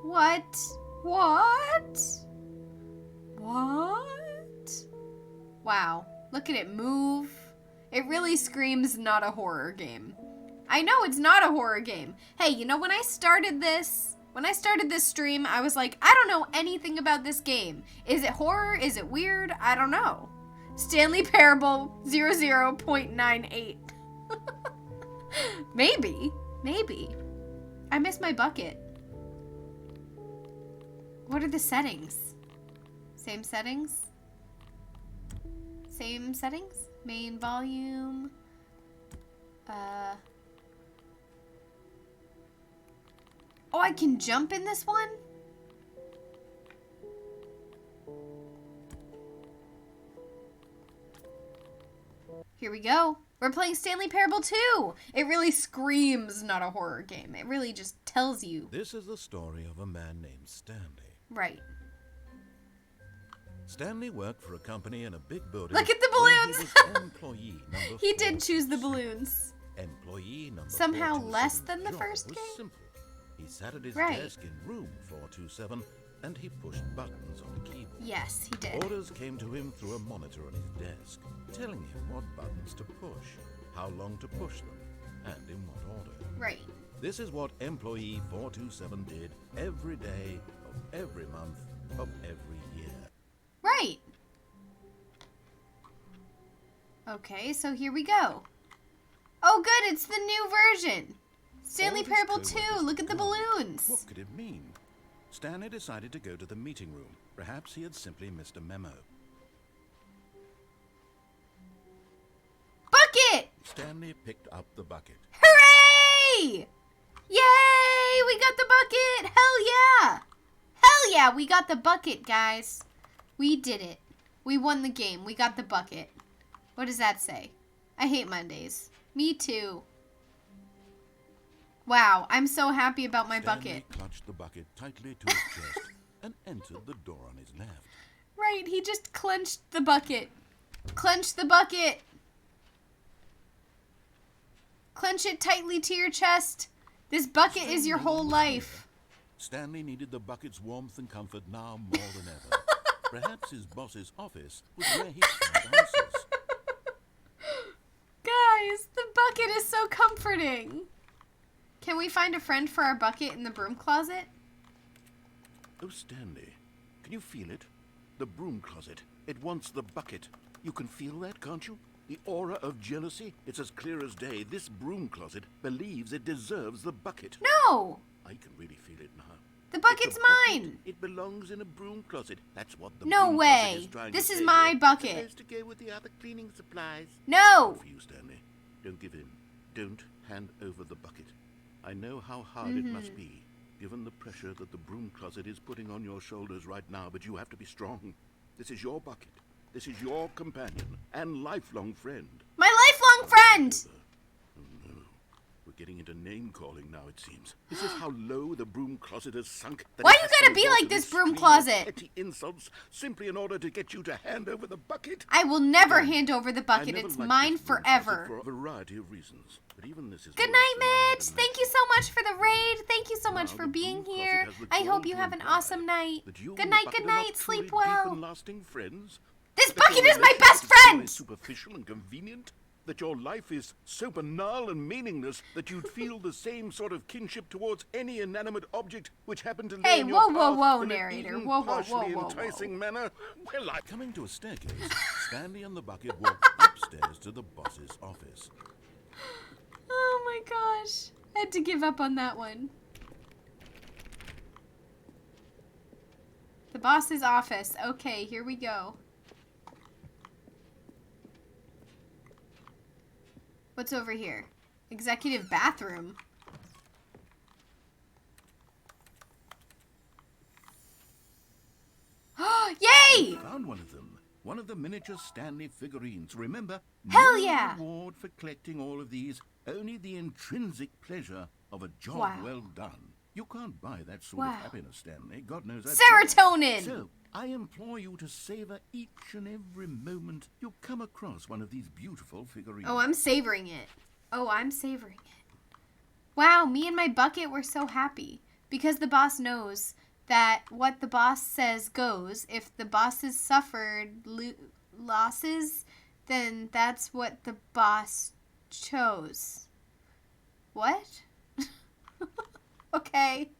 What? What? What? Wow. Look at it move. It really screams not a horror game. I know it's not a horror game. Hey, you know, when I started this stream, I was like, I don't know anything about this game. Is it horror? Is it weird? I don't know. Stanley Parable 00.98. Maybe. I missed my bucket. What are the settings? Same settings? Same settings? Main volume. Oh, I can jump in this one? Here we go. We're playing Stanley Parable 2. It really screams not a horror game. It really just tells you. This is the story of a man named Stanley. Right. Stanley worked for a company in a big building. Look at the where balloons! He was employee number He did 427. choose the balloons. Employee number Somehow 427's less than the job first was game? Simple. He sat at his Right. desk in room 427 and he pushed buttons on a keyboard. Yes, he did. Orders came to him through a monitor on his desk, telling him what buttons to push, how long to push them, and in what order. Right. This is what employee 427 did every day of every month of every year. Right. Okay, so here we go. Oh, good, it's the new version. Stanley All this Parable code 2, was look at the gone. balloons. What could it mean? Stanley decided to go to the meeting room. Perhaps he had simply missed a memo. Bucket! Stanley picked up the bucket. Hooray! Yay! We got the bucket! Hell yeah! Hell yeah! We got the bucket, guys. We did it. We won the game. We got the bucket. What does that say? I hate Mondays. Me too. Wow, I'm so happy about my Stanley bucket. clutched the bucket tightly to his chest and entered the door on his left. Right, he just clenched the bucket. Clench the bucket. Clench it tightly to your chest. This bucket is your whole life. Stanley needed the bucket's warmth and comfort now more than ever. Perhaps his boss's office was where he found answers. Guys, the bucket is so comforting. Can we find a friend for our bucket in the broom closet? Oh, Stanley, can you feel it? The broom closet. It wants the bucket. You can feel that, can't you? The aura of jealousy. It's as clear as day. This broom closet believes it deserves the bucket. No! I can really feel it now. The It's a bucket's bucket. mine! It belongs in a broom closet. That's what the No broom way. closet is trying This to is say. my It's bucket. supposed to go with the other cleaning supplies. No! For you, Stanley. Don't give in. Don't hand over the bucket. I know how hard it must be, given the pressure that the broom closet is putting on your shoulders right now, but you have to be strong. This is your bucket. This is your companion and lifelong friend. My lifelong friend! Oh no. We're getting into name-calling now, it seems. This is how low the broom closet has sunk. that Why it you has gotta to be resort like to this broom stream of closet? petty insults simply in order to get you to hand over the bucket. I will never No. hand over the I bucket. never It's liked mine this broom closet forever. for a variety of reasons, but even this is Good worse night, than I had Mitch. imagined. Thank you so much for the raid. Thank you so much Now for the being broom closet here. has the I gall hope you to have an imply awesome night. that you Good and night, the good bucket are not night. truly Sleep deep and well. lasting friends. This That your bucket is my relationship best is only friend! superficial and convenient. That your life is so banal and meaningless that you'd feel the same sort of kinship towards any inanimate object which happened to lay Hey, in your whoa, whoa, path whoa, in an narrator. even Whoa, whoa, partially whoa, whoa, enticing manner. Well, I Coming to a staircase, Stanley and the bucket walked upstairs to the boss's office. Oh my gosh. I had to give up on that one. The boss's office. Okay, here we go. What's over here? Executive bathroom. Yay! Found one of them. One of the miniature Stanley figurines. Remember, Hell no yeah! reward for collecting all of these. Only the intrinsic pleasure of a job Wow. well done. You can't buy that sort Wow. of happiness, Stanley. God knows that's Serotonin! So, I implore you to savor each and every moment you come across one of these beautiful figurines. Oh, I'm savoring it. Oh, I'm savoring it. Wow, me and my bucket were so happy. Because the boss knows that what the boss says goes. If the boss has suffered losses, then that's what the boss chose. What? Okay.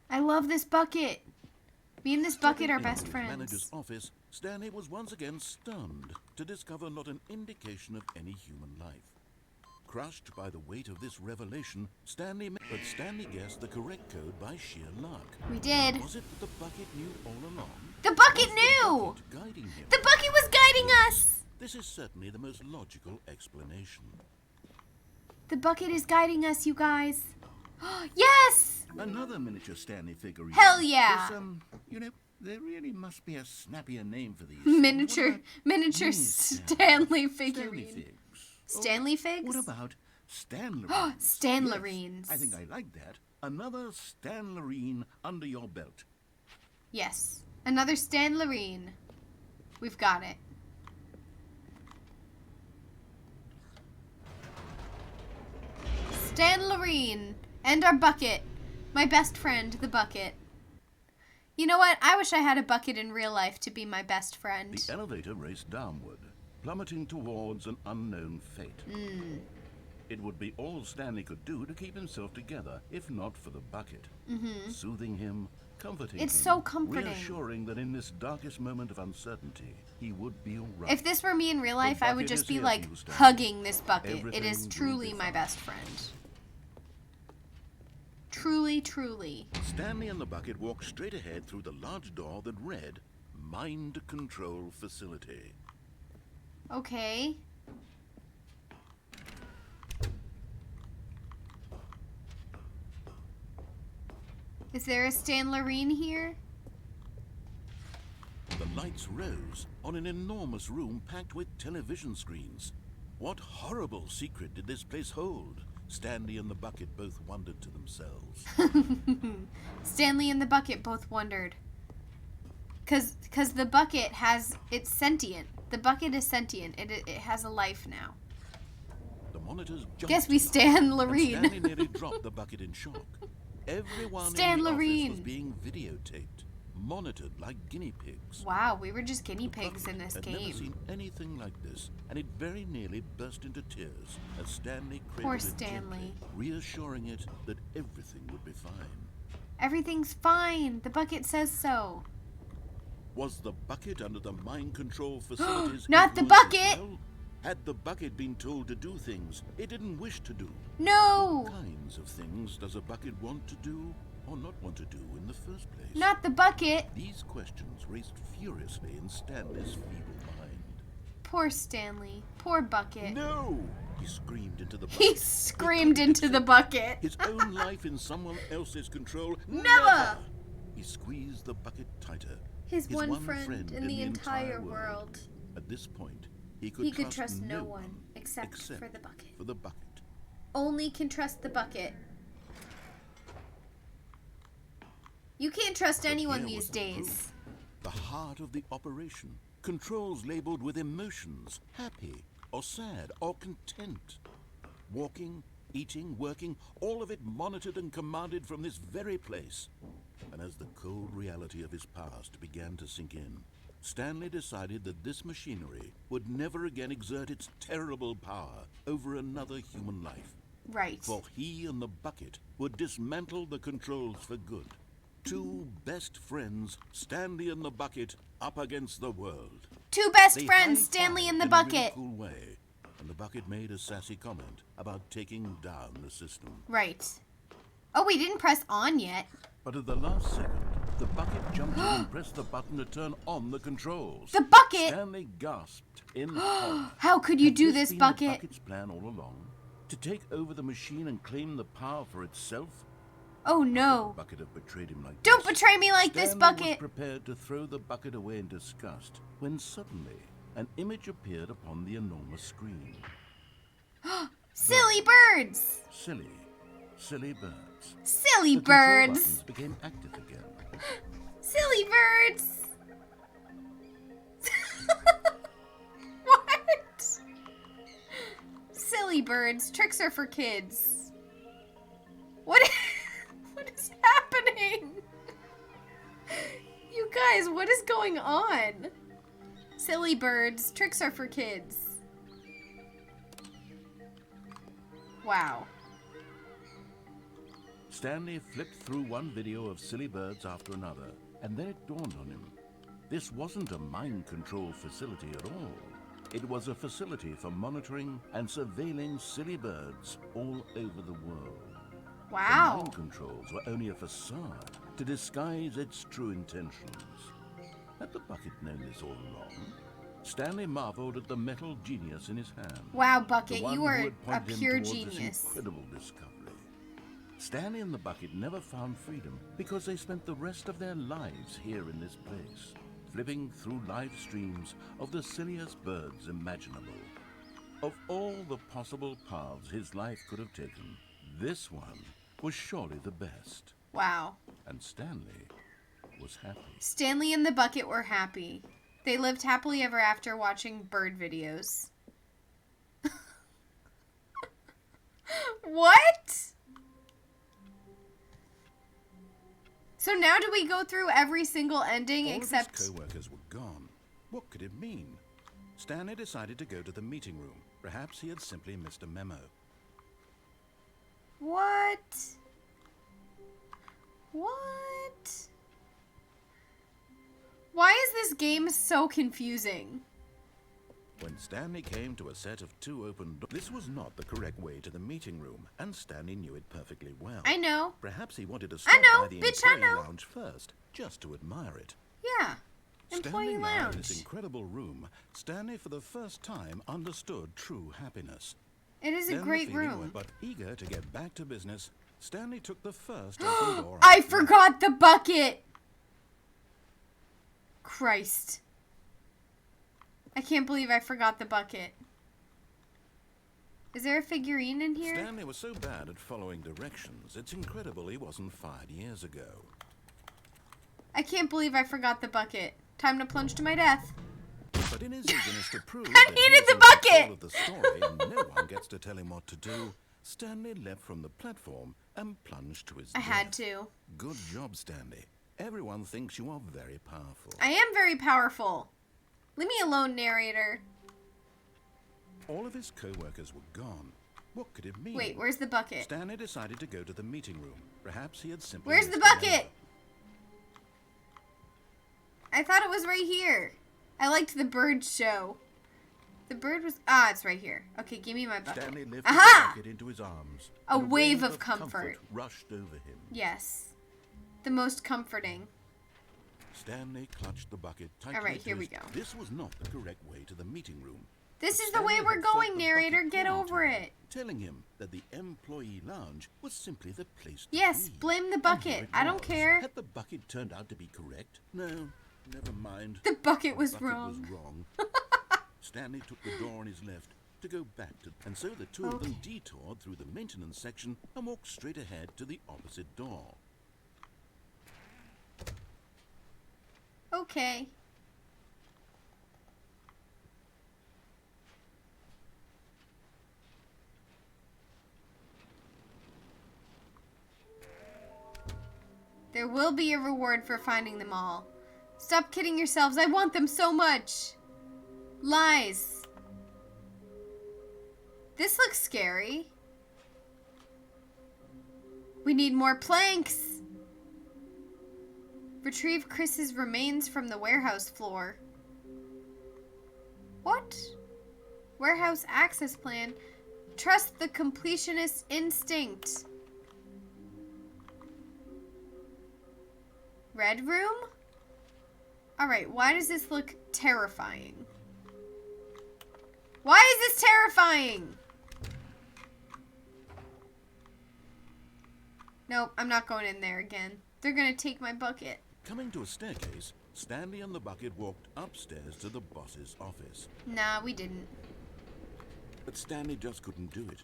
I love this bucket. Me and this bucket are best In his manager's friends. office, Stanley was once again stunned to discover not an indication of any human life. Crushed by the weight of this revelation, Stanley guessed the correct code by sheer luck. We did. Was it that the bucket knew all along? The bucket Was knew! bucket guiding him? The bucket was guiding us! This is certainly the most logical explanation. The bucket is guiding us, you guys. Yes! Another miniature Stanley figurine. Hell yeah! There's, there really must be a snappier name for these. Miniature Mini Stanley Stanley figurine. figs. Stanley figs? What about Stanlerines? Stanlerines. Yes, I think I like that. Another Stanlerine under your belt. Yes. Another Stanlerine. We've got it. Stanlerine. And our bucket. My best friend, the bucket. You know what? I wish I had a bucket in real life to be my best friend. The elevator raced downward, plummeting towards an unknown fate. It would be all Stanley could do to keep himself together, if not for the bucket. Soothing him, comforting It's him, so comforting. reassuring that in this darkest moment of uncertainty, he would be all right. If this were me in real life, I would bucket just is be here like for you, Stanley. hugging this bucket. It Everything is will truly be my fine. best friend. Truly, truly. Stanley and the bucket walked straight ahead through the large door that read, Mind Control Facility. Okay. Is there a Stanlerine here? The lights rose on an enormous room packed with television screens. What horrible secret did this place hold? Stanley and the bucket both wondered to themselves. Stanley and the bucket both wondered. Cause the bucket it's sentient. The bucket is sentient. It has a life now. The monitors jumped. Guess we Stan and Larine. Stanley nearly dropped the bucket in shock. Everyone Stan in the Larine. office was being videotaped, monitored like guinea pigs. Wow, we were just guinea The pigs in bucket this had never game. seen anything like this, and it very nearly burst into tears as Stanley Poor cradled it gently, Stanley. reassuring it that everything would be fine. Everything's fine. The bucket says so. Was the bucket under the mind control facilities? Not the influence as bucket! well? Had the bucket been told to do things it didn't wish to do? No! What kinds of things does a bucket want to do or not want to do in the first place? Not the bucket. These questions raced furiously in Stanley's feeble mind. Poor Stanley. Poor bucket. No! He screamed into the bucket. He screamed into the bucket. His own life in someone else's control? Never! He squeezed the bucket tighter. His one friend in the entire world. At this point, he He could could trust no one except except for the bucket. for the bucket. Only can trust the bucket. You can't trust But anyone here these was the days. proof. The heart of the operation. Controls labeled with emotions, happy or sad or content. Walking, eating, working, all of it monitored and commanded from this very place. And as the cold reality of his past began to sink in, Stanley decided that this machinery would never again exert its terrible power over another human life. Right. For he and the bucket would dismantle the controls for good. Two best friends, Stanley and the bucket, up against the world. Two best They friends, Stanley and the high-fived in a bucket. really cool way, and the bucket made a sassy comment about taking down the system. Right. Oh, we didn't press on yet. But at the last second, the bucket jumped in and pressed the button to turn on the controls. The bucket? Stanley gasped in horror. How could you Had do this this, been bucket? The bucket's plan all along? To take over the machine and claim the power for itself? Oh no. The bucket have betrayed him like Don't this. betray me like this, Stanley bucket. was prepared to throw the bucket away in disgust when suddenly an image appeared upon the enormous screen. Silly birds. Silly birds. Silly The control birds. buttons became active again. Silly birds. What? Silly birds. Tricks are for kids. What is happening? You guys, what is going on? Silly birds. Tricks are for kids. Wow. Stanley flipped through one video of silly birds after another, and then it dawned on him. This wasn't a mind control facility at all. It was a facility for monitoring and surveilling silly birds all over the world. The Wow. mind controls were only a facade to disguise its true intentions. Had the bucket known this all along? Stanley marveled at the metal genius in his hand. Wow, The Bucket, one you who are had a pointed him pure towards this genius. incredible discovery. Stanley and the bucket never found freedom because they spent the rest of their lives here in this place, flipping through live streams of the silliest birds imaginable. Of all the possible paths his life could have taken, this one was surely the best. Wow. And Stanley was happy. Stanley and the Bucket were happy. They lived happily ever after watching bird videos. What? So now do we go through every single ending All except... of his co-workers were gone. What could it mean? Stanley decided to go to the meeting room. Perhaps he had simply missed a memo. What? What? Why is this game so confusing? When Stanley came to a set of two open doors, this was not the correct way to the meeting room, and Stanley knew it perfectly well. I know. Perhaps he wanted to stop know, by the bitch, I employee know. lounge first, just to admire it. Yeah. Employee Standing now in this lounge. incredible room, Stanley for the first time understood true happiness. It is a Then, great feeling room. but eager to get back to business, Stanley took the first open door. I forgot the bucket! Christ. I can't believe I forgot the bucket. Is there a figurine in here? Stanley was so bad at following directions, it's incredible he wasn't fired years ago. I can't believe I forgot the bucket. Time to plunge to my death. But in his eagerness to prove I that needed he's the in control bucket! of the story and no one gets to tell him what to do, Stanley leapt from the platform and plunged to his I death. had to. Good job, Stanley. Everyone thinks you are very powerful. I am very powerful. Leave me alone, narrator. All of his co-workers were gone. What could it mean? Wait, where's the bucket? Stanley decided to go to the meeting room. Perhaps he had simply Where's the missed a bucket? memo. I thought it was right here. I liked the bird show. The bird was... Ah, it's right here. Okay, give me my bucket. Stanley lifted Aha! the bucket into his arms. A and wave of comfort. rushed over him. Yes. The most comforting. Stanley clutched the bucket tightly. All right, to here we his- go. This was not the correct way to the meeting room. This is the Stanley way we're had felt going, the narrator. bucket Get calling to over him, it. Telling him that the employee lounge was simply the place to Yes, be. blame the And bucket. here it I don't was. care. Had the bucket turned out to be correct? No, never mind. The bucket The was bucket wrong. was wrong. Stanley took the door on his left to go back to, and so the two of them detoured through the maintenance section and walked straight ahead to the opposite door. Okay. There will be a reward for finding them all. Stop kidding yourselves. I want them so much. Lies. This looks scary. We need more planks. Retrieve Chris's remains from the warehouse floor. What? Warehouse access plan. Trust the completionist instinct. Red room? Alright, why does this look terrifying? Why is this terrifying? Nope, I'm not going in there again. They're gonna take my bucket. Coming to a staircase, Stanley and the bucket walked upstairs to the boss's office. Nah, we didn't. But Stanley just couldn't do it.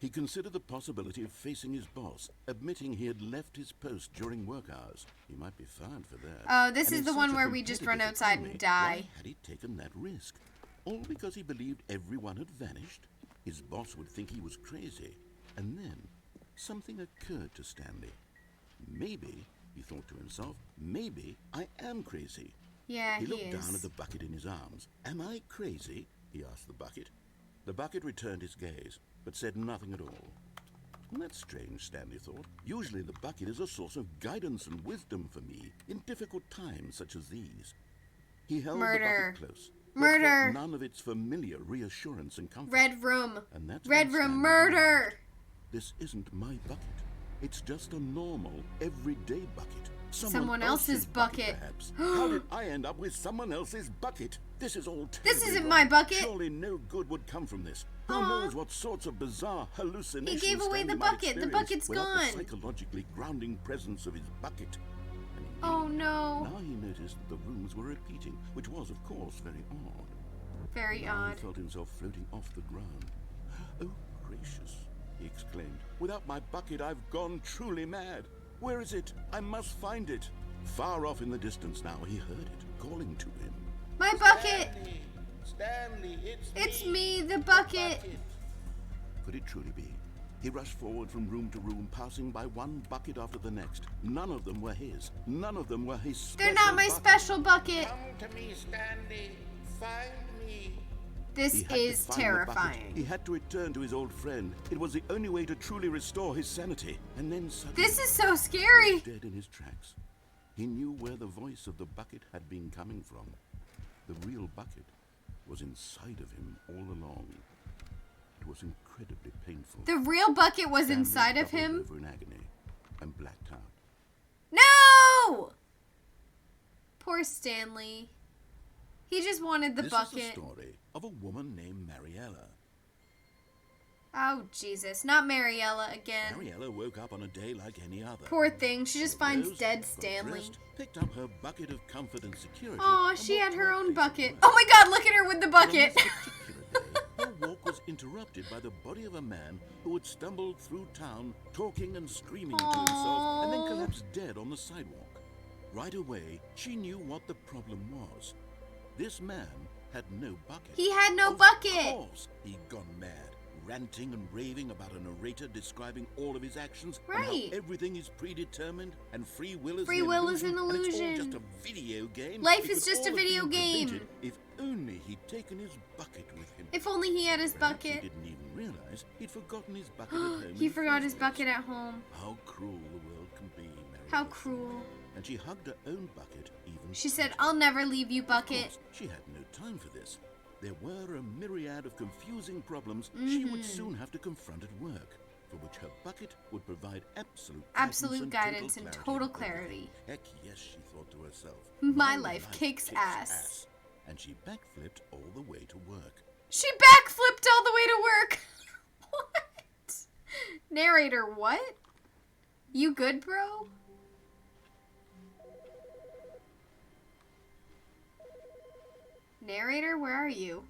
He considered the possibility of facing his boss, admitting he had left his post during work hours. He might be fired for that. Oh, this And is in the such one a where we just run competitive outside economy, and die. Why had he taken that risk? All because he believed everyone had vanished? His boss would think he was crazy. And then, something occurred to Stanley. Maybe, he thought to himself, maybe I am crazy. Yeah, He he looked is. down at the bucket in his arms. Am I crazy? He asked the bucket. The bucket returned his gaze, but said nothing at all. That's strange, Stanley thought. Usually the bucket is a source of guidance and wisdom for me in difficult times such as these. He held Murder. the bucket close. but Murder. felt none of its familiar reassurance and comfort. Red room. And that's Red when room Stanley murder. realized, this isn't my bucket. It's just a normal, everyday bucket. Someone else's bucket. Perhaps. How did I end up with someone else's bucket? This is all This terribly isn't wrong. my bucket. Surely no good would come from this. Who Aw. knows what sorts of bizarre hallucinations He gave away Stanley the might bucket. The experience bucket's without gone. the psychologically grounding presence of his bucket. And indeed, Oh no. now he noticed that the rooms were repeating, which was, of course, very odd. Very Now odd. he felt himself floating off the ground. Oh, gracious, he exclaimed. Without my bucket, I've gone truly mad. Where is it? I must find it. Far off in the distance now, he heard it, calling to him. My bucket. Stanley, It's me, the bucket. Could it truly be? He rushed forward from room to room, passing by one bucket after the next. None of them were his. None of them were his They're special not my bucket. special bucket. Come to me, Stanley. Find me. This He had to is find the bucket. He terrifying. had to return to his old friend. It was the only way to truly restore his sanity. And then suddenly, This is so he was scary. dead in his tracks. He knew where the voice of the bucket had been coming from. The real bucket was inside of him all along. It was incredibly painful. The real bucket was Stanley inside of doubled him. over in agony and blacked out. No! Poor Stanley. He just wanted the This bucket. is the story of a woman named Mariella. Oh, Jesus. Not Mariella again. Mariella woke up on a day like any other. Poor thing. She just finds Rose, dead got Stanley. dressed, picked up her bucket of comfort and security. Aw, and she walked had to her her own place of bucket. work. Oh my God, look at her with the But on bucket. this particular day, her walk was interrupted by the body of a man who had stumbled through town, talking and screaming to himself, and then Aw. collapsed dead on the sidewalk. Right away, she knew what the problem was. This man had no bucket. He had no Of bucket. course, he'd gone mad, ranting and raving about a narrator describing all of his actions, and Right. how everything is predetermined, and free will is Free an will is an and it's all illusion. just a video game. Life It is could just a all have video been game. prevented If only he'd taken his bucket with him. If only he had his Perhaps bucket. He didn't even realize he'd forgotten his bucket at home. in He the forgot first his place. bucket at home. How cruel the world can be, Mary. How cruel. And she hugged her own bucket even. She said, tighter. I'll never leave you, Of bucket. course, she had no time for this. There were a myriad of confusing problems she would soon have to confront at work, for which her bucket would provide Absolute guidance and total over clarity. everything. Heck yes, she thought to herself. My life kicks ass. And she backflipped all the way to work. She backflipped all the way to work. What? Narrator, what? You good, bro? Narrator, where are you?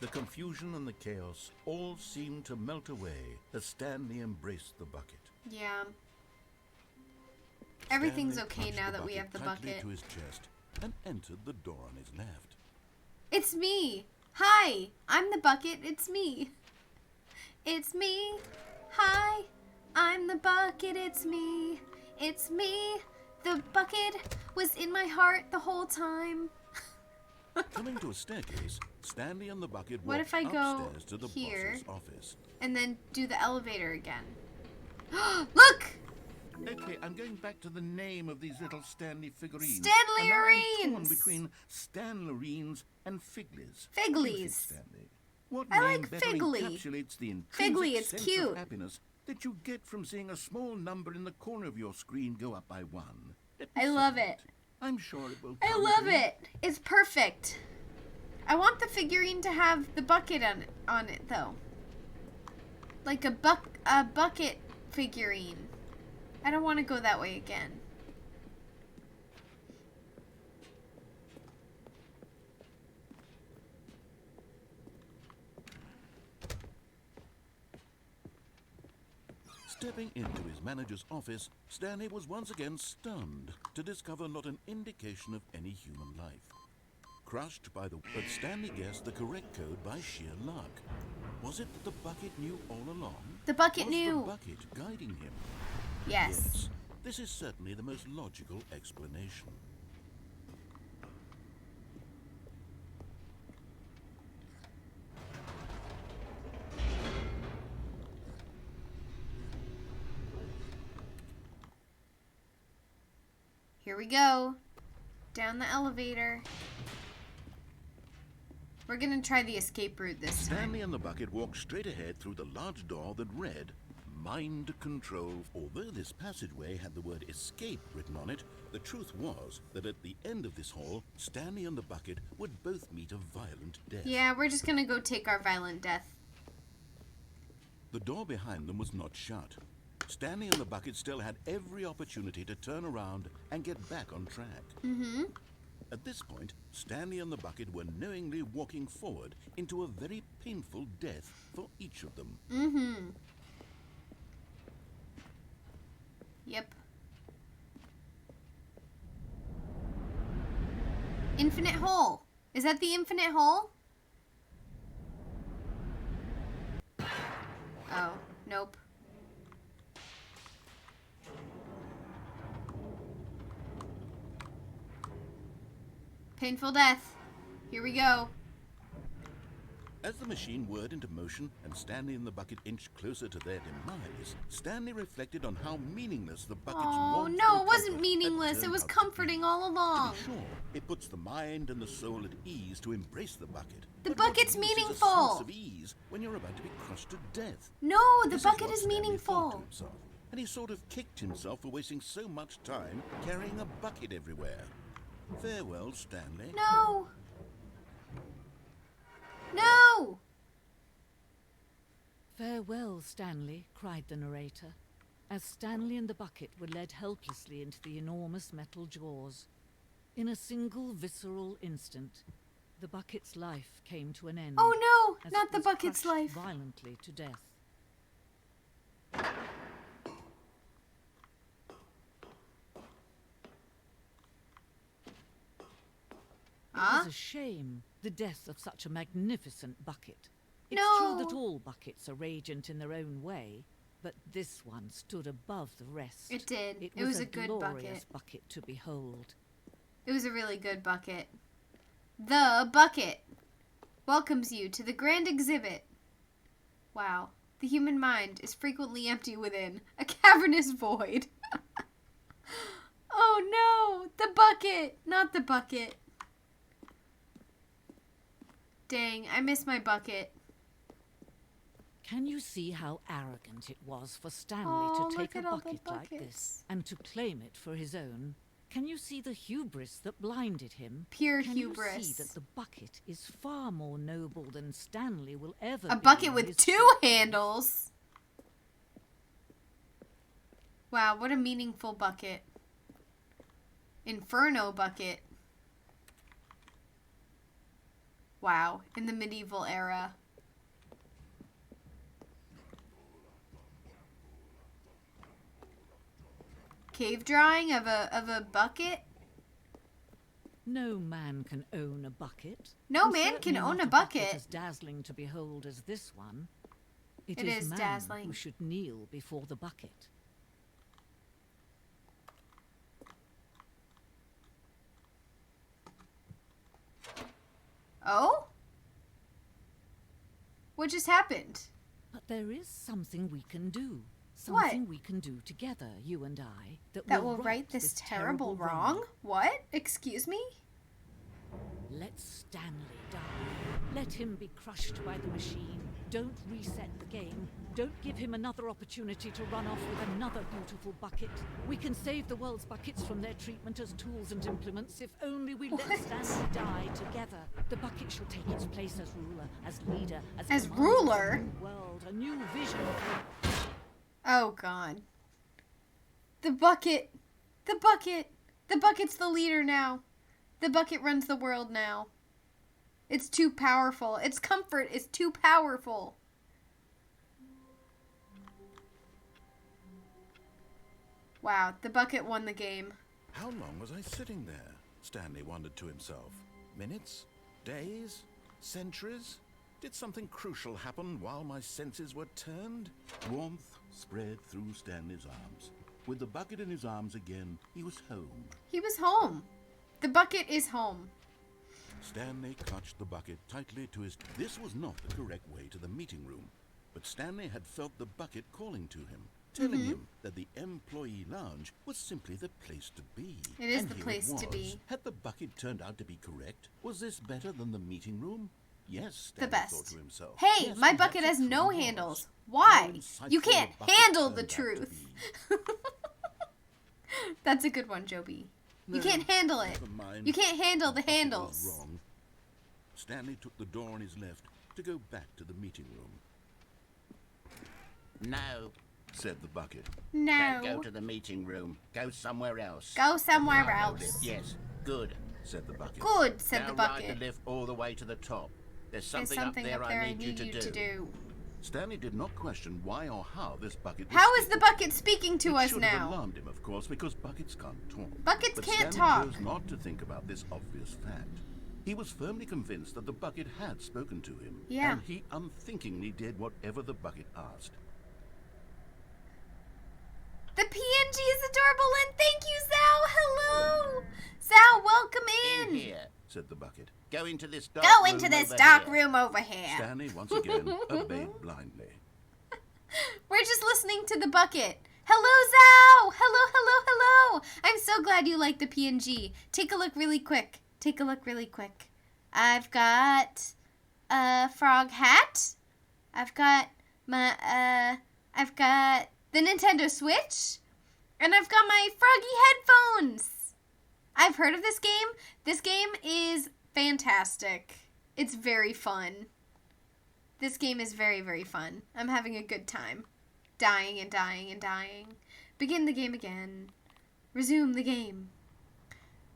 The confusion and the chaos all seemed to melt away as Stanley embraced the bucket. Yeah. Everything's Stanley okay clutched now the that we have the tightly bucket. to his chest and entered the door on his left. It's me. Hi, I'm the bucket. It's me. It's me. Hi, I'm the bucket. It's me. It's me. The bucket was in my heart the whole time. Coming to a staircase, Stanley and the bucket What walked if I go upstairs to the here? boss's office. And then do the elevator again. Look! Okay, I'm going back to the name of these little Stanley figurines. Stanley And now I'm torn Arines! between Stanlerines and Figlies. Figlies. What do you think, Stanley? What I name like better Figgly. encapsulates the intrinsic Figgly, it's sense cute. of happiness that you get from seeing a small number in the corner of your screen go up by 1? Let me I love settle it. I'm sure it will I come love to you. it. It's perfect. I want the figurine to have the bucket on it though. Like a bucket figurine. I don't want to go that way again. Stepping into his manager's office, Stanley was once again stunned to discover not an indication of any human life. Crushed by but Stanley guessed the correct code by sheer luck. Was it that the bucket knew all along? The bucket Was knew. the bucket guiding him? Yes. This is certainly the most logical explanation. Here we go. Down the elevator. We're gonna try the escape route this time. Stanley and the bucket walked straight ahead through the large door that read Mind Control. Although this passageway had the word escape written on it, the truth was that at the end of this hall, Stanley and the bucket would both meet a violent death. Yeah, we're just gonna go take our violent death. The door behind them was not shut. Stanley and the bucket still had every opportunity to turn around and get back on track. Mm-hmm. At this point, Stanley and the bucket were knowingly walking forward into a very painful death for each of them. Mm-hmm. Yep. Infinite hole. Is that the infinite hole? Oh, nope. Painful death. Here we go. As the machine whirred into motion and Stanley and the bucket inched closer to their demise, Stanley reflected on how meaningless the bucket's Oh, warmth no, and it wasn't comfort meaningless. had It turned was out to comforting be. all To along. be sure, it puts the mind and the soul at ease to embrace the bucket. The But what bucket's use is a meaningful. sense of ease when you're about to be crushed to death. No, the This bucket what is Stanley thought to meaningful. himself, and he sort of kicked himself for wasting so much time carrying a bucket everywhere. Farewell, Stanley. No. No. Farewell, Stanley, cried the narrator, as Stanley and the bucket were led helplessly into the enormous metal jaws. In a single visceral instant, the bucket's life came to an end. Oh no, as not it the was bucket's crushed life. violently to death. It Huh? was a shame, the death of such a magnificent bucket. It's No. true that all buckets are radiant in their own way, but this one stood above the rest. It did. It It was was a good glorious bucket to behold. It was a really good bucket. The bucket welcomes you to the grand exhibit. Wow. The human mind is frequently empty within a cavernous void. Oh no, the bucket, not the bucket. Dang, I miss my bucket. Can you see how arrogant it was for Stanley Oh, to take look a at all the bucket like buckets. this and to claim it for his own? Can you see the hubris that blinded him? Pure Can hubris. you see that the bucket is far more noble than Stanley will ever A be bucket in with his 2 short life? handles. Wow, what a meaningful bucket. Inferno bucket. Wow, in the medieval era. Cave drawing of a bucket? No man can own a bucket. No and man can certainly own not a bucket. as dazzling to behold as this one. It is is man dazzling. who should kneel before the bucket. Oh? What just happened? But there is something we can do. What? Something we can do together, you and I, That will right this terrible wrong? What? Excuse me? Let Stanley die. Let him be crushed by the machine. Don't reset the game. Don't give him another opportunity to run off with another beautiful bucket. We can save the world's buckets from their treatment as tools and implements if only we let Stanley die together. The bucket shall take its place as ruler, as leader, as commander ruler? of a new world, a new vision. Oh, God. The bucket. The bucket. The bucket's the leader now. The bucket runs the world now. It's too powerful. Its comfort is too powerful. Wow, the bucket won the game. How long was I sitting there? Stanley wondered to himself. Minutes? Days? Centuries? Did something crucial happen while my senses were turned? Warmth spread through Stanley's arms. With the bucket in his arms again, he was home. He was home. The bucket is home. Stanley clutched the bucket tightly to his... This was not the correct way to the meeting room, but Stanley had felt the bucket calling to him, telling him that the employee lounge was simply the place to be. It is And the here place it to was. be. Had the bucket turned out to be correct? Was this better than the meeting room? Yes, The Stanley best. thought to himself. Hey, Yes, my perhaps bucket it has no truly was. handles. How Why? insightful You can't the bucket handle the turned out to truth. be. That's a good one, Joby. You No, can't handle it. never mind. You can't handle the bucket was handles. wrong. Stanley took the door on his left to go back to the meeting room. No, Said the bucket. don't No. go to the meeting room. Go somewhere else. Go somewhere Cargo else. lift. Yes, good. Said the bucket. Good, said now the ride bucket. the lift all the way to the top. There's There's something, up there I need you to do. Stanley did not question why or how this bucket was How is the speaking. bucket speaking to It us should have now? alarmed him, of course, because buckets can't talk. Buckets but can't Stanley talk. chose not to think about this obvious fact. He was firmly convinced that the bucket had spoken to him. Yeah. And he unthinkingly did whatever the bucket asked. The PNG is adorable, and thank you, Zao. Hello, Zao. Welcome In in. here, Said the bucket. go into this dark Go room into this over dark here. room over here. Stanley once again obeyed blindly. We're just listening to the bucket. Hello, Zao. Hello, hello, hello. I'm so glad you like the PNG. Take a look really quick. Take a look really quick. I've got a frog hat. I've got I've got the Nintendo Switch. And I've got my froggy headphones. I've heard of this game. This game is fantastic. It's very fun. This game is very, very fun. I'm having a good time. Dying and dying and dying. Begin the game again. Resume the game.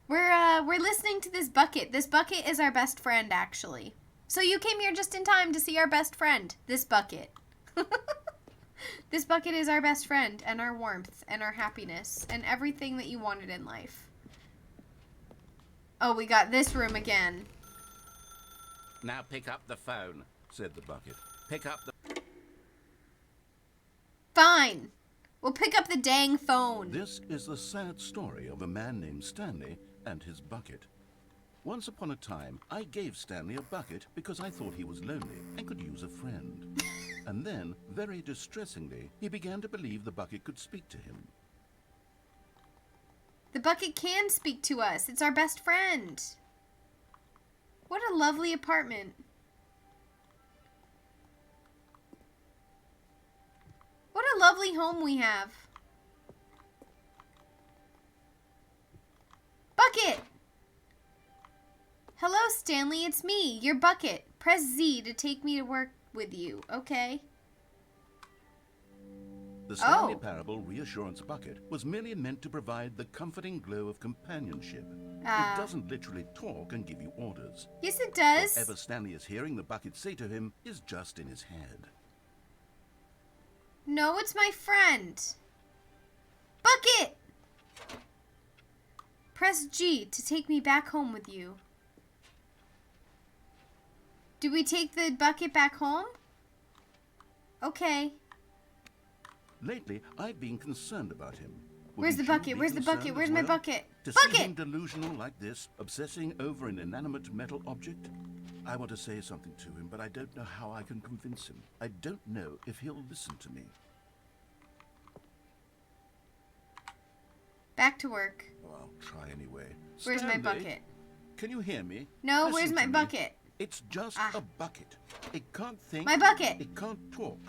We're listening to this bucket. This bucket is our best friend, actually. So you came here just in time to see our best friend, this bucket. This bucket is our best friend, and our warmth, and our happiness, and everything that you wanted in life. Oh, we got this room again. Now pick up the phone. Said the bucket. Pick up the... Fine. We'll pick up the dang phone. This is the sad story of a man named Stanley and his bucket. Once upon a time, I gave Stanley a bucket because I thought he was lonely and could use a friend. And then, very distressingly, he began to believe the bucket could speak to him. The bucket can speak to us. It's our best friend. What a lovely apartment. What a lovely home we have. Bucket! Hello, Stanley. It's me, your bucket. Press Z to take me to work with you. Okay. The Stanley Oh. Parable Reassurance Bucket was merely meant to provide the comforting glow of companionship. Ah. It doesn't literally talk and give you orders. Yes, it does. Whatever Stanley is hearing the bucket say to him is just in his head. No, it's my friend. Bucket! Press G to take me back home with you. Do we take the bucket back home? Okay. Lately, I've been concerned about him. Where's the Wouldn't you bucket? be Where's the concerned bucket? as Where's my well? bucket? To see him Bucket! delusional like this, obsessing over an inanimate metal object? I want to say something to him, but I don't know how I can convince him. I don't know if he'll listen to me. Back to work. Oh, I'll try anyway. Where's my Stanley, bucket? Can you hear me? No, Listen where's to my me. bucket? It's just Ah. a bucket. It can't think. My bucket! It can't talk.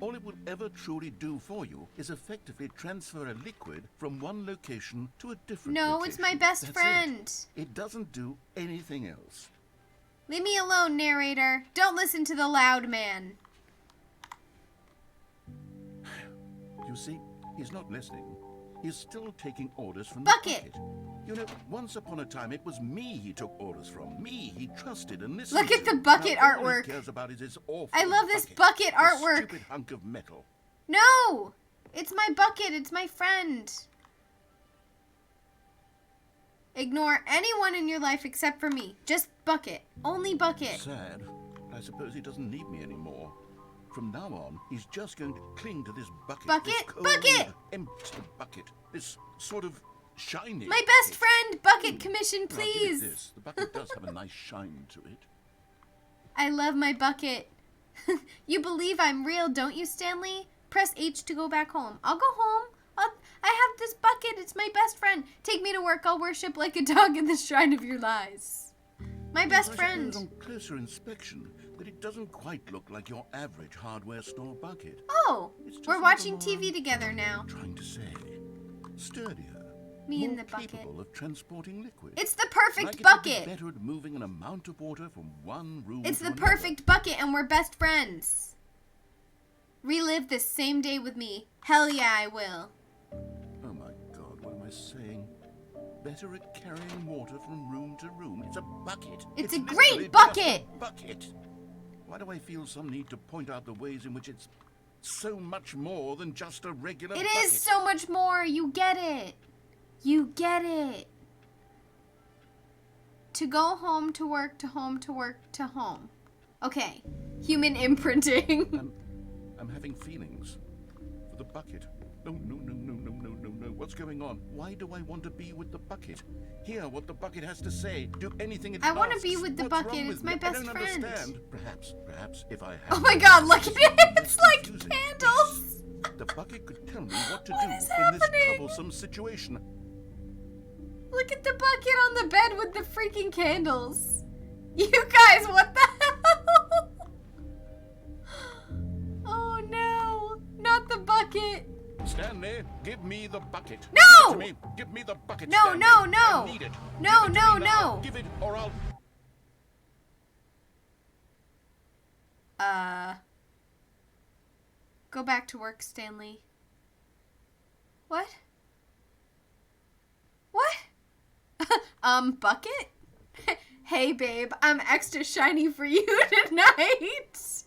All it will ever truly do for you is effectively transfer a liquid from one location to a different No, location. it's my best That's friend. It doesn't do anything else. Leave me alone, narrator. Don't listen to the loud man. You see, he's not listening. He's still taking orders from Bucket. the bucket. You know, once upon a time, it was me he took orders from. Me he trusted and listened Look at to. the bucket Now, all artwork. he cares about is his awful I love this bucket. bucket This artwork. stupid hunk of metal. No! It's my bucket. It's my friend. Ignore anyone in your life except for me. Just bucket. Only bucket. Sad. I suppose he doesn't need me anymore. From now on, he's just going to cling to this bucket. Bucket, this cold, bucket! empty bucket. This sort of shiny My best bucket. friend, bucket commission, Now, give it please. this. The bucket does have a nice shine to it. I love my bucket. You believe I'm real, don't you, Stanley? Press H to go back home. I'll go home. I have this bucket. It's my best friend. Take me to work. I'll worship like a dog in the shrine of your lies. My best I friend. suppose on closer inspection that it doesn't quite look like your average hardware store bucket. Oh, It's just we're a watching little more- TV together now. Trying to say, sturdier. Me more and the bucket. capable of transporting liquid. It's the perfect like it would bucket. be better at moving an amount of water from one room It's to the another. perfect bucket and we're best friends. Relive this same day with me. Hell yeah, I will. Oh my God, what am I saying? Better at carrying water from room to room. It's a bucket. It's a literally great just bucket. a bucket. Why do I feel some need to point out the ways in which it's so much more than just a regular It bucket? is so much more. You get it. You get it. To go home, to work, to home, to work, to home. Okay. Human imprinting. I'm having feelings for the bucket. No. What's going on? Why do I want to be with the bucket? Hear what the bucket has to say. Do anything it I wanna asks. be with the What's bucket. wrong It's with my me? best I don't friend. understand. Perhaps if I had... Oh my God, look at it. It's like confusing. candles. The bucket could tell me what to What do is in this happening? troublesome situation. Look at the bucket on the bed with the freaking candles. You guys, what the hell? Oh no, not the bucket. Stanley, give me the bucket. No! Give it to me. Give me the bucket, No, Stanley. no, no. I need it. No, Give it to no, me now. no. Give it or I'll... Go back to work, Stanley. What? What? Bucket? Hey, babe, I'm extra shiny for you tonight.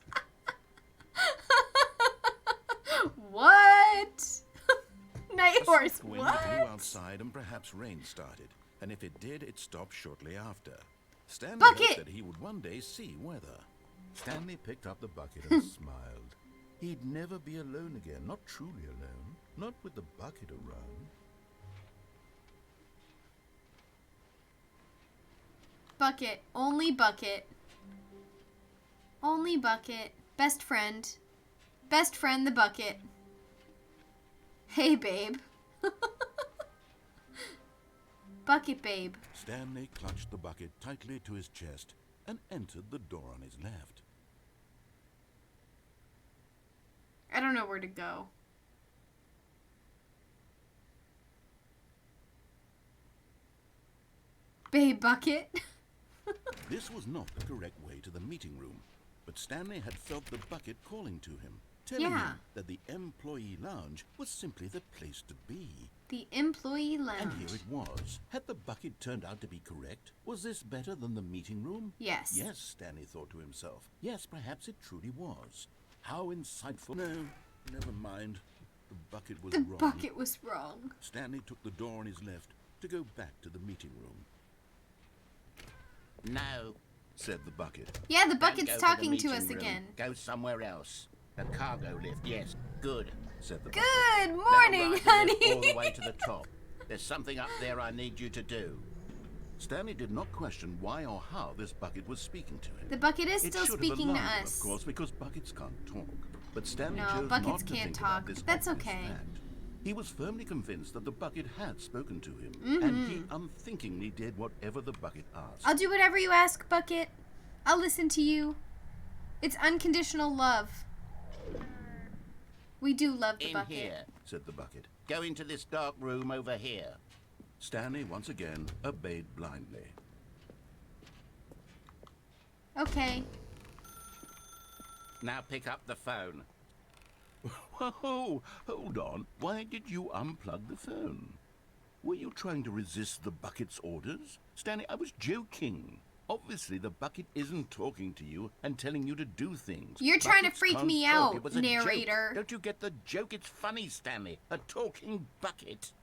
What? Night horse, South wind what? blew outside and perhaps rain started. And if it did, it stopped shortly after. Stanley Bucket! hoped that he would one day see weather. Stanley picked up the bucket and smiled. He'd never be alone again, not truly alone, not with the bucket around. Bucket. Only bucket. Only bucket. Best friend. Best friend, the bucket. Hey, babe. Bucket, babe. Stanley clutched the bucket tightly to his chest and entered the door on his left. I don't know where to go. Babe, bucket. This was not the correct way to the meeting room, but Stanley had felt the bucket calling to him, telling Yeah. him that the employee lounge was simply the place to be. The employee lounge. And here it was. Had the bucket turned out to be correct? Was this better than the meeting room? Yes. Yes, Stanley thought to himself. Yes, perhaps it truly was. How insightful. No, never mind. The bucket was The wrong. bucket was wrong. Stanley took the door on his left to go back to the meeting room. No. Said the bucket. Yeah, the Don't bucket's go to the talking to meeting us room. again. Go somewhere else. A cargo lift, yes. Good. Said the bucket. Good Now morning, ride the honey. lift all the way to the top. There's something up there I need you to do. Stanley did not question why or how this bucket was speaking to him. The bucket is It still should have speaking to alarmed him, us. of course, because buckets can't talk. But Stanley No, chose buckets not to can't think talk. about this That's obvious okay. fact. He was firmly convinced that the bucket had spoken to him, Mm-hmm. and he unthinkingly did whatever the bucket asked. I'll do whatever you ask, bucket. I'll listen to you. It's unconditional love. We do love the In bucket. here, said the bucket. Go into this dark room over here. Stanley once again obeyed blindly. Okay. Now pick up the phone. Whoa, hold on. Why did you unplug the phone? Were you trying to resist the bucket's orders? Stanley, I was joking. Obviously, the bucket isn't talking to you and telling you to do things. You're trying to Buckets freak can't me talk. out, It was a narrator. joke. Don't you get the joke? It's funny, Stanley. A talking bucket.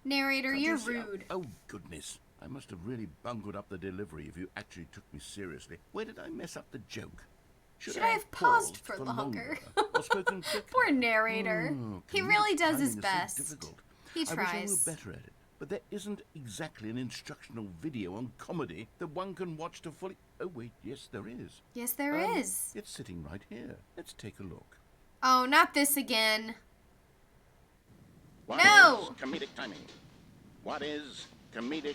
Narrator, Can't you're you see- rude. Oh, goodness. I must have really bungled up the delivery if you actually took me seriously. Where did I mess up the joke? Should I have paused for longer? Or spoken quickly? Poor narrator. Oh, He comedic really does his timing is so best. difficult. He I wish I were tries. better at it. But there isn't exactly an instructional video on comedy that one can watch to fully... Oh, wait, yes, there is. Yes, there is. It's sitting right here. Let's take a look. Oh, not this again. What No! is comedic timing? What is comedic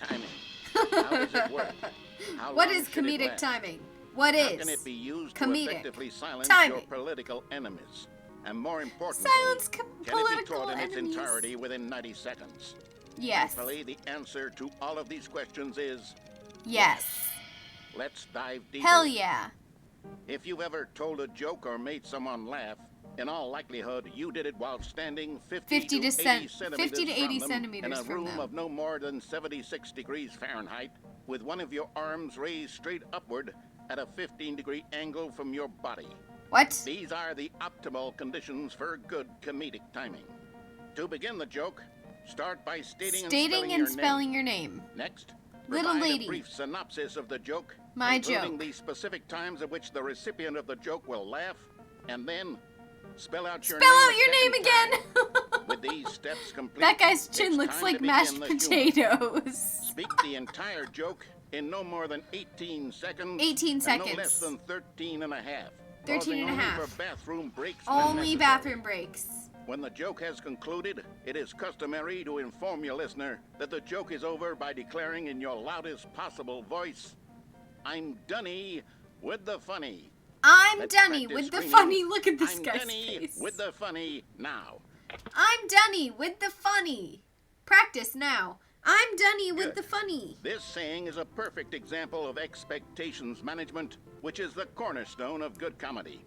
timing? How does it work? How What long is should it comedic last? timing? What How is? can it be used comedic to effectively silence timing? your political enemies? And more importantly, Silence can it be political taught in enemies. its entirety within 90 seconds? Yes. Thankfully, the answer to all of these questions is Yes. let's dive deeper. Hell yeah. If you've ever told a joke or made someone laugh, in all likelihood, you did it while standing 50 to 80 centimeters 50 to 80 from them centimeters in a from room them. of no more than 76 degrees Fahrenheit, with one of your arms raised straight upward at a 15-degree angle from your body. What? These are the optimal conditions for good comedic timing. To begin the joke, start by stating Stating and spelling your name. name. Next, Little provide lady. a brief synopsis of the joke, My including joke. the specific times at which the recipient of the joke will laugh, and then spell out your Spell name out a your name second again. time. With these steps complete, That guy's it's chin looks time like to mashed begin the humor. potatoes. Speak the entire joke in no more than 18 seconds. 18 and seconds. no less than 13 and a half. 13 and a pausing half. only for bathroom breaks when Only necessary. bathroom breaks. When the joke has concluded, it is customary to inform your listener that the joke is over by declaring in your loudest possible voice, "I'm Dunny with the funny." I'm Let's Dunny practice with the screaming, funny. Look at this "I'm guy's Dunny face. with the funny now." I'm Dunny with the funny. Practice now. I'm Dunny with Good. the funny. This saying is a perfect example of expectations management, which is the cornerstone of good comedy.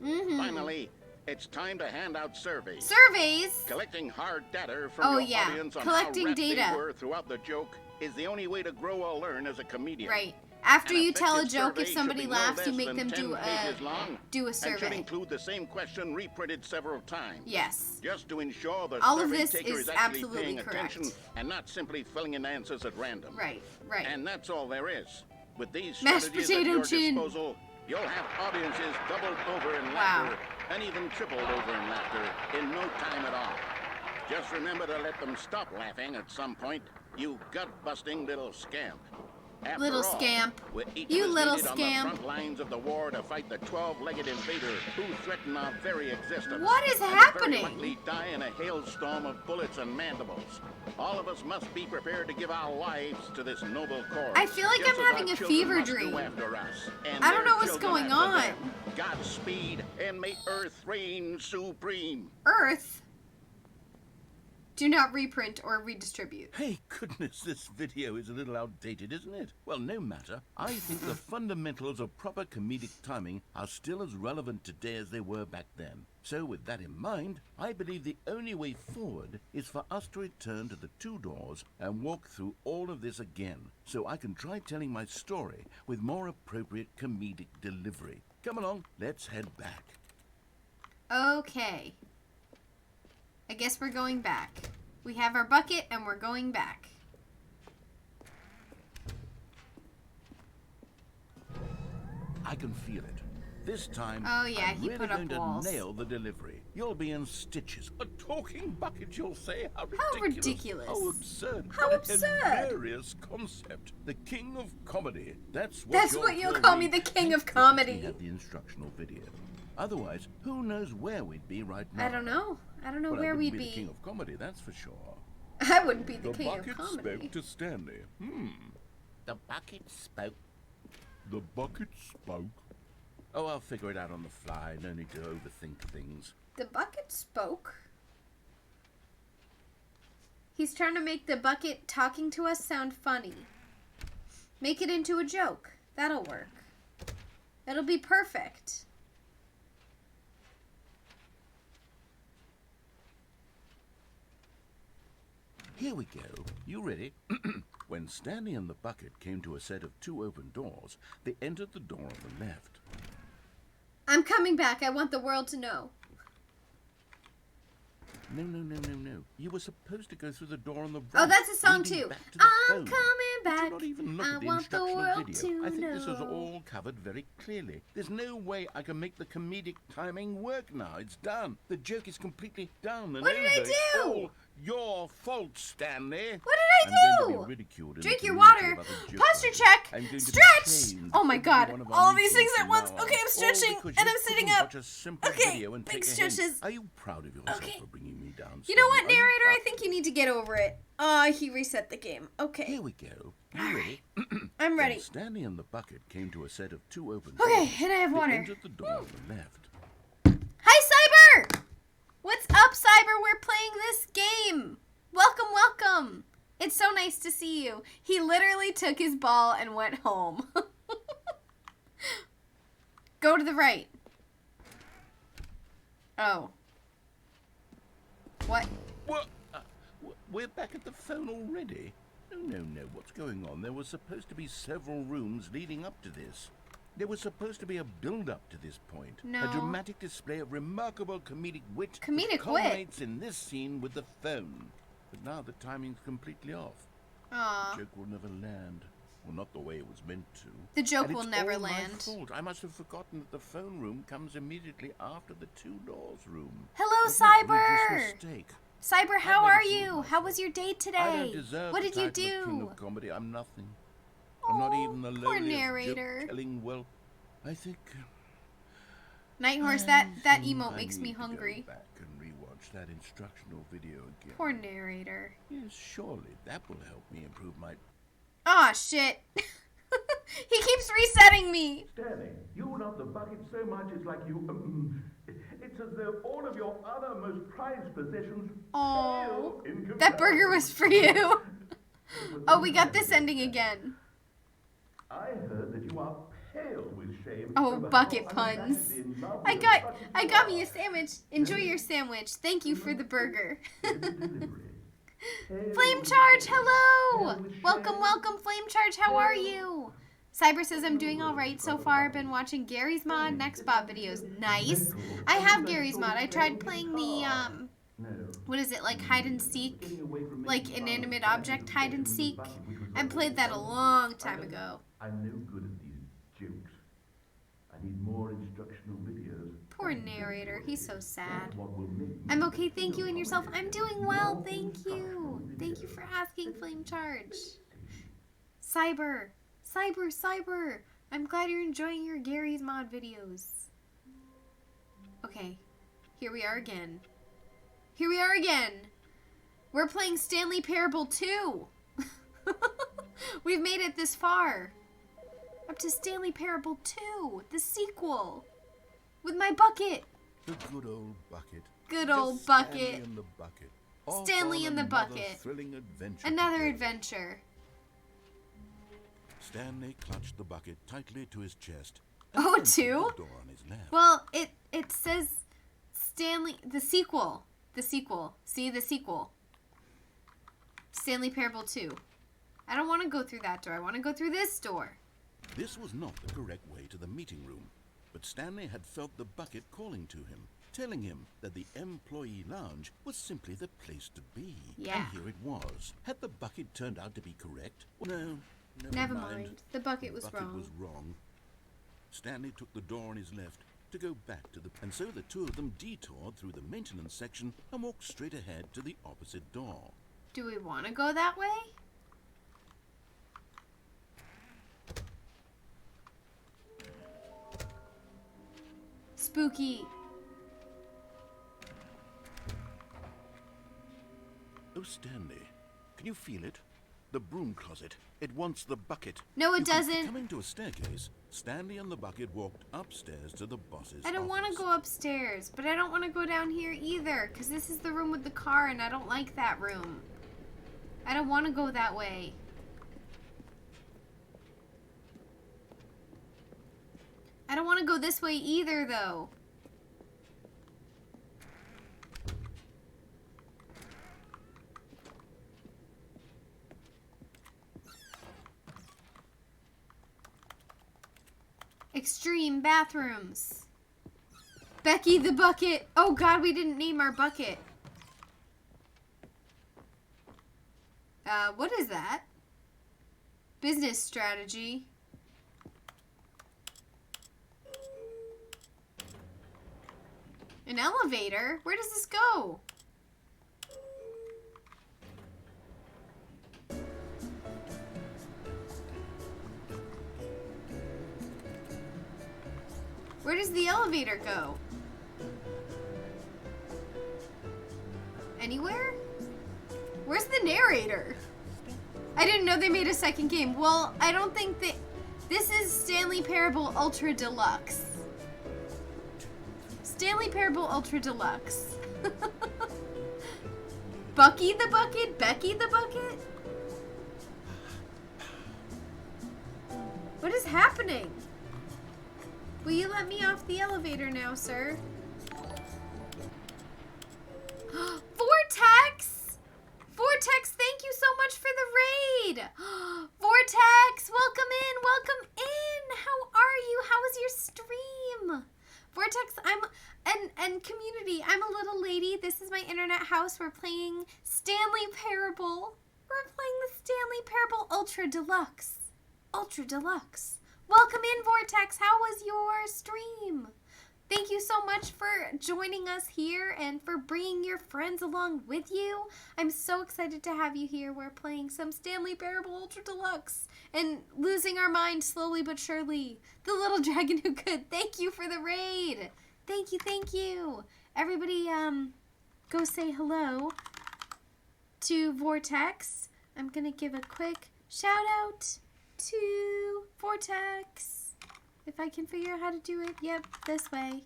Finally, it's time to hand out surveys. Surveys. Collecting hard data from Oh, your yeah. audience on Collecting how rapt data. they were throughout the joke is the only way to grow or learn as a comedian. Right. After An you tell a effective joke, if survey somebody should be laughs, no you less make than them 10 pages long, do a and should survey. include the same question reprinted several times. Yes. Just to ensure the All of survey this taker is is actually absolutely paying correct. attention and not simply filling in answers at random. Right. Right. And that's all there is. With these Mashed strategies at potato your chin. disposal, you'll have audiences doubled over in Wow. laughter and even tripled over in laughter in no time at all. Just remember to let them stop laughing at some point, you gut-busting little scamp. After Little all, scamp. we're each You of us little needed scamp. on the front lines of the war to fight the 12-legged invader who threaten our very existence. What is and happening? very likely die in a hailstorm of bullets and mandibles. All of us must be prepared to give our lives to this noble cause. I feel like just I'm as our having a children fever must do dream. after us, and I don't their know what's children going after on. them. Godspeed, and may Earth reign supreme. Earth. Do not reprint or redistribute. Hey, goodness, this video is a little outdated, isn't it? Well, no matter. I think the fundamentals of proper comedic timing are still as relevant today as they were back then. So with that in mind, I believe the only way forward is for us to return to the two doors and walk through all of this again, so I can try telling my story with more appropriate comedic delivery. Come along, let's head back. Okay. I guess we're going back. We have our bucket and we're going back. I can feel it. This time, Oh, yeah, I'm he really put up going to walls. nail the delivery. You'll be in stitches. A talking bucket, you'll say? How How ridiculous. ridiculous. How absurd. How What an absurd. hilarious concept. The king of comedy. That's That's you'll what you'll call call me, the king of comedy. We had the instructional video. Otherwise, who knows where we'd be right now? I don't know. I don't know Well, I where wouldn't we'd be be. the king of comedy, that's for sure. I wouldn't be the The king of bucket comedy. spoke to Stanley. The bucket spoke. The bucket spoke. Oh, I'll figure it out on the fly. No need to overthink things. The bucket spoke. He's trying to make the bucket talking to us sound funny. Make it into a joke. That'll work. It'll be perfect. Here we go. You ready? When Stanley and the bucket came to a set of 2 open doors, they entered the door on the left. I'm coming back. I want the world to know. No. You were supposed to go through the door on the right. Oh, that's a song leading too. back to the I'm phone. coming back. Did you not even look I at the want the instructional world video? to I think this was know. all covered very clearly. There's no way I can make the comedic timing work now. It's done. The joke is completely done and What did I over. do? It's all your fault, Stanley. What did I do? I'm going to be ridiculed in Drink the your community water. about a joke Posture like this. check. I'm going to be Stretch. changed Oh my every God. one of our All these meetings things at from once. now on. Okay, I'm All stretching because and you I'm sitting couldn't up. watch a simple Okay, video and big take a stretches. hint. Are you proud of yourself Okay. for bringing me down? You know what, Stanley? Are you narrator? I proud? think you need to get over it. Oh, he reset the game. Okay. Here we go. You ready? I'm When ready. Stanley and the bucket came to a set of 2 open Okay, doors, and I have they water. entered the door on the left. Hi, Cyber! What's up, Cyber? We're playing this game. Welcome. It's so nice to see you. He literally took his ball and went home. Go to the right. Oh. What? What? We're back at the phone already? No. What's going on? There was supposed to be several rooms leading up to this. There was supposed to be a build-up to this point. No. A dramatic display of remarkable comedic wit Comedic that wit? culminates in this scene with the phone. But now the timing's completely off. Aw. The joke will never land. Well, not the way it was meant to. The joke And will it's never all my land. fault. I must have forgotten that the phone room comes immediately after the 2 doors room. Hello, What an Cyber! egregious mistake. Cyber, how I've are never fooled you? myself. How was your day I today? don't deserve What the did you title of King do? of comedy. I'm nothing. I'm not even the poor lowliest narrator. joke-telling. Well, I think Night Horse, that I emote makes me need to hungry. Go back and rewatch that instructional video again. Poor narrator. Yes, surely that will help me improve my. Aw, shit. He keeps resetting me. Stanley, you love the bucket so much it's like you. It's as though all of your other most prized possessions Oh, pale in that burger was for you. comparison. Oh, we got this ending again. I heard that you are pale with shame. Oh, over bucket how puns. unabashedly in love I with got the bucket I you got are. me a sandwich. Enjoy your sandwich. Thank you for the burger. Flame Charge, hello! Welcome, Flame Charge, how are you? Cyber says I'm doing alright so far. I've been watching Gary's Mod and Xbot videos. Nice. I have Gary's Mod. I tried playing the, what is it, like hide and seek? Like inanimate object hide and seek? I played that a long time ago. I'm no good at these jokes. I need more instructional videos. Poor narrator, he's so sad. What will make me I'm okay, thank you, and yourself? I'm doing well, thank you. Thank you for asking, Flame Charge. Cyber. I'm glad you're enjoying your Gary's Mod videos. Okay, here we are again. We're playing Stanley Parable 2. We've made it this far. Up to Stanley Parable 2, the sequel. With my bucket. The good old bucket. Good Just old bucket. Stanley and the bucket. Off Stanley on and the another bucket. Thrilling adventure. Another together. adventure. Stanley clutched the bucket tightly to his chest. Oh, and two? opened the door on his left. Well, it says Stanley, the sequel. See, the sequel. Stanley Parable 2. I don't want to go through that door. I want to go through this door. This was not the correct way to the meeting room, but Stanley had felt the bucket calling to him, telling him that the employee lounge was simply the place to be. Yeah. And here it was. Had the bucket turned out to be correct? No, Never mind. The bucket was The bucket wrong. was wrong. Stanley took the door on his left to go back to the... And so the two of them detoured through the maintenance section and walked straight ahead to the opposite door. Do we want to go that way? Spooky. Oh, Stanley, can you feel it? The broom closet. It wants the bucket. No, it You can- doesn't. Coming to a staircase, Stanley and the bucket walked upstairs to the boss's I don't want to office. go upstairs, but I don't want to go down here either, because this is the room with the car, and I don't like that room. I don't want to go that way. I don't want to go this way either, though. Extreme bathrooms. Becky the bucket. Oh god, we didn't name our bucket. What is that? Business strategy. An elevator? Where does this go? Where does the elevator go? Anywhere? Where's the narrator? I didn't know they made a second game. Well, I don't think that... This is Stanley Parable Ultra Deluxe. Stanley Parable Ultra Deluxe. Bucky the bucket? Becky the bucket? What is happening? Will you let me off the elevator now, sir? Vortex! Vortex, thank you so much for the raid! Vortex, welcome in, welcome in! How are you? How was your stream? Vortex, and community, I'm a little lady. This is my internet house. We're playing Stanley Parable. We're playing the Stanley Parable Ultra Deluxe. Ultra Deluxe. Welcome in, Vortex. How was your stream? Thank you so much for joining us here and for bringing your friends along with you. I'm so excited to have you here. We're playing some Stanley Parable Ultra Deluxe and losing our mind slowly but surely. The little dragon who could. Thank you for the raid. Thank you, thank you. Everybody, go say hello to Vortex. I'm gonna give a quick shout out to Vortex. If I can figure out how to do it. Yep, this way.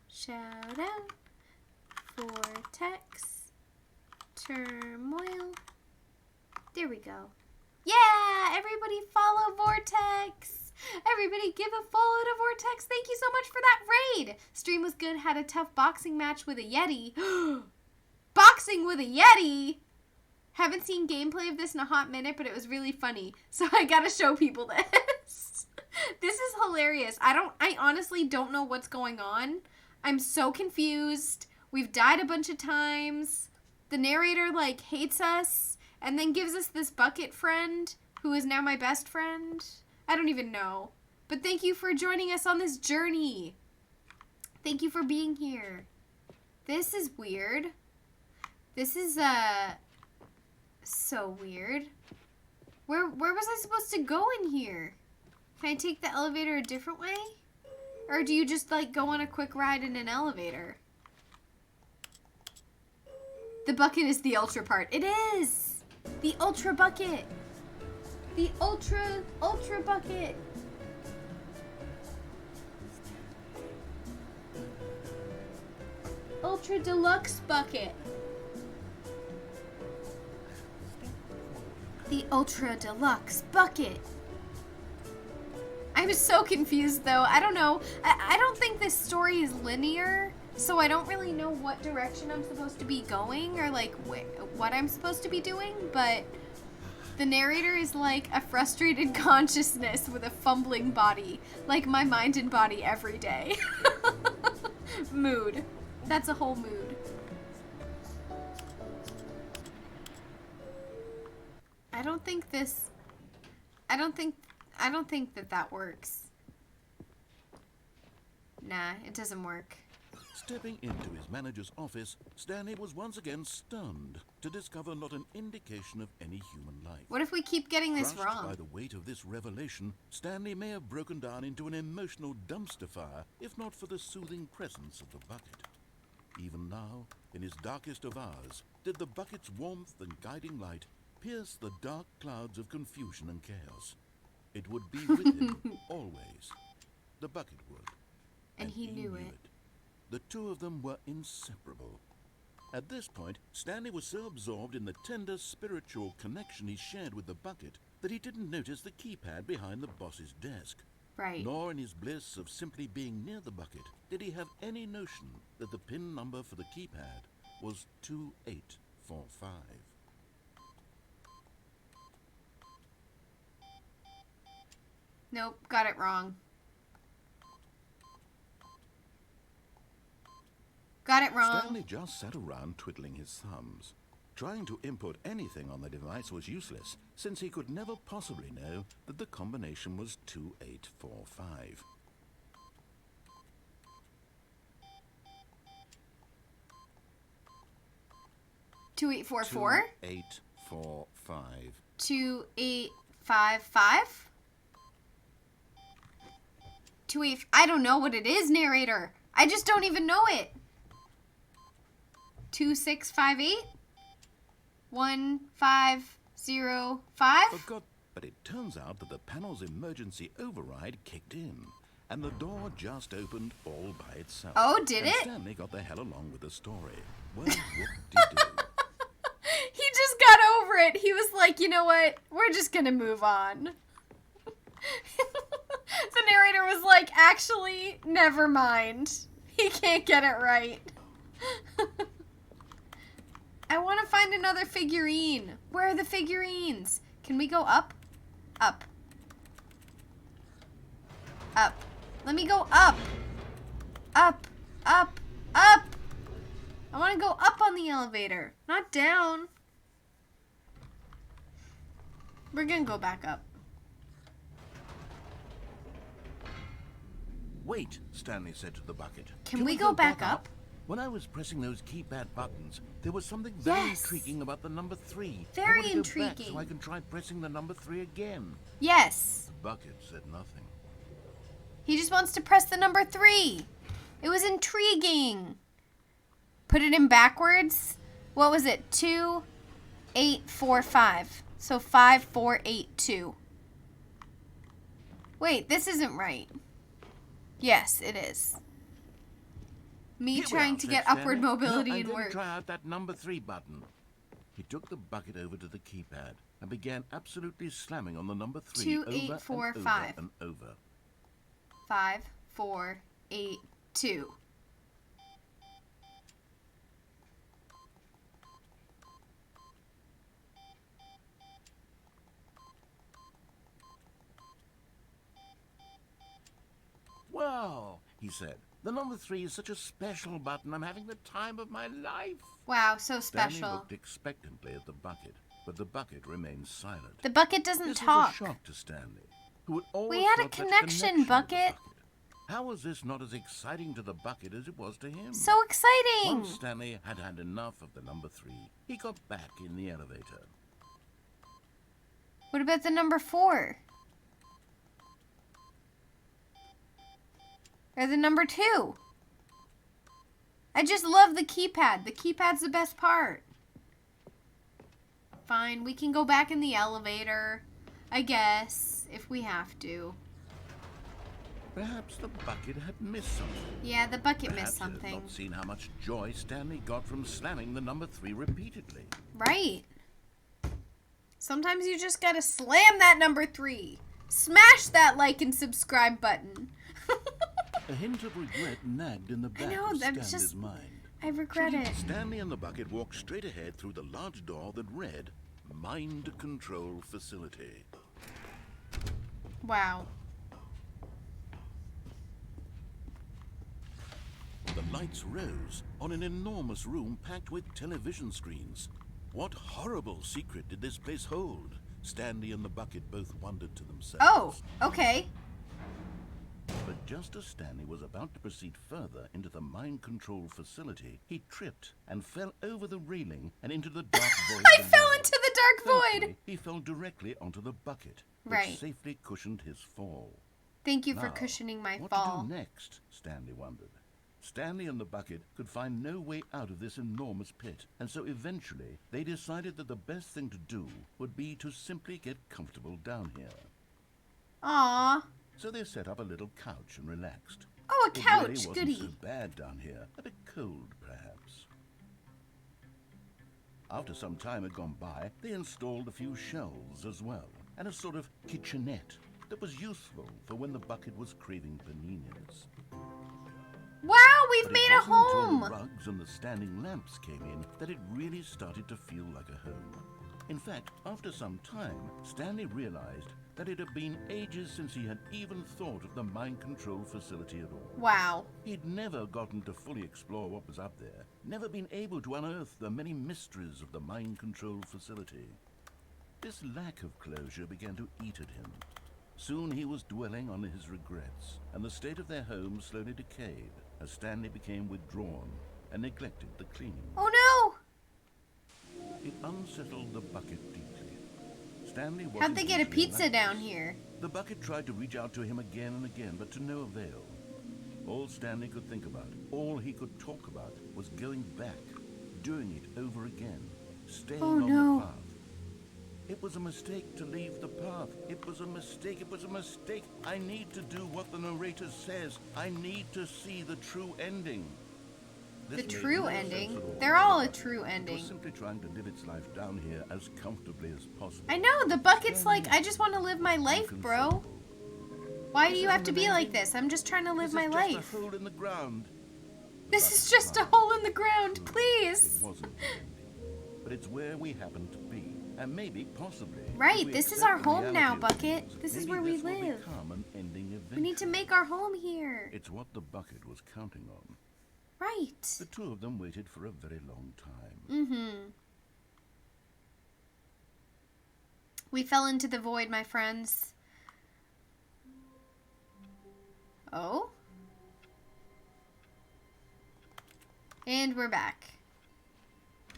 Shout out. Vortex. Turmoil. There we go. Yeah! Everybody follow Vortex. Everybody give a follow to Vortex. Thank you so much for that raid. Stream was good. Had a tough boxing match with a Yeti. Boxing with a Yeti? Haven't seen gameplay of this in a hot minute, but it was really funny. So I gotta show people this. This is hilarious. I honestly don't know what's going on. I'm so confused. We've died a bunch of times. The narrator, like, hates us and then gives us this bucket friend who is now my best friend. I don't even know. But thank you for joining us on this journey. Thank you for being here. This is weird. This is, so weird. Where was I supposed to go in here? Can I take the elevator a different way? Or do you just, like, go on a quick ride in an elevator? The bucket is the ultra part. It is! The ultra bucket. The ultra bucket. Ultra deluxe bucket. The ultra deluxe bucket. I'm so confused though. I don't know. I don't think this story is linear, so I don't really know what direction I'm supposed to be going or like what I'm supposed to be doing, but the narrator is like a frustrated consciousness with a fumbling body, like my mind and body every day. Mood. That's a whole mood. I don't think that works. Nah, it doesn't work. Stepping into his manager's office, Stanley was once again stunned to discover not an indication of any human life. What if we keep getting this Crushed wrong? by the weight of this revelation, Stanley may have broken down into an emotional dumpster fire if not for the soothing presence of the bucket. Even now, in his darkest of hours, did the bucket's warmth and guiding light pierce the dark clouds of confusion and chaos. It would be with him always. the bucket would. And he knew it. The two of them were inseparable. At this point, Stanley was so absorbed in the tender spiritual connection he shared with the bucket that he didn't notice the keypad behind the boss's desk. Right. Nor in his bliss of simply being near the bucket did he have any notion that the pin number for the keypad was 2845. Nope, got it wrong. Got it wrong. Stanley just sat around twiddling his thumbs. Trying to input anything on the device was useless, since he could never possibly know that the combination was 2845. Two 2844? 2845. 2855? I don't know what it is, narrator. I just don't even know it. 2658? 1505? But it turns out that the panel's emergency override kicked in, and the door just opened all by itself. Oh, did and it? Stanley got the hell along with the story. Well, whoop-de-doo. He just got over it. He was like, you know what? We're just gonna move on. The narrator was like, actually, never mind. He can't get it right. I want to find another figurine. Where are the figurines? Can we go up? Up. Up. Let me go up. Up. Up. Up. I want to go up on the elevator, not down. We're going to go back up. Wait, Stanley said to the bucket. Can we go back up? When I was pressing those keypad buttons, there was something very Yes. intriguing about the number 3. Very I want to go intriguing. back so I can try pressing the number 3 again. Yes. The bucket said nothing. He just wants to press the number 3. It was intriguing. Put it in backwards. What was it? 2845. So 5482. Wait, this isn't right. Yes, it is. Me Here we trying are, to said get upward Stanley. mobility I'm and going to work. try out that number 3 button. He took the bucket over to the keypad and began absolutely slamming on the number 3 2845. over and over. 5482. Wow, he said. The number 3 is such a special button. I'm having the time of my life. Wow, so Stanley special. looked expectantly at the bucket, but the bucket remained silent. The bucket doesn't This talk. was a shock to Stanley, who had always We had a felt that connection, with the Bucket. How was this not as exciting to the bucket as it was to him? So exciting. Once Stanley had had enough of the number 3, he got back in the elevator. What about the number 4? Or the number 2? I just love the keypad. The keypad's the best part. Fine, we can go back in the elevator, I guess, if we have to. Perhaps the bucket had missed something. Yeah, the bucket Perhaps missed it had something. not seen how much joy Stanley got from slamming the number 3 repeatedly. Right. Sometimes you just gotta slam that number 3. Smash that like and subscribe button. A hint of regret nagged in the back know, of that's Stanley's just- mind. I regret it. Stanley and the bucket walked straight ahead through the large door that read, Mind Control Facility. Wow. The lights rose on an enormous room packed with television screens. What horrible secret did this place hold? Stanley and the bucket both wondered to themselves. Oh, okay. But just as Stanley was about to proceed further into the mind control facility, he tripped and fell over the railing and into the dark void I below. fell into the dark void. Thankfully, he fell directly onto the bucket, which Right. safely cushioned his fall. Thank you for Now, cushioning my what fall. to do next? Stanley wondered. Stanley and the bucket could find no way out of this enormous pit, and so eventually they decided that the best thing to do would be to simply get comfortable down here. Aw. so they set up a little couch and relaxed. Oh, a It couch. really wasn't Goody. so bad down here. A bit cold, perhaps. After some time had gone by, they installed a few shelves as well, and a sort of kitchenette that was useful for when the bucket was craving paninis. Wow, we've But made it a wasn't until home. the rugs and the standing lamps came in that it really started to feel like a home. In fact, after some time, Stanley realized that it had been ages since he had even thought of the mind control facility at all. Wow. He'd never gotten to fully explore what was up there, never been able to unearth the many mysteries of the mind control facility. This lack of closure began to eat at him. Soon he was dwelling on his regrets, and the state of their home slowly decayed as Stanley became withdrawn and neglected the cleaning. Oh no! It unsettled the bucket deeply. Stanley wasn't How'd they get a usually pizza like down this. here? The bucket tried to reach out to him again and again, but to no avail. All Stanley could think about, all he could talk about, was going back, doing it over again, staying Oh, on no. the path. It was a mistake to leave the path. It was a mistake. It was a mistake. I need to do what the narrator says. I need to see the true ending. The This made true no sense ending? at all. They're all a true It ending. was simply trying to live its life down here as comfortably as possible. I know, the bucket's like, I just want to live my life, bro. Why do you have to be like this? I'm just trying to live my life. Just a hole in the ground. This is just a hole in the ground, It please. wasn't the ending, but it's where we happen to be, and maybe, possibly. if Right, we this is accept our the home reality now, of Bucket. things, This is maybe where we this will live. become an ending We need to eventually. make our home here. It's what the bucket was counting on. Right. The two of them waited for a very long time. Mm-hmm. We fell into the void, my friends. Oh? And we're back.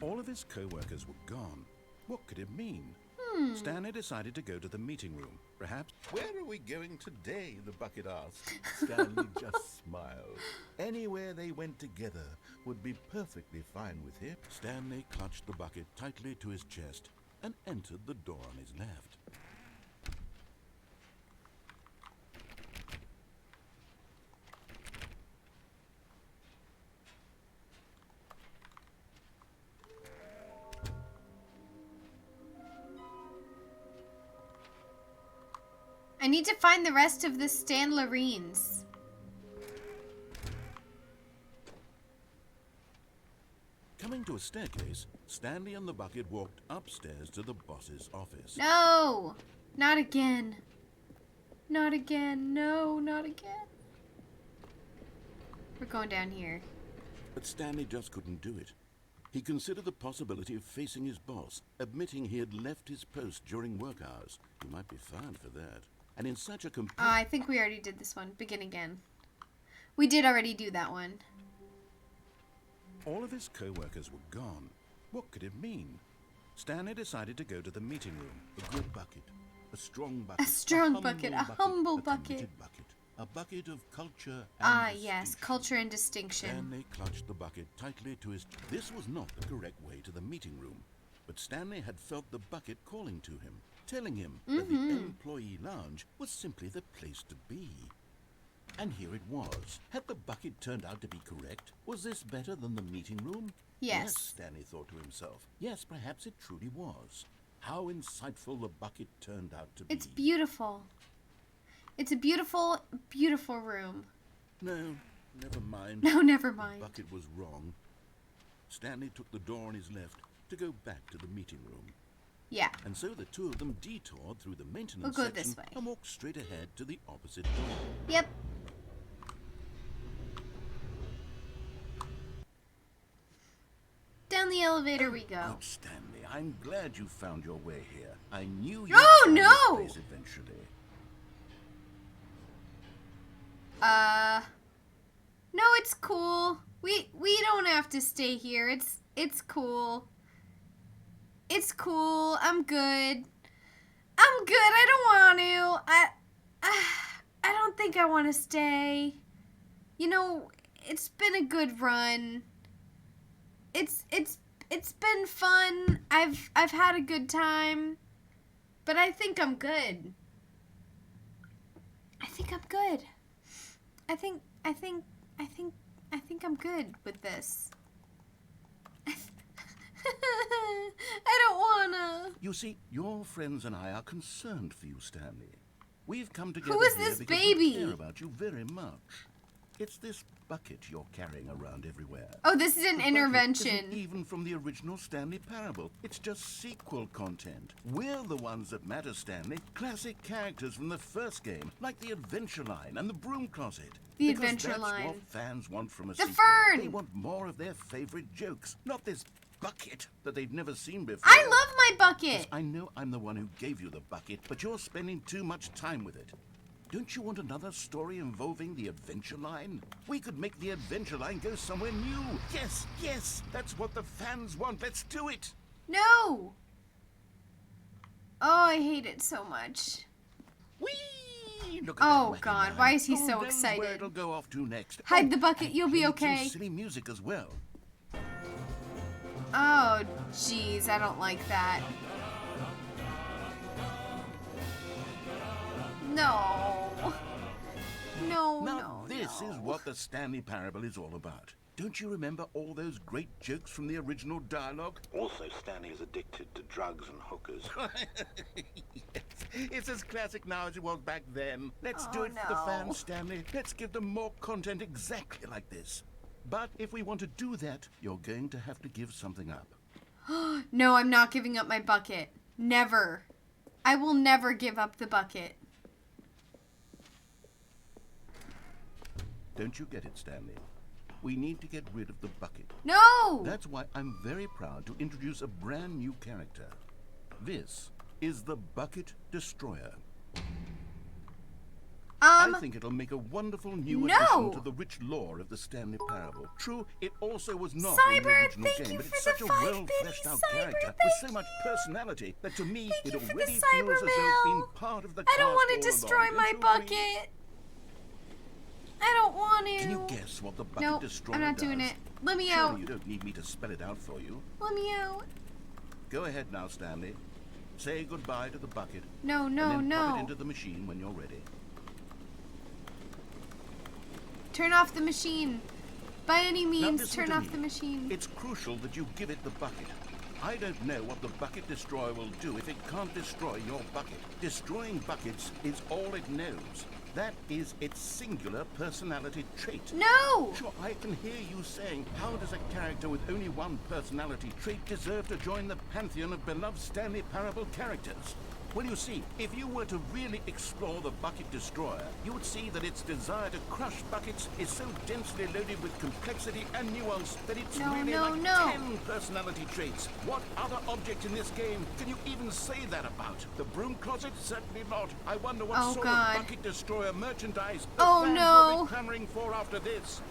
All of his co-workers were gone. What could it mean? Stanley decided to go to the meeting room. Perhaps... Where are we going today? The bucket asked. Stanley just smiled. Anywhere they went together would be perfectly fine with him. Stanley clutched the bucket tightly to his chest and entered the door on his left. I need to find the rest of the Stanlerines. Coming to a staircase, Stanley and the bucket walked upstairs to the boss's office. No! Not again. Not again. No, not again. We're going down here. But Stanley just couldn't do it. He considered the possibility of facing his boss, admitting he had left his post during work hours. He might be fined for that. And in such a I think we already did this one. Begin again. We did already do that one. all of his co-workers were gone. What could it mean? Stanley decided to go to the meeting room. A good bucket, a strong bucket, A strong bucket, a humble a bucket. committed bucket, a bucket of culture and Ah, yes, distinction. culture and distinction. Stanley clutched the bucket tightly to his... This was not the correct way to the meeting room, but Stanley had felt the bucket calling to him, telling him that the employee lounge was simply the place to be. And here it was. Had the bucket turned out to be correct? Was this better than the meeting room? Yes. Stanley thought to himself. Yes, perhaps it truly was. How insightful the bucket turned out to be. It's beautiful. It's a beautiful, beautiful room. No, never mind. No, never The mind. bucket was wrong. Stanley took the door on his left to go back to the meeting room. Yeah. And so the two of them detoured through the maintenance We'll go section this way. and walked straight ahead to the opposite door. Yep. Down the elevator we go. Good, Stanley. I'm glad you found your way here. I knew you'd Oh, find no! this place eventually. No, it's cool. We don't have to stay here. It's cool. It's cool. I'm good. I'm good. I don't want to. I don't think I want to stay. You know, it's been a good run. It's been fun. I've had a good time. But I think I'm good. I think I'm good. I think I'm good with this. I don't wanna. You see, your friends and I are concerned for you, Stanley. We've come together Who is here this because baby? we care about you very much. It's this bucket you're carrying around everywhere. Oh, this is an The bucket intervention. isn't even from the original Stanley Parable. It's just sequel content. We're the ones that matter, Stanley. Classic characters from the first game, like the Adventure Line and the Broom Closet. The Because Adventure that's Line. what fans want from a The sequel. Fern! They want more of their favorite jokes, not this bucket that they've never seen before. I love my bucket. Yes, I know I'm the one who gave you the bucket, but you're spending too much time with it. Don't you want another story involving the Adventure Line? We could make the Adventure Line go somewhere new. Yes, yes, that's what the fans want. Let's do it. No. Oh, I hate it so much. Whee! Look at Oh, that wacky God, line. why is he Who so knows excited? Where it'll go off to next. Hide the bucket, and you'll be play some okay. silly music as well. Oh, jeez, I don't like that. No. No, Now, no, this no. is what the Stanley Parable is all about. Don't you remember all those great jokes from the original dialogue? Also, Stanley is addicted to drugs and hookers. Yes, it's as classic now as it was back then. Let's do Oh, it for the no. fans, Stanley. Let's give them more content exactly like this. But if we want to do that, you're going to have to give something up. No, I'm not giving up my bucket. Never. I will never give up the bucket. Don't you get it, Stanley? We need to get rid of the bucket. No! That's why I'm very proud to introduce a brand new character. This is the Bucket Destroyer. I think it'll make a wonderful new no. addition to the rich lore of the Stanley Parable. True, it also was not in the Cyber, original thank game, you but for it's the such a 5 well-fleshed out biddies, Cyber, character with thank so much personality that to me Thank it you for the already cyber feels as though it's been mail. part of the I cast don't want all to destroy along. my Don't you agree? bucket. I don't want to. Can you guess what the Bucket Nope, Destroyer I'm not does? doing it. Let me Surely out. you don't need me to spell it out for you. Let me out. Go ahead now, Stanley. Say goodbye to the bucket. No, and no, then pop it no. into the machine when you're ready. Turn off the machine. By any means, listen turn to off me. the machine. It's crucial that you give it the bucket. I don't know what the Bucket Destroyer will do if it can't destroy your bucket. Destroying buckets is all it knows. That is its singular personality trait. No! Sure, I can hear you saying, how does a character with only one personality trait deserve to join the pantheon of beloved Stanley Parable characters? Well, you see, if you were to really explore the Bucket Destroyer, you would see that its desire to crush buckets is so densely loaded with complexity and nuance that it's No, really no, like no. 10 personality traits. What other object in this game can you even say that about? The Broom Closet? Certainly not. I wonder what Oh, sort God. of Bucket Destroyer merchandise the Oh, fans no. will be clamoring for after this.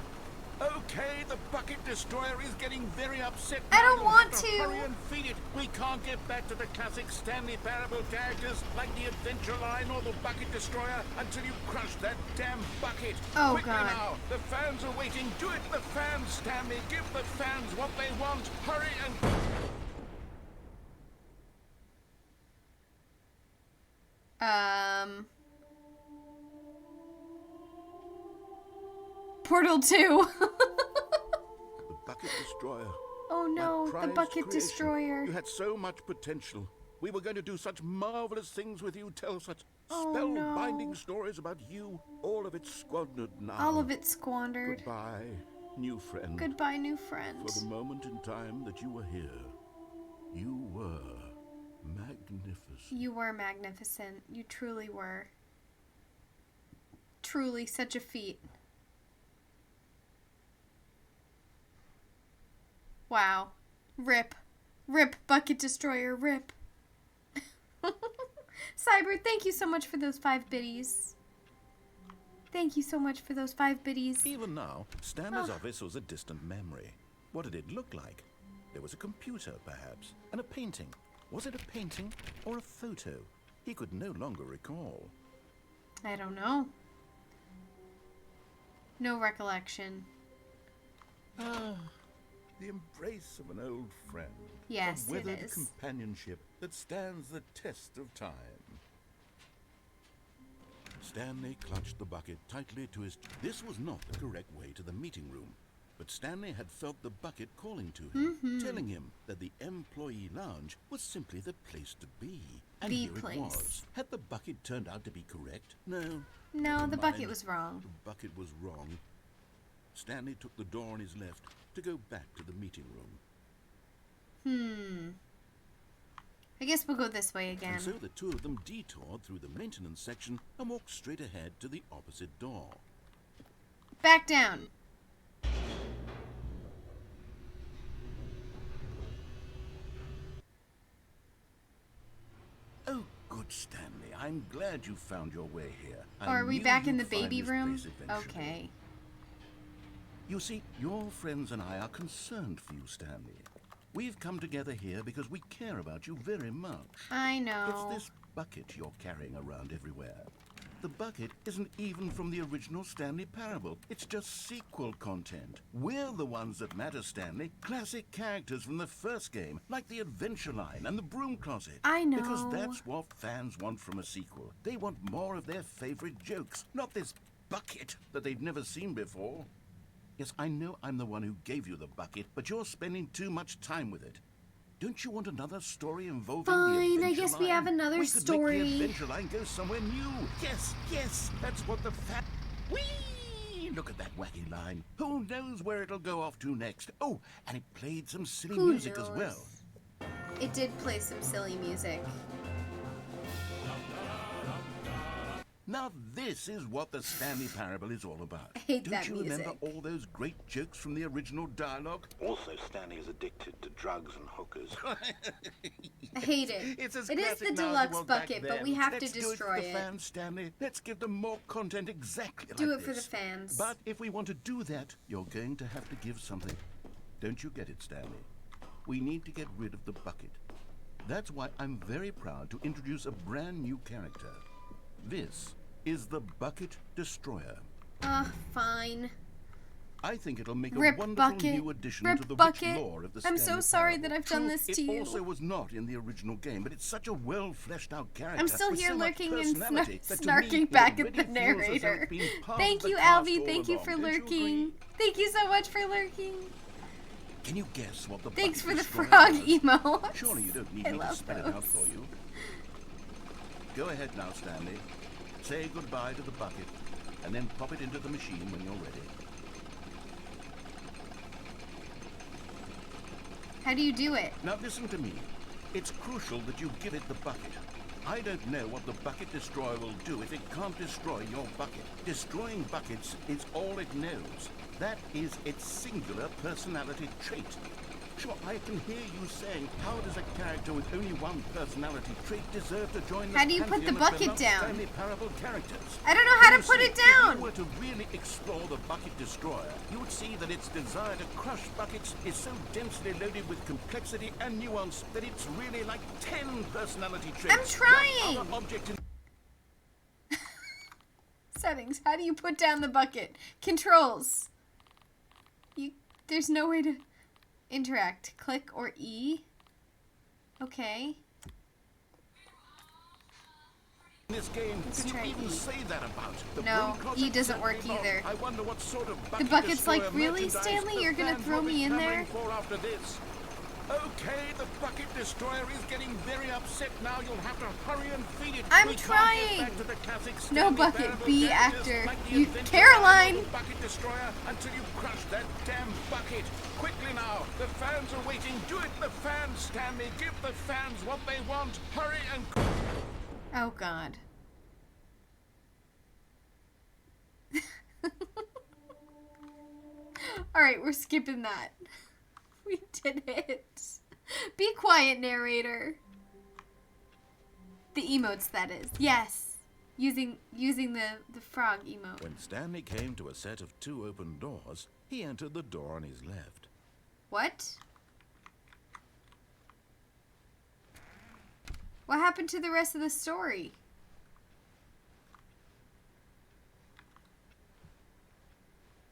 Okay, the Bucket Destroyer is getting very upset. I now. don't You'll want have to. Hurry and feed it. We can't get back to the classic Stanley Parable characters like the Adventure Line or the Bucket Destroyer until you crush that damn bucket. Oh, Quickly God. now. The fans are waiting. Do it, the fans, Stanley. Give the fans what they want. Hurry and... Portal 2. The Bucket Destroyer. Oh no, My the prized Bucket creation. Destroyer. You had so much potential. We were going to do such marvelous things with you, tell such Oh, spellbinding no. stories about you. All of it squandered now. All of it squandered. Goodbye, new friend. Goodbye, new friend. For the moment in time that you were here, you were magnificent. You were magnificent. You truly were. Truly such a feat. Wow. Rip. Rip, Bucket Destroyer, rip. Cyber, thank you so much for those 5 biddies. Thank you so much for those 5 biddies. Even now, Stanley's office was a distant memory. What did it look like? There was a computer, perhaps, and a painting. Was it a painting or a photo? He could no longer recall. I don't know. No recollection. The embrace of an old friend. Yes, a it weathered is. companionship that stands the test of time. Stanley clutched the bucket tightly to his... This was not the correct way to the meeting room, but Stanley had felt the bucket calling to him, telling him that the employee lounge was simply the place to be. And here it was. Had the bucket turned out to be correct? No. No, Never the mind. bucket was wrong. The bucket was wrong. Stanley took the door on his left to go back to the meeting room. I guess we'll go this way again. And so the two of them detoured through the maintenance section and walked straight ahead to the opposite door. Back down. Oh, good Stanley. I'm glad you found your way here. Oh, are we back in the baby room? Okay. You see, your friends and I are concerned for you, Stanley. We've come together here because we care about you very much. I know. It's this bucket you're carrying around everywhere. The bucket isn't even from the original Stanley Parable. It's just sequel content. We're the ones that matter, Stanley. Classic characters from the first game, like the Adventure Line and the Broom Closet. I know. Because that's what fans want from a sequel. They want more of their favorite jokes, not this bucket that they've never seen before. Yes, I know I'm the one who gave you the bucket, but you're spending too much time with it. Don't you want another story involving the Adventure Fine, I guess we Line? have another story. We could make the Adventure Line go somewhere new. Yes, yes, that's what the Whee! Look at that wacky line. Who knows where it'll go off to next? Oh, and it played some silly music as well. It did play some silly music. Now this is what the Stanley Parable is all about. I hate Don't that you music. remember all those great jokes from the original dialogue? Also, Stanley is addicted to drugs and hookers. I hate it. It's as It is classic the now as deluxe it was back bucket, but then. we have Let's to do destroy it for the it. fans, Stanley. Let's give them more content exactly Do like it for the this. fans. But if we want to do that, you're going to have to give something. Don't you get it, Stanley? We need to get rid of the bucket. That's why I'm very proud to introduce a brand new character. This is the Bucket Destroyer. Fine. I think it'll make a Rip wonderful bucket. new addition Rip to the bucket. rich lore of the I'm Stanley so sorry Parable. that I've done True, this to it you. also was not in the original game, but it's such a well-fleshed-out character. I'm still with here so much lurking and personality that to me, snarking it back at already the feels as though narrator. it's been part Thank of the you, cast Albie. all Thank you along. for Don't you lurking. agree? Thank you so much for lurking. Can you guess what the Thanks for Bucket the Destroyer frog does? emo. Surely you don't need I me to love spell it out those. for you. Go ahead now, Stanley. Say goodbye to the bucket, and then pop it into the machine when you're ready. How do you do it? Now listen to me. It's crucial that you give it the bucket. I don't know what the Bucket Destroyer will do if it can't destroy your bucket. Destroying buckets is all it knows. That is its singular personality trait. Sure, I can hear you saying, how does a character with only one personality trait deserve to join the How do you put the pantheon of bucket beloved down? Stanley Parable characters? I don't know how to You put see, it down. If you were to really explore the Bucket Destroyer, you would see that its desire to crush buckets is so densely loaded with complexity and nuance that it's really like 10 personality traits. I'm trying. One other object in Settings. How do you put down the bucket? Controls. There's no way to interact. Click or E. Okay. this game. Let's Did you try even E. say that about? The No, broom closet E doesn't certainly work not. either. I wonder what sort of The Bucket bucket's like, Destroyer really, merchandise Stanley? the You're gonna fans throw will be me in clamoring there? for after this. Okay, the Bucket Destroyer is getting very upset now. You'll have to hurry and feed it. I'm We can't trying. get back to the classic No Stanley bucket, Parable be characters actor. like the You- Adventure Caroline. of the Bucket Destroyer until you crush that damn bucket. Quickly now, the fans are waiting. Do it, the fans, Stanley. Give the fans what they want. Hurry and. Oh, God. Alright, we're skipping that. We did it. Be quiet, narrator. The emotes, that is. Yes. Using the frog emote. When Stanley came to a set of 2 open doors, he entered the door on his left. What? What happened to the rest of the story?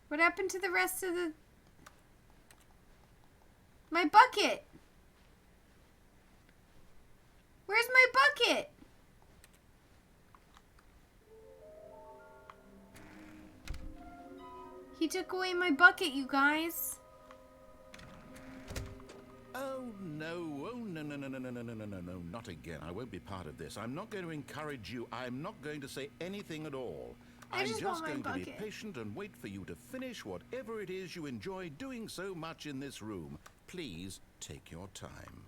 What happened to the rest of the... My bucket! Where's my bucket? He took away my bucket, you guys. Oh no, no, not again. I won't be part of this. I'm not going to encourage you. I'm not going to say anything at all. I'm just want my going to be bucket. patient and wait for you to finish whatever it is you enjoy doing so much in this room. Please take your time.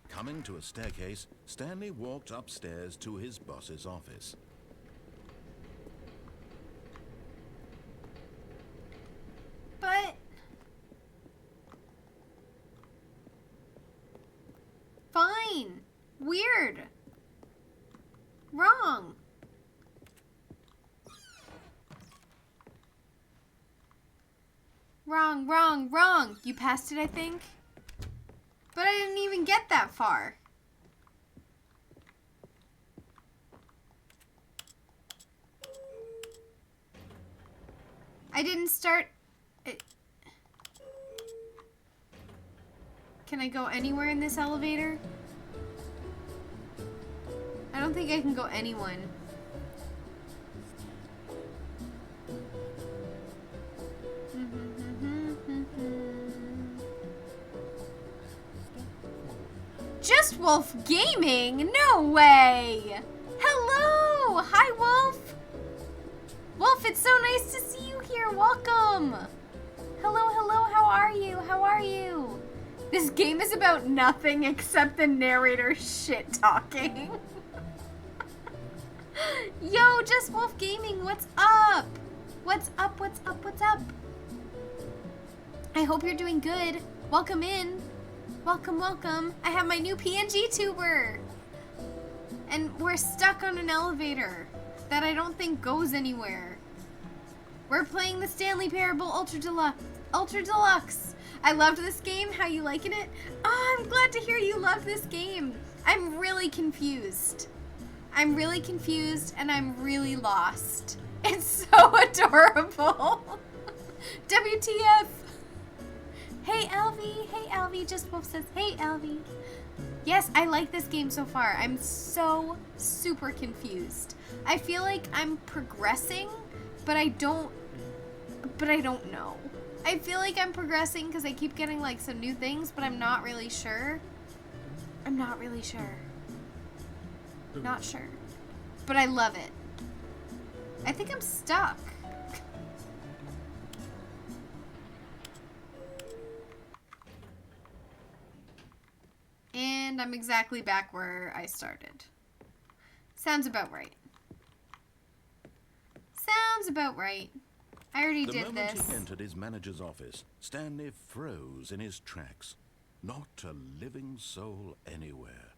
Coming to a staircase, Stanley walked upstairs to his boss's office. But... Fine. Weird. Wrong. Wrong. You passed it, I think. But I didn't even get that far. I didn't start... Can I go anywhere in this elevator? I don't think I can go anyone. Just Wolf Gaming? No way! Hello! Hi, Wolf! Wolf, it's so nice to see you here. Welcome! Hello, how are you? This game is about nothing except the narrator shit talking. Yo, Just Wolf Gaming, what's up? What's up? I hope you're doing good. Welcome in. Welcome. I have my new PNG tuber. And we're stuck on an elevator that I don't think goes anywhere. We're playing the Stanley Parable Ultra Deluxe. I loved this game. How you liking it? Oh, I'm glad to hear you love this game. I'm really confused. And I'm really lost. It's so adorable. WTF. Hey, Elvie. Just Wolf says, hey, Elvie. Yes, I like this game so far. I'm so super confused. I feel like I'm progressing, but I don't know. I feel like I'm progressing because I keep getting like some new things, but I'm not really sure. Not sure. But I love it. I think I'm stuck. And I'm exactly back where I started. Sounds about right. I already did this. The moment he entered his manager's office, Stanley froze in his tracks. Not a living soul anywhere.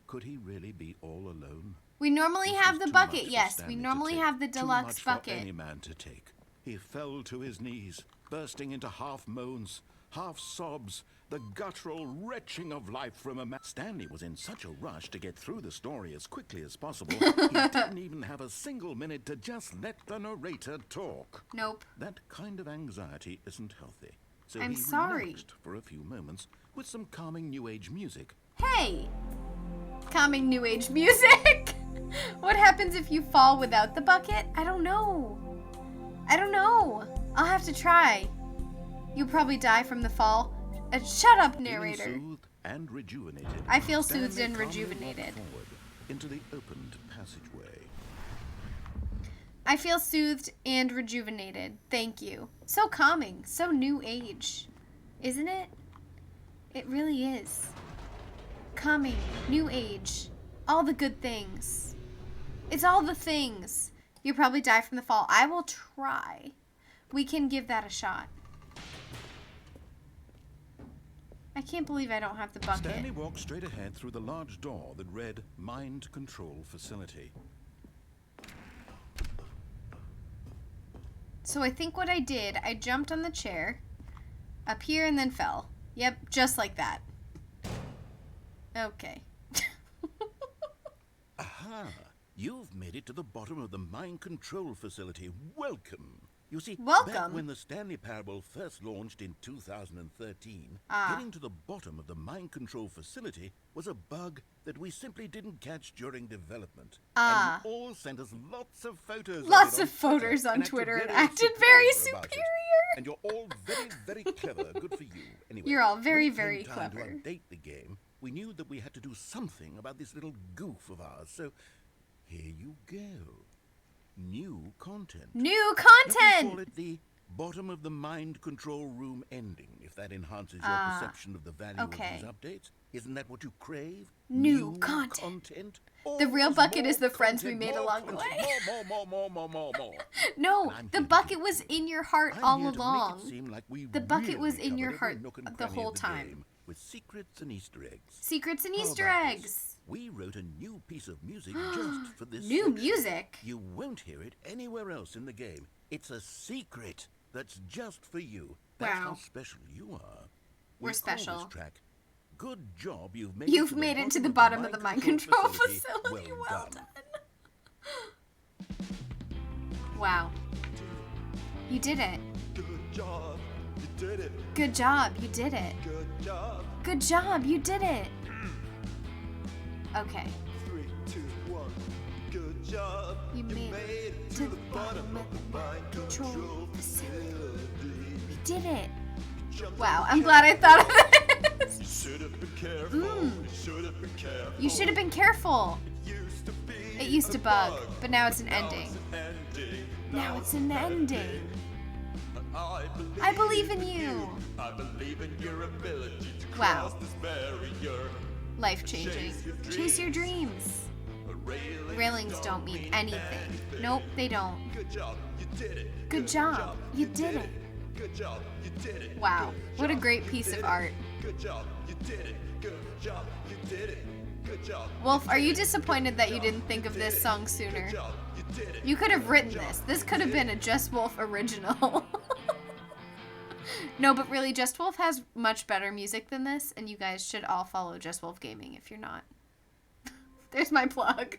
Could he really be all alone? We normally This have was the too bucket, much for yes. Stanley We to normally take. have the Too deluxe much for bucket. any man to take. He fell to his knees, bursting into half moans, half sobs, the guttural retching of life from a man. Stanley was in such a rush to get through the story as quickly as possible, he didn't even have a single minute to just let the narrator talk. Nope. That kind of anxiety isn't healthy. So I'm he sorry. relaxed for a few moments with some calming new age music. Hey! Calming new age music! What happens if you fall without the bucket? I don't know. I'll have to try. You'll probably die from the fall. Shut up, narrator. Feeling soothed and rejuvenated, I feel Stanley soothed and calmly rejuvenated. walked forward into the opened passageway. I feel soothed and rejuvenated. Thank you. So calming. So new age. Isn't it? It really is. Calming. New age. All the good things. It's all the things. You'll probably die from the fall. I will try. We can give that a shot. I can't believe I don't have the bucket. Stanley walked straight ahead through the large door that read Mind Control Facility. So I think what I did, I jumped on the chair, up here and then fell. Yep, just like that. Okay. Aha! You've made it to the bottom of the Mind Control Facility. Welcome. You see, back Welcome. when the Stanley Parable first launched in 2013, getting to the bottom of the mind control facility was a bug that we simply didn't catch during development. And you all sent us lots of photos Lots of of photos on acted Twitter and very acted very superior about it. superior. And you're all very, very clever. Good for you. Anyway, You're all very, when it came very time clever. to update the game, we knew that we had to do something about this little goof of ours. So here you go. New content. New You can content! call it the bottom of the mind control room ending, if that enhances your perception of the value okay. of these updates. Isn't that what you crave? New content. The real Always bucket more is the friends we content, made more along the content, way. More. No, And I'm the here to bucket give was it in your heart I'm all here to along. Make it seem like we The bucket really was in your covered heart every nook and the cranny whole of the time. game, with secrets and Easter eggs. Secrets and How Easter about this? eggs. We wrote a new piece of music just for this New section. music? You won't hear it anywhere else in the game. It's a secret that's just for you. That's Wow. how special you are. We're We special. Call this track, Good Job You've Made You've it made it to the bottom of the mind control facility. facility. Well done. Wow. You did it. Good job, you did it. Good job, you did it. Good job. Good job, you did it. Okay. 3, 2, 1. Good job. You made it to the bottom of the mind control facility. We did it. Jumped Wow, on I'm the glad I thought of You this. should have been careful. You should have been careful. You should have been careful. It It used to bug, bug, but now it's an now ending. it's an ending. Now it's an ending. I believe in you. I believe in your ability to Wow. cross this barrier. Life changing. Chase your dreams. Railings don't mean anything. Nope, they don't. Good job, you did it. Good job, you did it. Good job, you did it. Wow, Good what a job, great you piece did of it. art. Good job, you did it. Good job, you did it. Good job. Wolf, are you disappointed that you didn't think of this song sooner? You could have written this. This could have been a Just Wolf original. No, but really, Just Wolf has much better music than this, and you guys should all follow Just Wolf Gaming if you're not. There's my plug.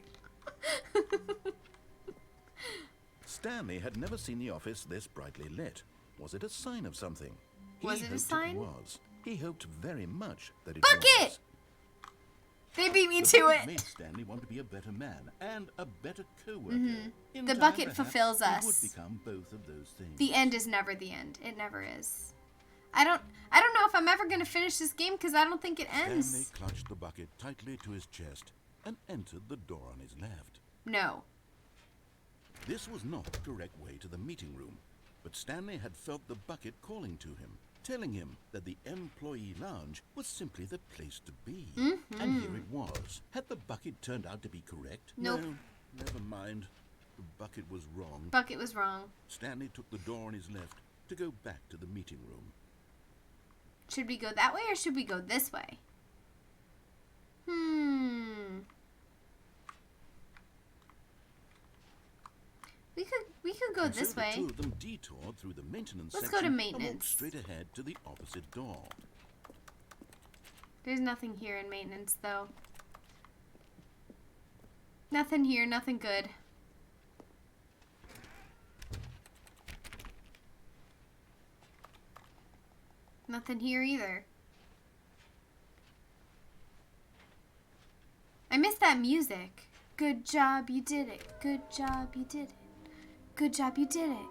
Stanley had never seen the office this brightly lit. Was it a sign of something? Was it a sign? It was. He hoped very much that it Bucket! was. They beat me The to bucket it. made Stanley want to be a better man and a better co-worker. In The time, bucket perhaps, fulfills he us. would become both of those things. The end is never the end. It never is. I don't know if I'm ever going to finish this game because I don't think it Stanley ends. clutched the bucket tightly to his chest and entered the door on his left. No. This was not the correct way to the meeting room, but Stanley had felt the bucket calling to him, telling him that the employee lounge was simply the place to be. And here it was. Had the bucket turned out to be correct? Nope. No, never mind. The bucket was wrong. Bucket was wrong. Stanley took the door on his left to go back to the meeting room. Should we go that way or should we go this way? We could go And this so the way. two of them detoured through the maintenance Let's go section to and walked maintenance. straight ahead to the opposite door. There's nothing here in maintenance though. Nothing here, nothing good. Nothing here either. I miss that music. Good job, you did it. Good job, you did it. Good job, you did it.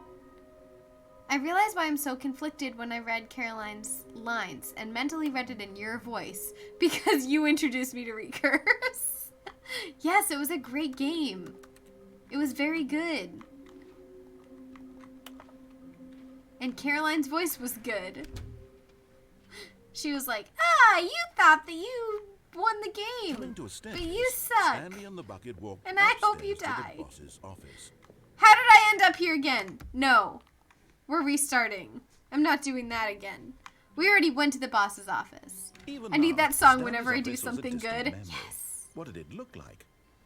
I realized why I'm so conflicted when I read Caroline's lines and mentally read it in your voice because you introduced me to Recurse. Yes, it was a great game. It was very good. And Caroline's voice was good. She was like, you thought that you won the Coming game, to a but staircase, you suck. Stanley and the bucket walked And I hope you upstairs to die. the boss's office. How did I end up here again? No. We're restarting. I'm not doing that again. We already went to the boss's office. Even I need now, that song Stanley's whenever I do office was a something distant good. memory. Yes. What did it look like?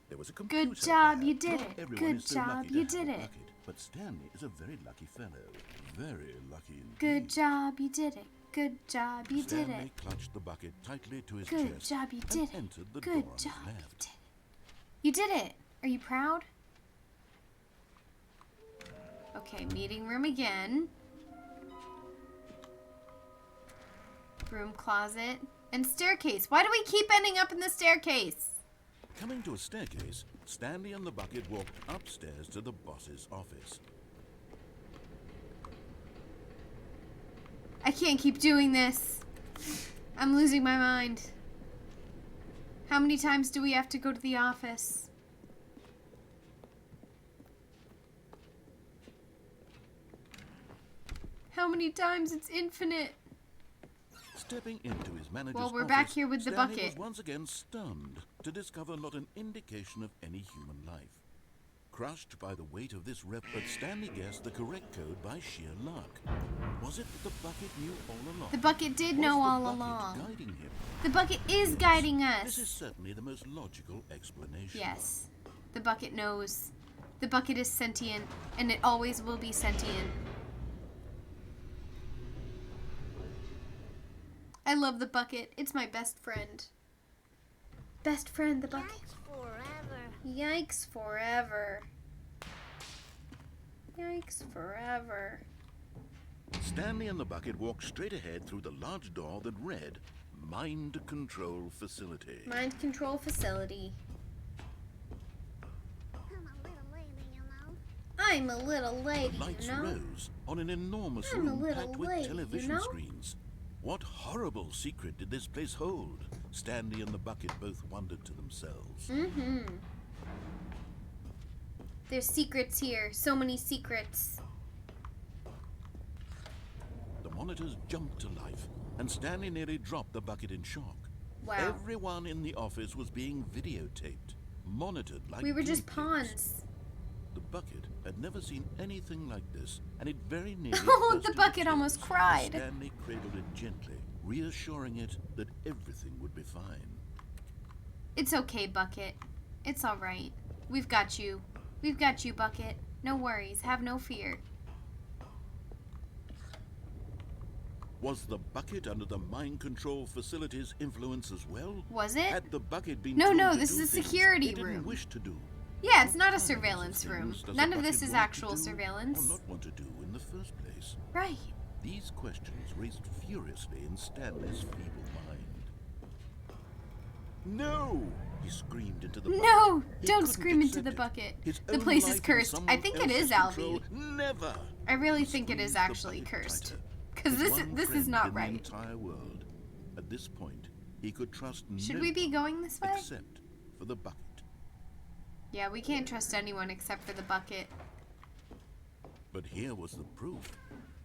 There was a computer. Good job, there. you did Not it. everyone Good is so job, lucky to you have did a it. bucket, but Stanley is a very lucky fellow. Very lucky indeed. Good job, you did it. Good job, you did Stanley it. clutched the bucket tightly to his Good chest job, you and did it. entered the Good door on his job, you left. did it. You did it. Are you proud? Okay, meeting room again. Broom closet. And staircase. Why do we keep ending up in the staircase? Coming to a staircase, Stanley and the bucket walked upstairs to the boss's office. I can't keep doing this. I'm losing my mind. How many times do we have to go to the office? How many times? It's infinite. Stepping into his manager's Well, we're office, back here with the Stanley bucket. was once again stunned to discover not an indication of any human life. Crushed by the weight of this but Stanley guessed the correct code by sheer luck. Was it that the bucket knew all along? The bucket did Was know the all bucket along. guiding him? The bucket is guiding us. This is certainly the most logical explanation. Yes. The bucket knows. The bucket is sentient, and it always will be sentient. I love the bucket. It's my best friend. Best friend, the bucket. Yikes forever. Yikes forever. Stanley and the bucket walked straight ahead through the large door that read, Mind Control Facility. Mind control facility. I'm a little lady, The lights you know? rose on an enormous I'm a room little packed with lady, television you know? screens. What horrible secret did this place hold? Stanley and the bucket both wondered to themselves. Mm-hmm. There's secrets here. So many secrets. The monitors jumped to life, and Stanley nearly dropped the bucket in shock. Wow. Everyone in the office was being videotaped, monitored like We were just guinea pigs. pawns. The bucket had never seen anything like this, and it very nearly Oh, burst the into bucket tears almost as cried. Stanley cradled it gently, reassuring it that everything would be fine. It's okay, Bucket. It's all right. We've got you. We've got you, Bucket. No worries. Have no fear. Was the bucket under the mind control facility's influence as well? Was it? Had the bucket been No, told no, to this do is a things security it didn't room. wish to do? Yeah, it's not a What surveillance kinds of room. things does None a of this bucket is want to actual do surveillance. Or not want to do in the first place? Right. These questions raced furiously in Stanley's feeble mind. No! He screamed into the bucket. No! He Don't couldn't scream into accept the it. bucket. His The own place life is in cursed. I someone think it is, else's control? Alfie. Never! I really He think it is squeezed the actually bucket cursed. tighter. Because His this one is friend not in right. The entire world. At this point, he could trust Should no we be one going this way? except for the bucket. Yeah, we can't trust anyone except for the bucket. But here was the proof.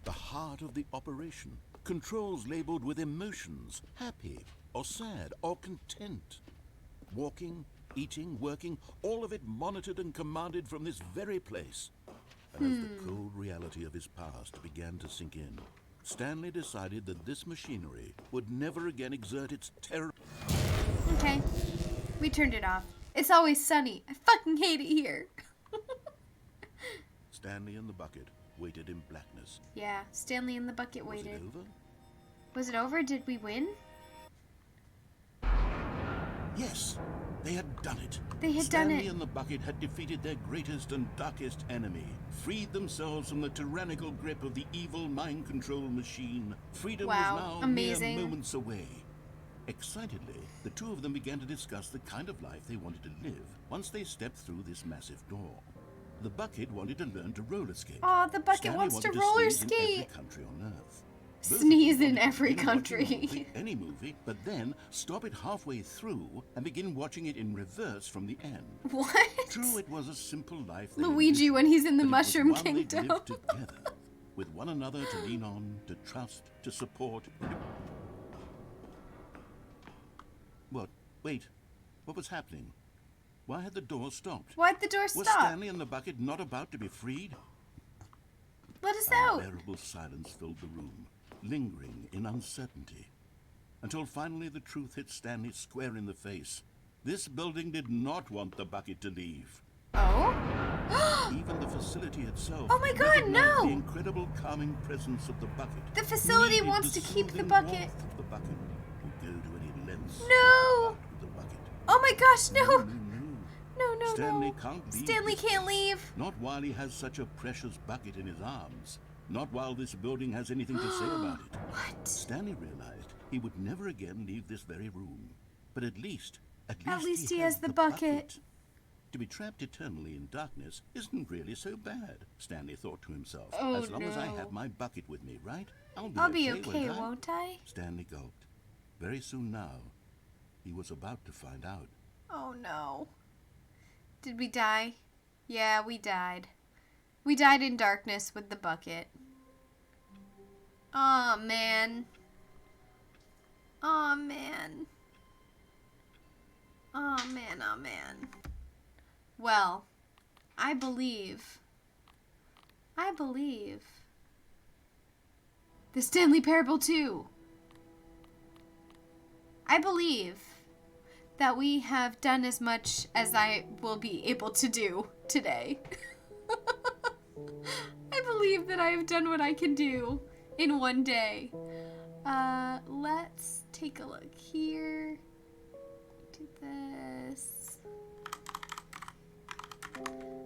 The heart of the operation. Controls labeled with emotions, happy or sad or content. Walking, eating, working, all of it monitored and commanded from this very place. And as the cold reality of his past began to sink in, Stanley decided that this machinery would never again exert its terror. Okay. We turned it off. It's always sunny. I fucking hate it here. Stanley and the bucket waited in blackness. Yeah, Stanley and the bucket Was waited. it over? Was it over? Did we win? Yes, they had done it. They had done Stanley it. and the bucket had defeated their greatest and darkest enemy, freed themselves from the tyrannical grip of the evil mind control machine. Freedom Wow, was now amazing. mere moments away. Excitedly, the two of them began to discuss the kind of life they wanted to live once they stepped through this massive door. The bucket wanted to learn to roller skate. Aw, the bucket Stanley wants to wanted roller sneeze in every skate. country on Earth. Both of them Sneeze in wanted to every begin watching a country. movie, any movie, but then stop it halfway through and begin watching it in reverse from the end. What? True, it was a simple life. they Luigi envisioned, when he's in the but it was Mushroom one they'd Kingdom. lived together, with one another to lean on, to trust, to support. What? Wait. What was happening? Why had the door stopped? Why'd the door Was stop? Stanley and the bucket not about to be freed? Let us out. Unbearable silence filled the room, lingering in uncertainty, until finally the truth hit Stanley square in the face. This building did not want the bucket to leave. Oh? Even the facility itself. Oh my God, recognized no! The incredible calming presence of the bucket. The facility Needed wants the to keep the soothing bucket. warmth of the bucket. Would go to any lengths. No! With the bucket. Oh my gosh, no! No. No, no, no, Stanley no. can't leave. Stanley this can't place. leave. Not while he has such a precious bucket in his arms. Not while this building has anything to say about it. What? Stanley realized he would never again leave this very room. But at least he has the bucket. To be trapped eternally in darkness isn't really so bad, Stanley thought to himself. Oh, as long as I no. have my bucket with me, right? I'll be okay, won't I? Stanley gulped. Very soon now, he was about to find out. Oh no. Did we die? Yeah, we died. We died in darkness with the bucket. Aw, man. Aw, man. Aw, man, aw, man. Well, I believe the Stanley Parable 2. I believe that we have done as much as I will be able to do today. I believe that I have done what I can do in one day. Let's take a look here. Do this.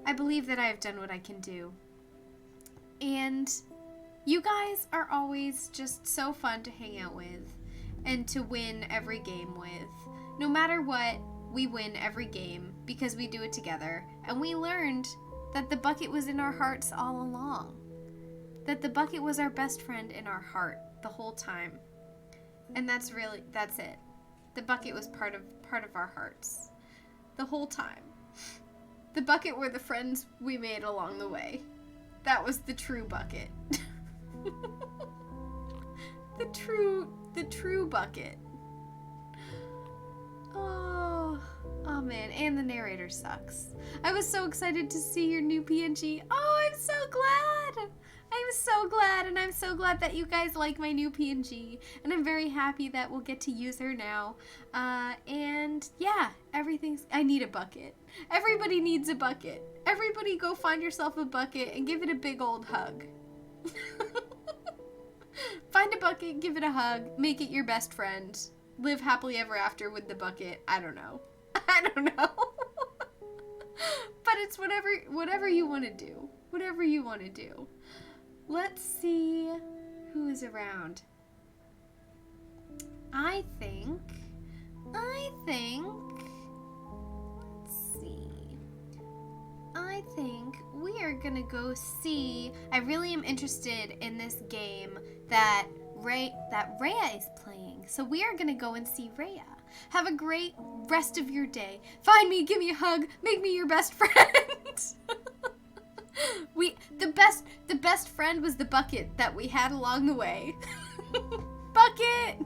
I believe that I have done what I can do. And you guys are always just so fun to hang out with and to win every game with. No matter what, we win every game because we do it together. And we learned that the bucket was in our hearts all along. That the bucket was our best friend in our heart the whole time. And that's it. The bucket was part of our hearts the whole time. The bucket were the friends we made along the way. That was the true bucket. the true bucket. Oh man, and the narrator sucks. I was so excited to see your new PNG. Oh, I'm so glad. I'm so glad, and I'm so glad that you guys like my new PNG. And I'm very happy that we'll get to use her now. And yeah, I need a bucket. Everybody needs a bucket. Everybody go find yourself a bucket and give it a big old hug. Find a bucket, give it a hug, make it your best friend. Live happily ever after with the bucket. I don't know. I don't know. But it's whatever you want to do. Whatever you want to do. Let's see who is around. I think, let's see. I think we are gonna go see, I really am interested in this game that Rhea is playing. So we are gonna go and see Rhea. Have a great rest of your day. Find me, give me a hug, make me your best friend. The best friend was the bucket that we had along the way. Bucket!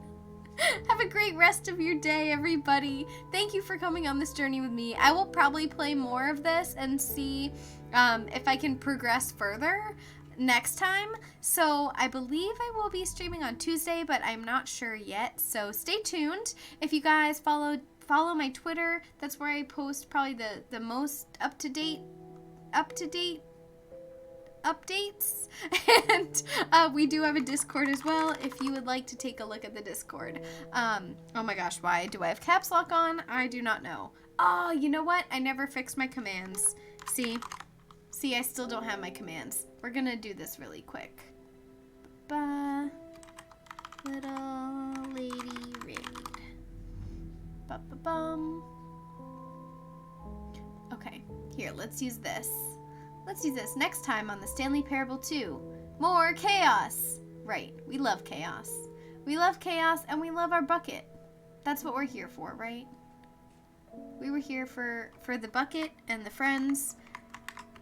Have a great rest of your day, everybody. Thank you for coming on this journey with me. I will probably play more of this and see if I can progress further next time. So I believe I will be streaming on Tuesday, but I'm not sure yet. So stay tuned. If you guys follow my Twitter, that's where I post probably the most up-to-date updates. And we do have a Discord as well if you would like to take a look at the Discord. Oh my gosh, why do I have caps lock on? I do not know. Oh, you know what? I never fixed my commands. See, I still don't have my commands. We're gonna do this really quick. Little lady raid. Ba-ba-bum. Okay, here, let's use this. Let's use this next time on the Stanley Parable 2. More chaos! Right, we love chaos. We love chaos and we love our bucket. That's what we're here for, right? We were here for the bucket and the friends,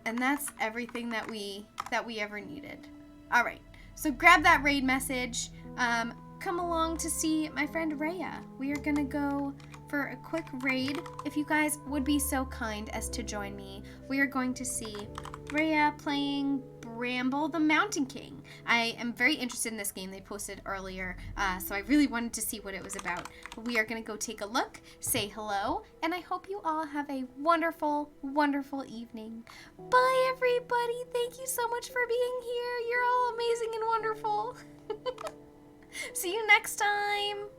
and that's everything that we ever needed. Alright, so grab that raid message. Come along to see my friend Rhea. We are gonna go for a quick raid. If you guys would be so kind as to join me, we are going to see Rhea playing Bramble the Mountain King. I am very interested in this game they posted earlier, so I really wanted to see what it was about. But we are going to go take a look, say hello, and I hope you all have a wonderful, wonderful evening. Bye, everybody. Thank you so much for being here. You're all amazing and wonderful. See you next time.